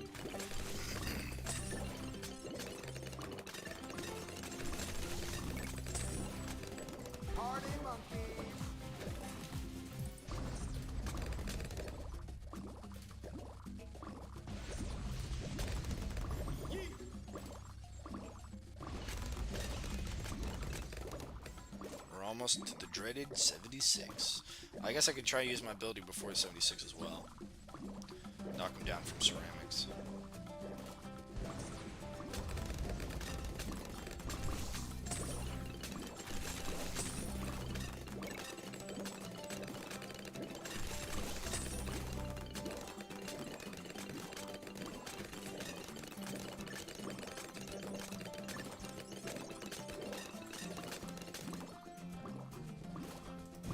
Party monkeys. almost to the dreaded 76. I guess I could try to use my ability before the 76 as well. Knock him down from ceramics.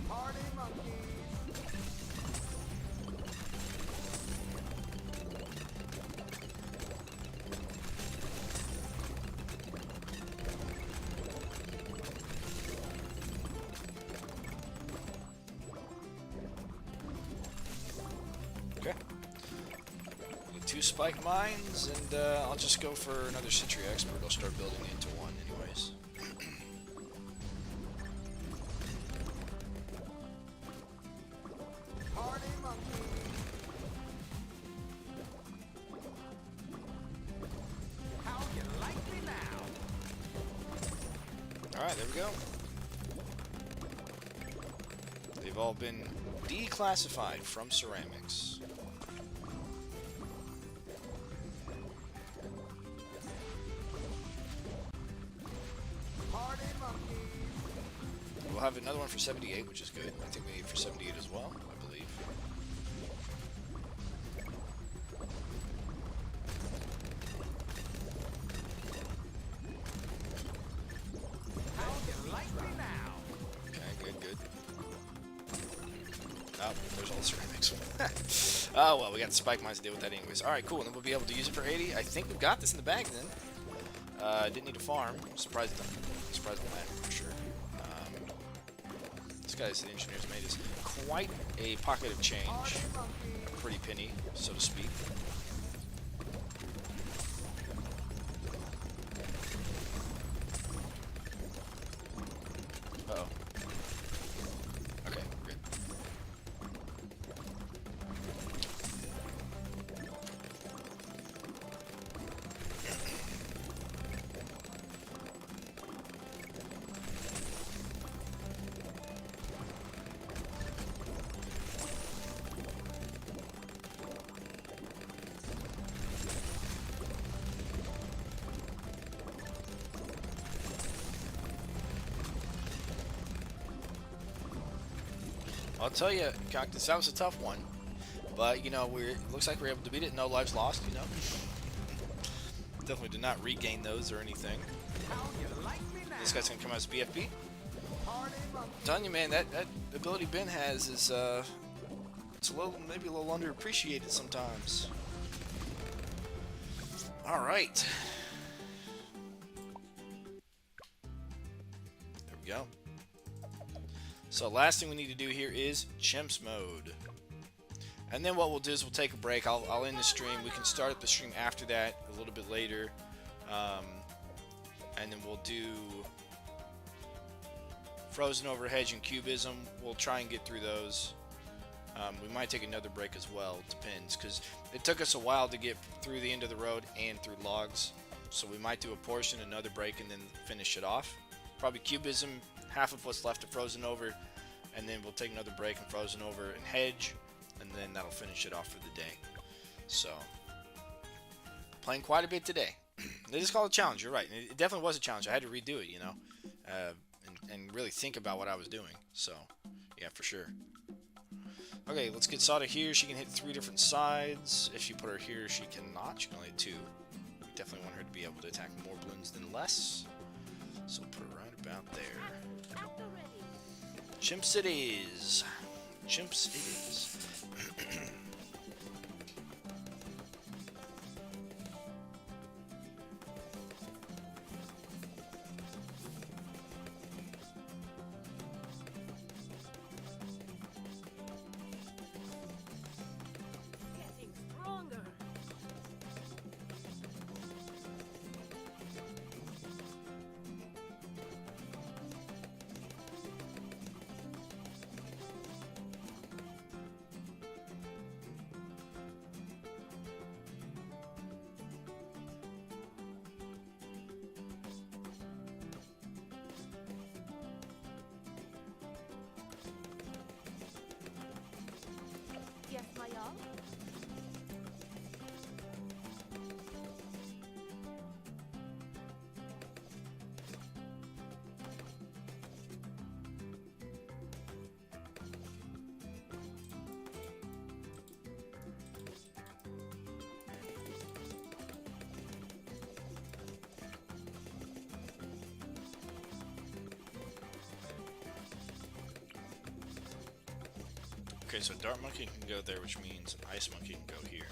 Party monkeys. Okay. With 2 spike mines, and I'll just go for another Sentry Expert. I'll start building into one anyways. Party monkeys. How you like me now? Alright, there we go. They've all been declassified from ceramics. Party monkeys. We'll have another one for 78, which is good. I think we need for 78 as well, I believe. How you like me now? Okay, good. Oh, there's all the ceramics. Oh, well, we got the spike mines to deal with that anyways. Alright, cool. And then we'll be able to use it for 80. I think we've got this in the bag then. Didn't need to farm. Surprised on that, for sure. This guy's the engineers made us quite a pocket of change. A pretty penny, so to speak. Uh-oh. Okay, we're good. I'll tell you, Cactus, that was a tough one. But, you know, it looks like we're able to beat it. No lives lost, you know. Definitely did not regain those or anything. How you like me now? This guy's going to come out as BFB. Party monkeys. I'm telling you, man, that ability Ben has is, it's maybe a little underappreciated sometimes. Alright. There we go. So last thing we need to do here is Chimps mode. And then what we'll do is we'll take a break. I'll end the stream. We can start the stream after that a little bit later. And then we'll do Frozen Over Hedge and Cubism. We'll try and get through those. We might take another break as well. It depends, because it took us a while to get through the end of the road and through logs. So we might do a portion, another break, and then finish it off. Probably Cubism, half of what's left of Frozen Over, and then we'll take another break and Frozen Over and Hedge, and then that'll finish it off for the day. So, playing quite a bit today. They just call it a challenge, you're right. It definitely was a challenge. I had to redo it, you know, and really think about what I was doing. So, yeah, for sure. Okay, let's get Sada here. She can hit 3 different sides. If you put her here, she cannot. She can only hit 2. We definitely want her to be able to attack more balloons than less. So put her right about there. Chimp cities. Chimps it is. Getting stronger. Okay, so Dart Monkey can go there, which means an Ice Monkey can go here.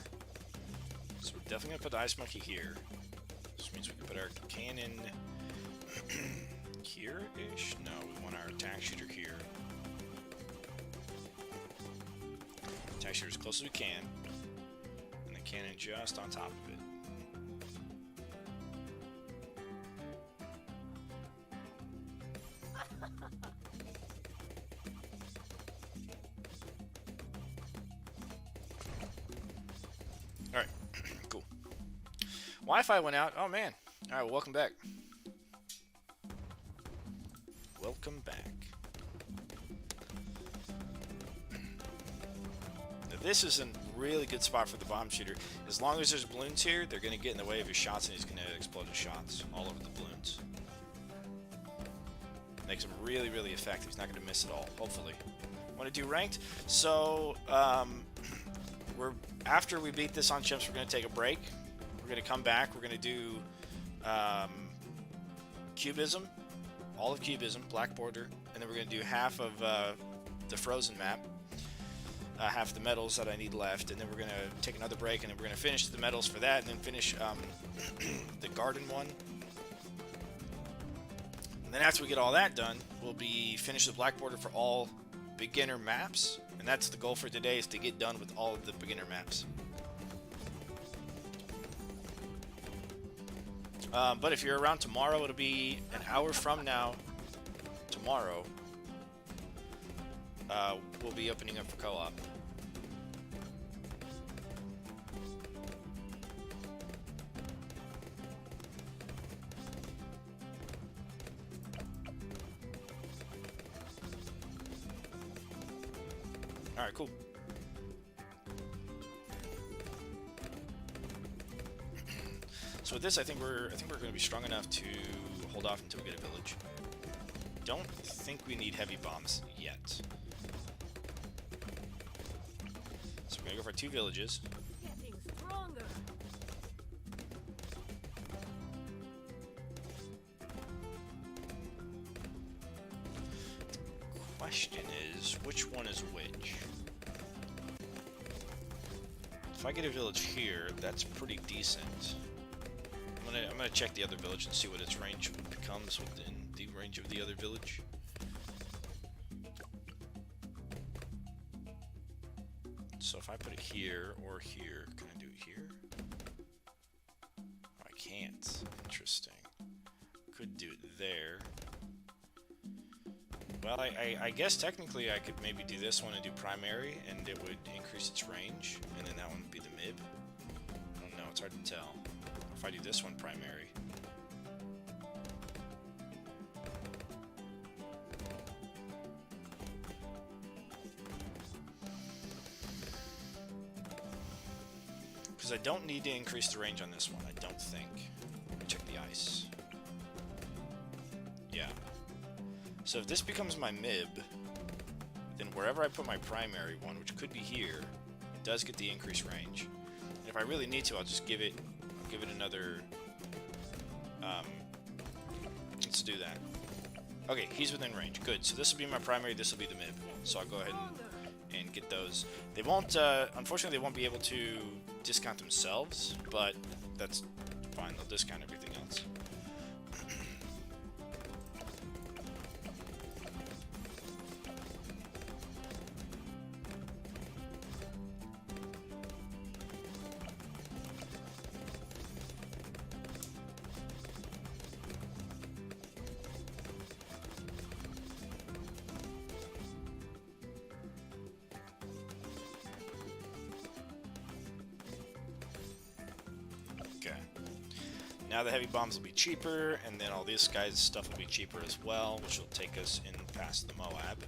So we're definitely gonna put the Ice Monkey here. This means we can put our cannon here-ish? No, we want our attack shooter here. Attack shooter as close as we can. And the cannon just on top of it. Alright, cool. Wi-Fi went out. Oh man. Alright, well, welcome back. Welcome back. Now, this is a really good spot for the bomb shooter. As long as there's balloons here, they're going to get in the way of his shots, and he's going to explode his shots all over the balloons. Makes him really, really effective. He's not going to miss it all, hopefully. Want to do ranked? So, after we beat this on chimps, we're going to take a break. We're going to come back. We're going to do cubism, all of cubism, black border, and then we're going to do half of the frozen map, half the medals that I need left, and then we're going to take another break, and then we're going to finish the medals for that, and then finish the garden one. And then after we get all that done, we'll be finished the black border for all beginner maps. And that's the goal for today, is to get done with all of the beginner maps. But if you're around tomorrow, it'll be an hour from now. Tomorrow, we'll be opening up for co-op. All right, cool. So with this, I think we're going to be strong enough to hold off until we get a village. Don't think we need heavy bombs yet. So we're going to go for 2 villages. Getting stronger. Question is, which one is which? If I get a village here, that's pretty decent. I'm gonna check the other village and see what its range becomes within the range of the other village. So if I put it here or here, can I do it here? Oh, I can't. Interesting. Could do it there. Well, I guess technically I could maybe do this one and do primary, and it would increase its range, and then that one would be the mid. I don't know, it's hard to tell. If I do this one primary. Because I don't need to increase the range on this one, I don't think. Let me check the ice. Yeah. So if this becomes my MIB, then wherever I put my primary one, which could be here, it does get the increased range. And if I really need to, I'll just give it another, let's do that. Okay, he's within range, good. So this will be my primary, this will be the MIB. So I'll go ahead and get those. They won't, unfortunately they won't be able to discount themselves, but that's fine, they'll discount everything else. Now the heavy bombs will be cheaper, and then all these guys' stuff will be cheaper as well, which will take us in past the Moab.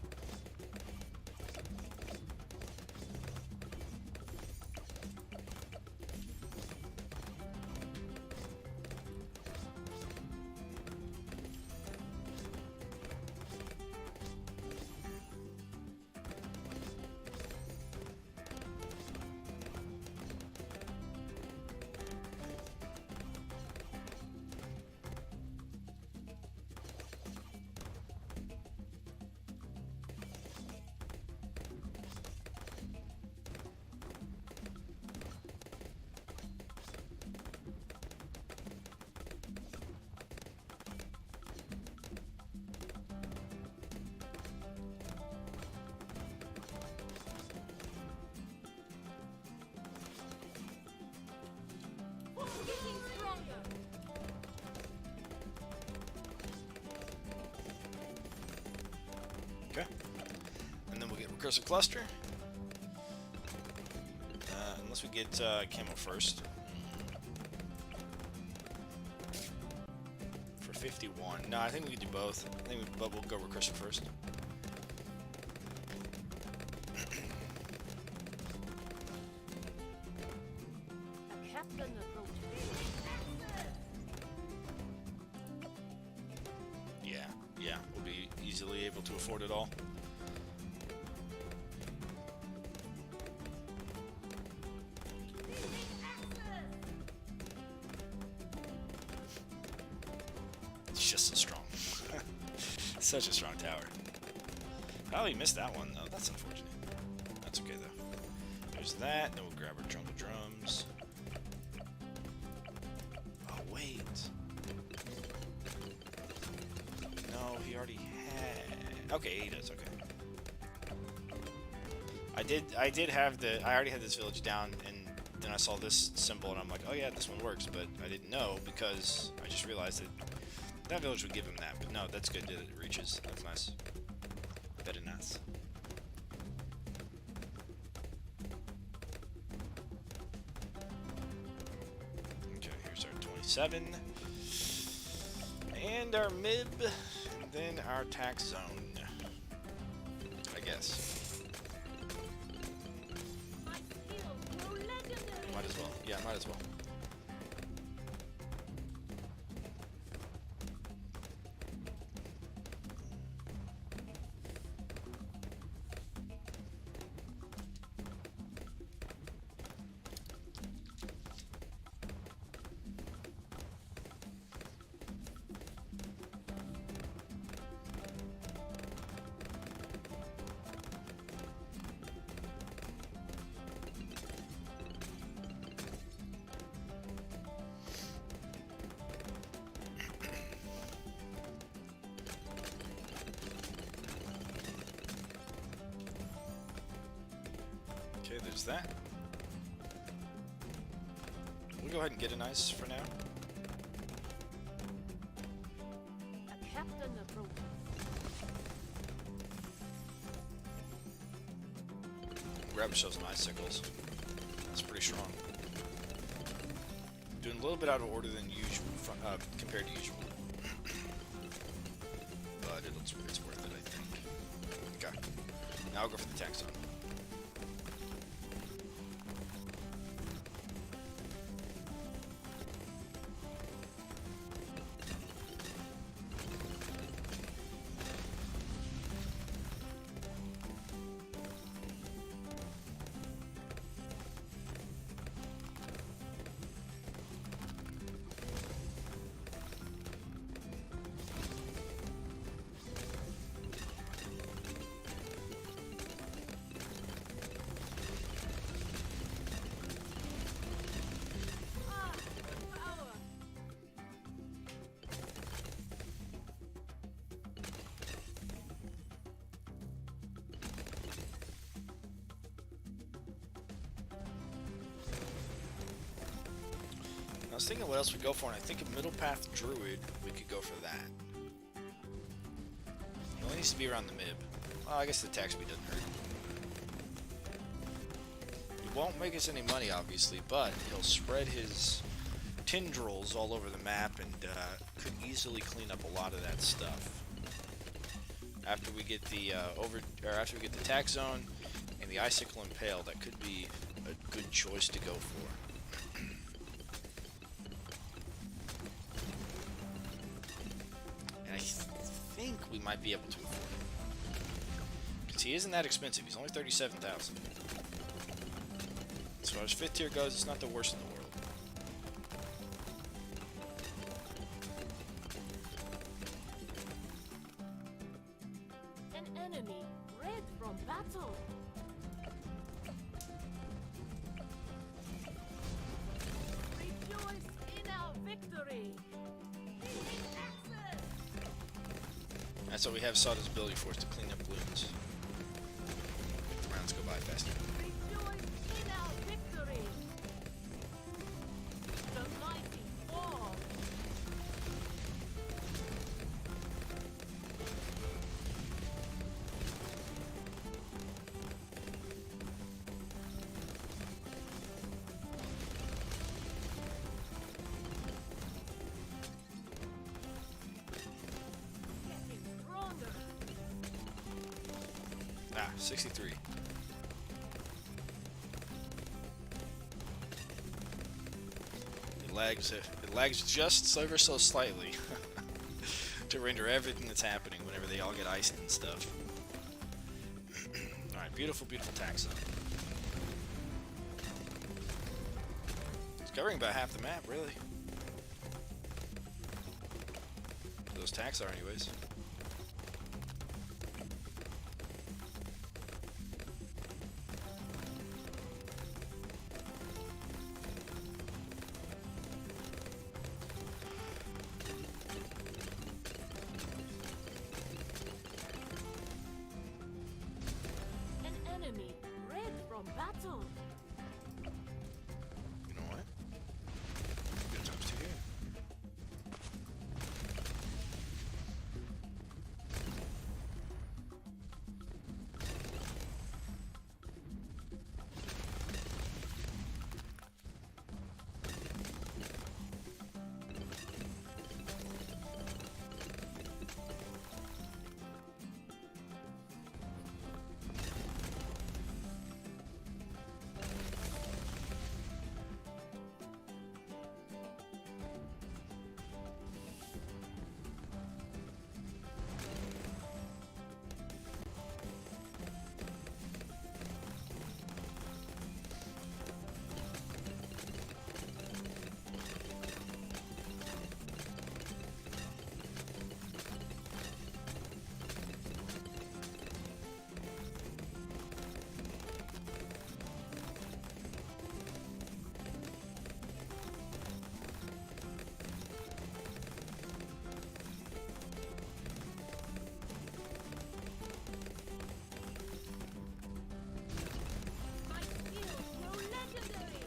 Okay. And then we'll get recursive cluster. Unless we get camo first. For 51. No, I think we can do both. I think we'll go recursive first. A captain approaches. Yeah, we'll be easily able to afford it all. It's just so strong. Such a strong tower. Oh, we missed that one, though. That's unfortunate. That's okay, though. There's that. Then we'll grab our jungle drums. Oh, wait. No, he already had... Okay, he does. Okay. I did have the... I already had this village down, and then I saw this symbol, and I'm like, oh, yeah, this one works. But I didn't know, because I just realized that that village would give him that. But no, that's good that it reaches. That's nice. Very nice. Okay, here's our 27. And our MIB. And then our tax zone. I guess. My skills grow legendary. Might as well. Yeah, might as well. Okay, there's that. We'll go ahead and get an ice for now. A captain approaches. Grab ourselves some icicles. That's pretty strong. Doing a little bit out of order than usual, compared to usual. But it's worth it, I think. Okay. Now I'll go for the tax zone. Power. I was thinking what else we'd go for, and I think a middle path druid, we could go for that. It only needs to be around the MIB. Well, I guess the tax speed doesn't hurt. It won't make us any money, obviously, but he'll spread his tendrils all over the map and could easily clean up a lot of that stuff. After we get the after we get the tax zone and the icicle impale, that could be a good choice to go for. And I think we might be able to afford it. Because he isn't that expensive. He's only 37,000. As far as 5th tier goes, it's not the worst in the world. An enemy red from battle. Rejoice in our victory. That's what we have Saw's ability for, is to clean up Bloons. Rounds go by faster. Rejoice in our victory. The mighty fall. 63. It lags just ever so slightly to render everything that's happening whenever they all get iced and stuff. Alright, beautiful, beautiful tax zone. It's covering about half the map, really. Those tax are, anyways. An enemy red from battle. You know what? Good times to here. My skills grow legendary.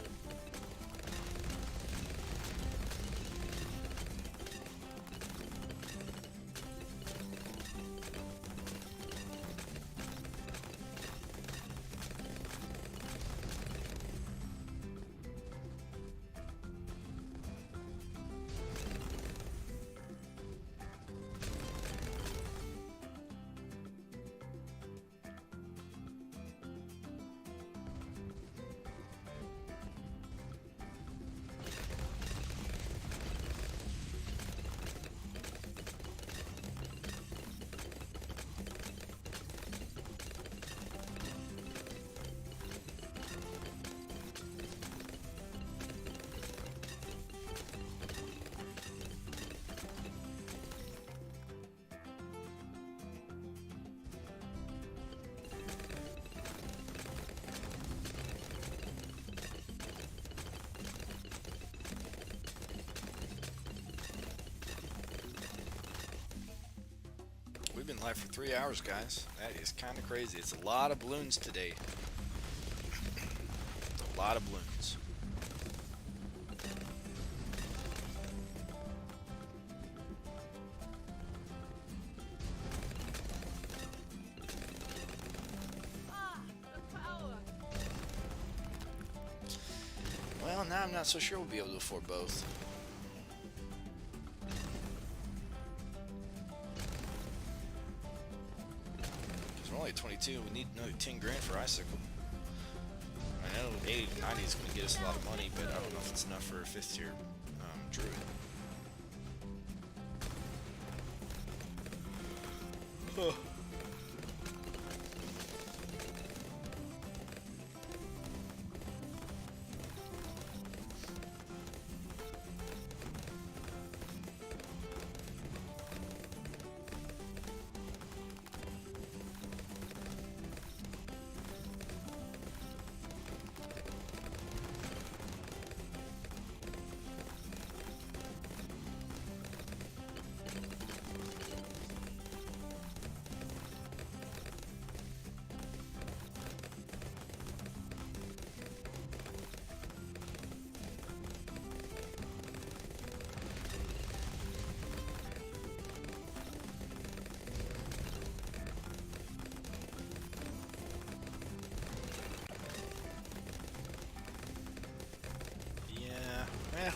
We've been live for 3 hours, guys. That is kind of crazy. It's a lot of balloons today. It's a lot of balloons. Ah, the power. Well, now I'm not so sure we'll be able to afford both. We're only at 22. We need another 10 grand for Icicle. I know 80 to 90 is going to get us a lot of money, but I don't know if it's enough for a 5th tier Druid. Huh.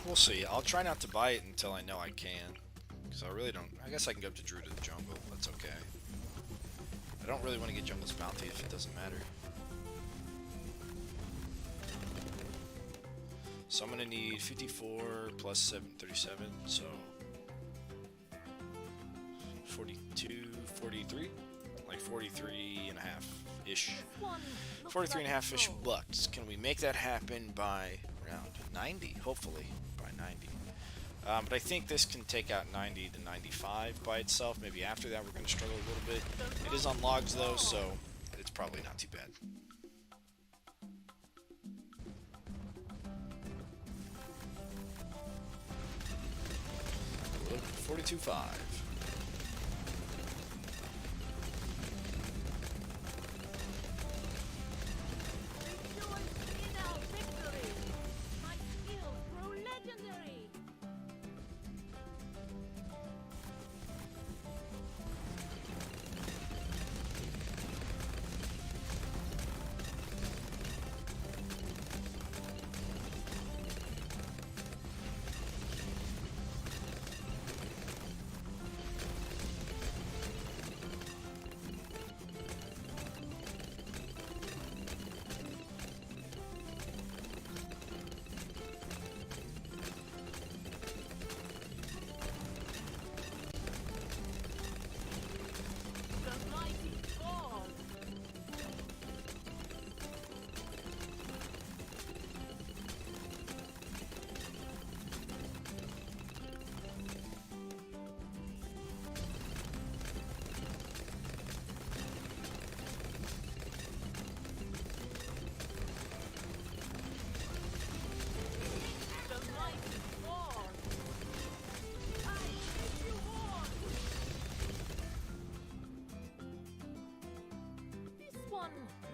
We'll see. I'll try not to buy it until I know I can. Because I really don't... I guess I can go up to Druid of the Jungle. That's okay. I don't really want to get Jungle's Bounty if it doesn't matter. So I'm going to need 54 plus 7, 37, so 42, 43? Like 43 and a half-ish. 43 and a half-ish bucks. Can we make that happen by around 90? Hopefully, by 90. But I think this can take out 90 to 95 by itself. Maybe after that we're going to struggle a little bit. It is on logs though, so it's probably not too bad. 42.5.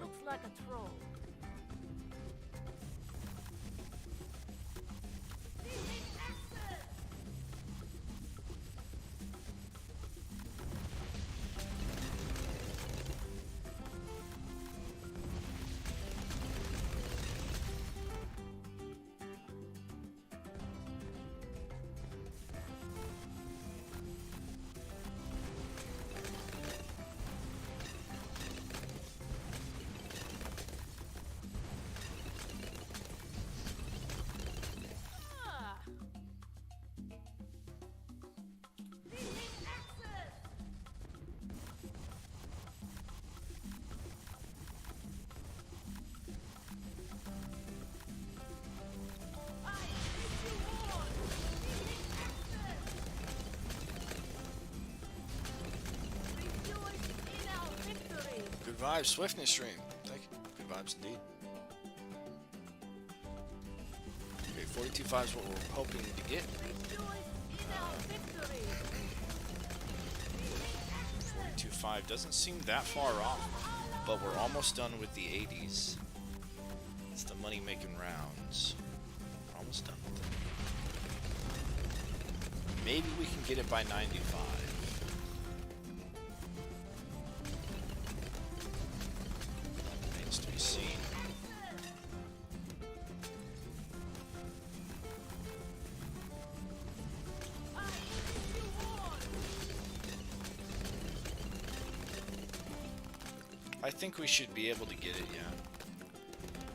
Looks like a troll. Good vibes, Swiftness stream. Thank you. Good vibes indeed. Okay, 42.5 is what we're hoping to get. 42.5 doesn't seem that far off, but we're almost done with the 80s. It's the money making rounds. We're almost done with it. Maybe we can get it by 95. Remains to be seen. I think we should be able to get it, yeah.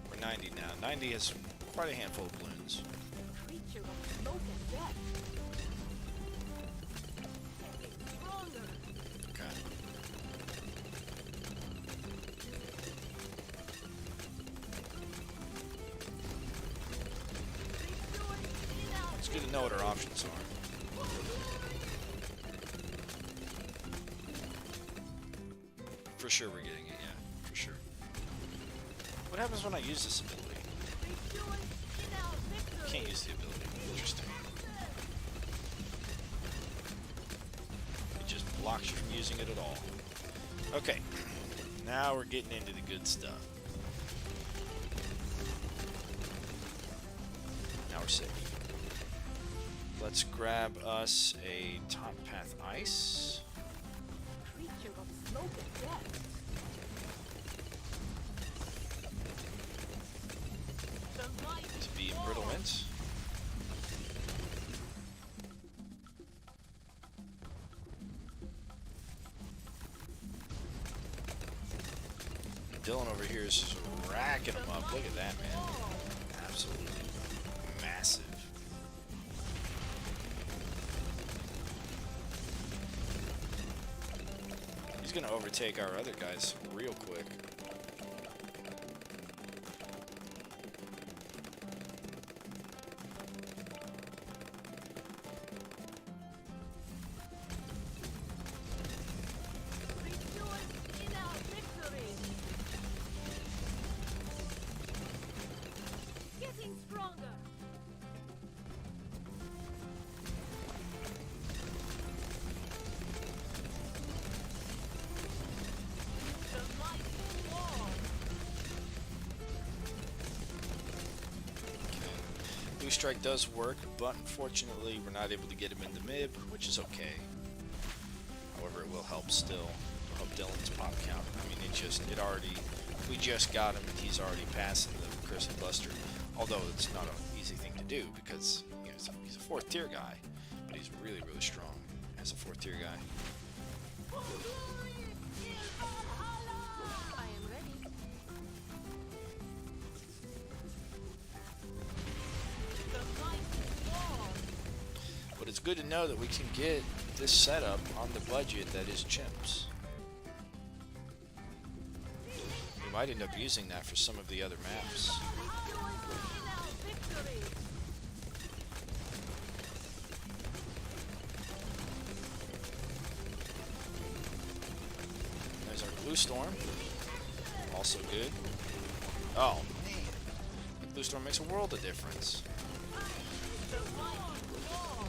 We're 90 now. 90 has quite a handful of balloons. Creature of smoke and death. Stronger. Okay. It's good to know what our options are. For sure we're getting it, yeah. For sure. What happens when I use this ability? Can't use the ability. Interesting. It just blocks you from using it at all. Okay. Now we're getting into the good stuff. Now we're safe. Let's grab us a top path ice. Creature of smoke and death. To be embrittlement. Dylan over here is just racking them up. Look at that, man. Absolutely massive. He's going to overtake our other guys real quick. Rejoice in our victory. Getting stronger. The mighty wall. Blue Strike does work, but unfortunately we're not able to get him in the mid, which is okay. However, it will help still. It'll help Dylan's pop count. I mean, we just got him and he's already passing the Cursed Buster. Although it's not an easy thing to do because he's a 4th tier guy, but he's really, really strong as a 4th tier guy. I am ready. The mighty wall. But it's good to know that we can get this setup on the budget that is chimps. We might end up using that for some of the other maps. Rejoice in our victory. There's our Blue Storm. Also good. Oh, man. Blue Storm makes a world of difference. The mighty wall.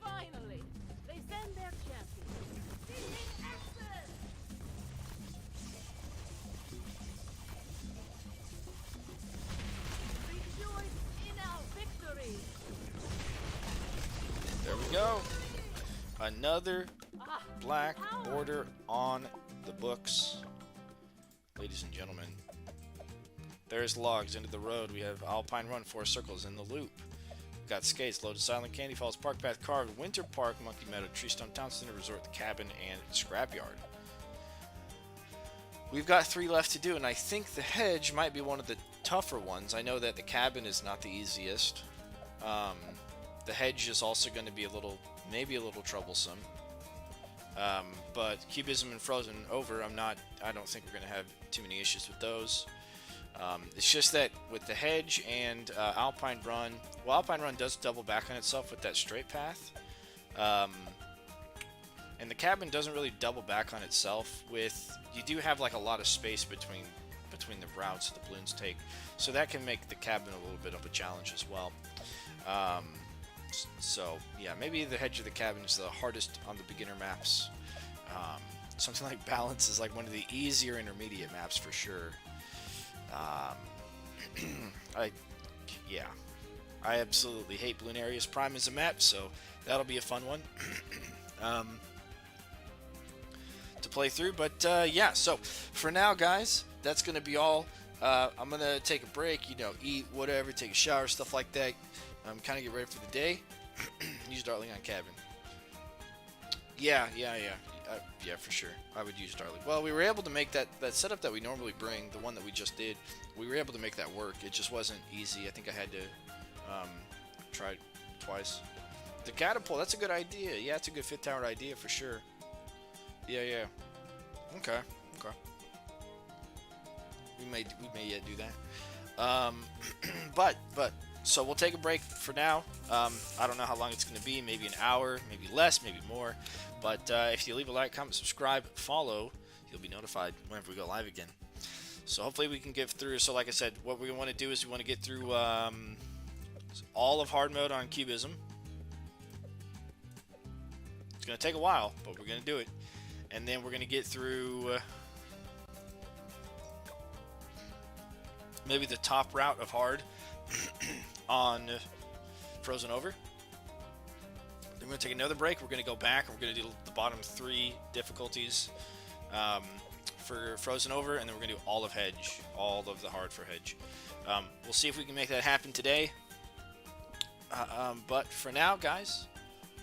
Finally, they send their champion. Rejoice in our victory. There we go. Another Ah, black power. order on the books. Ladies and gentlemen, there's logs into the road. We have Alpine Run, 4 circles in the loop. We've got Skates, Loaded Silent Candy Falls, Park Path Carved, Winter Park, Monkey Meadow, Treestone Town Center Resort, The Cabin, and Scrapyard. We've got 3 left to do, and I think the hedge might be one of the tougher ones. I know that the cabin is not the easiest. The hedge is also going to be maybe a little troublesome. But Cubism and Frozen Over, I don't think we're going to have too many issues with those. It's just that with the hedge and Alpine Run, well, Alpine Run does double back on itself with that straight path. And the cabin doesn't really double back on itself you do have like a lot of space between the routes the balloons take. So that can make the cabin a little bit of a challenge as well. So yeah, maybe the hedge of the cabin is the hardest on the beginner maps. Something like Balance is like one of the easier intermediate maps for sure. I absolutely hate Bloonarius Prime as a map, so that'll be a fun one to play through. But yeah, so for now, guys, that's gonna be all. I'm gonna take a break, eat whatever, take a shower, stuff like that. Kind of get ready for the day. Use Darling on cabin. Yeah, for sure. I would use Darling. Well, we were able to make that setup that we normally bring, the one that we just did. We were able to make that work. It just wasn't easy. I think I had to try twice. The catapult. That's a good idea. Yeah, it's a good 5th tower idea for sure. Yeah. Okay. We may yet do that. But so we'll take a break for now. I don't know how long it's going to be. Maybe an hour, maybe less, maybe more. But if you leave a like, comment, subscribe, follow, you'll be notified whenever we go live again. So hopefully we can get through. So like I said, what we want to do is we want to get through all of hard mode on Cubism. It's going to take a while, but we're going to do it. And then we're going to get through maybe the top route of hard on Frozen Over. Then we're going to take another break. We're going to go back. We're going to do the bottom 3 difficulties for Frozen Over, and then we're going to do all of Hedge, all of the hard for Hedge. We'll see if we can make that happen today. But for now, guys,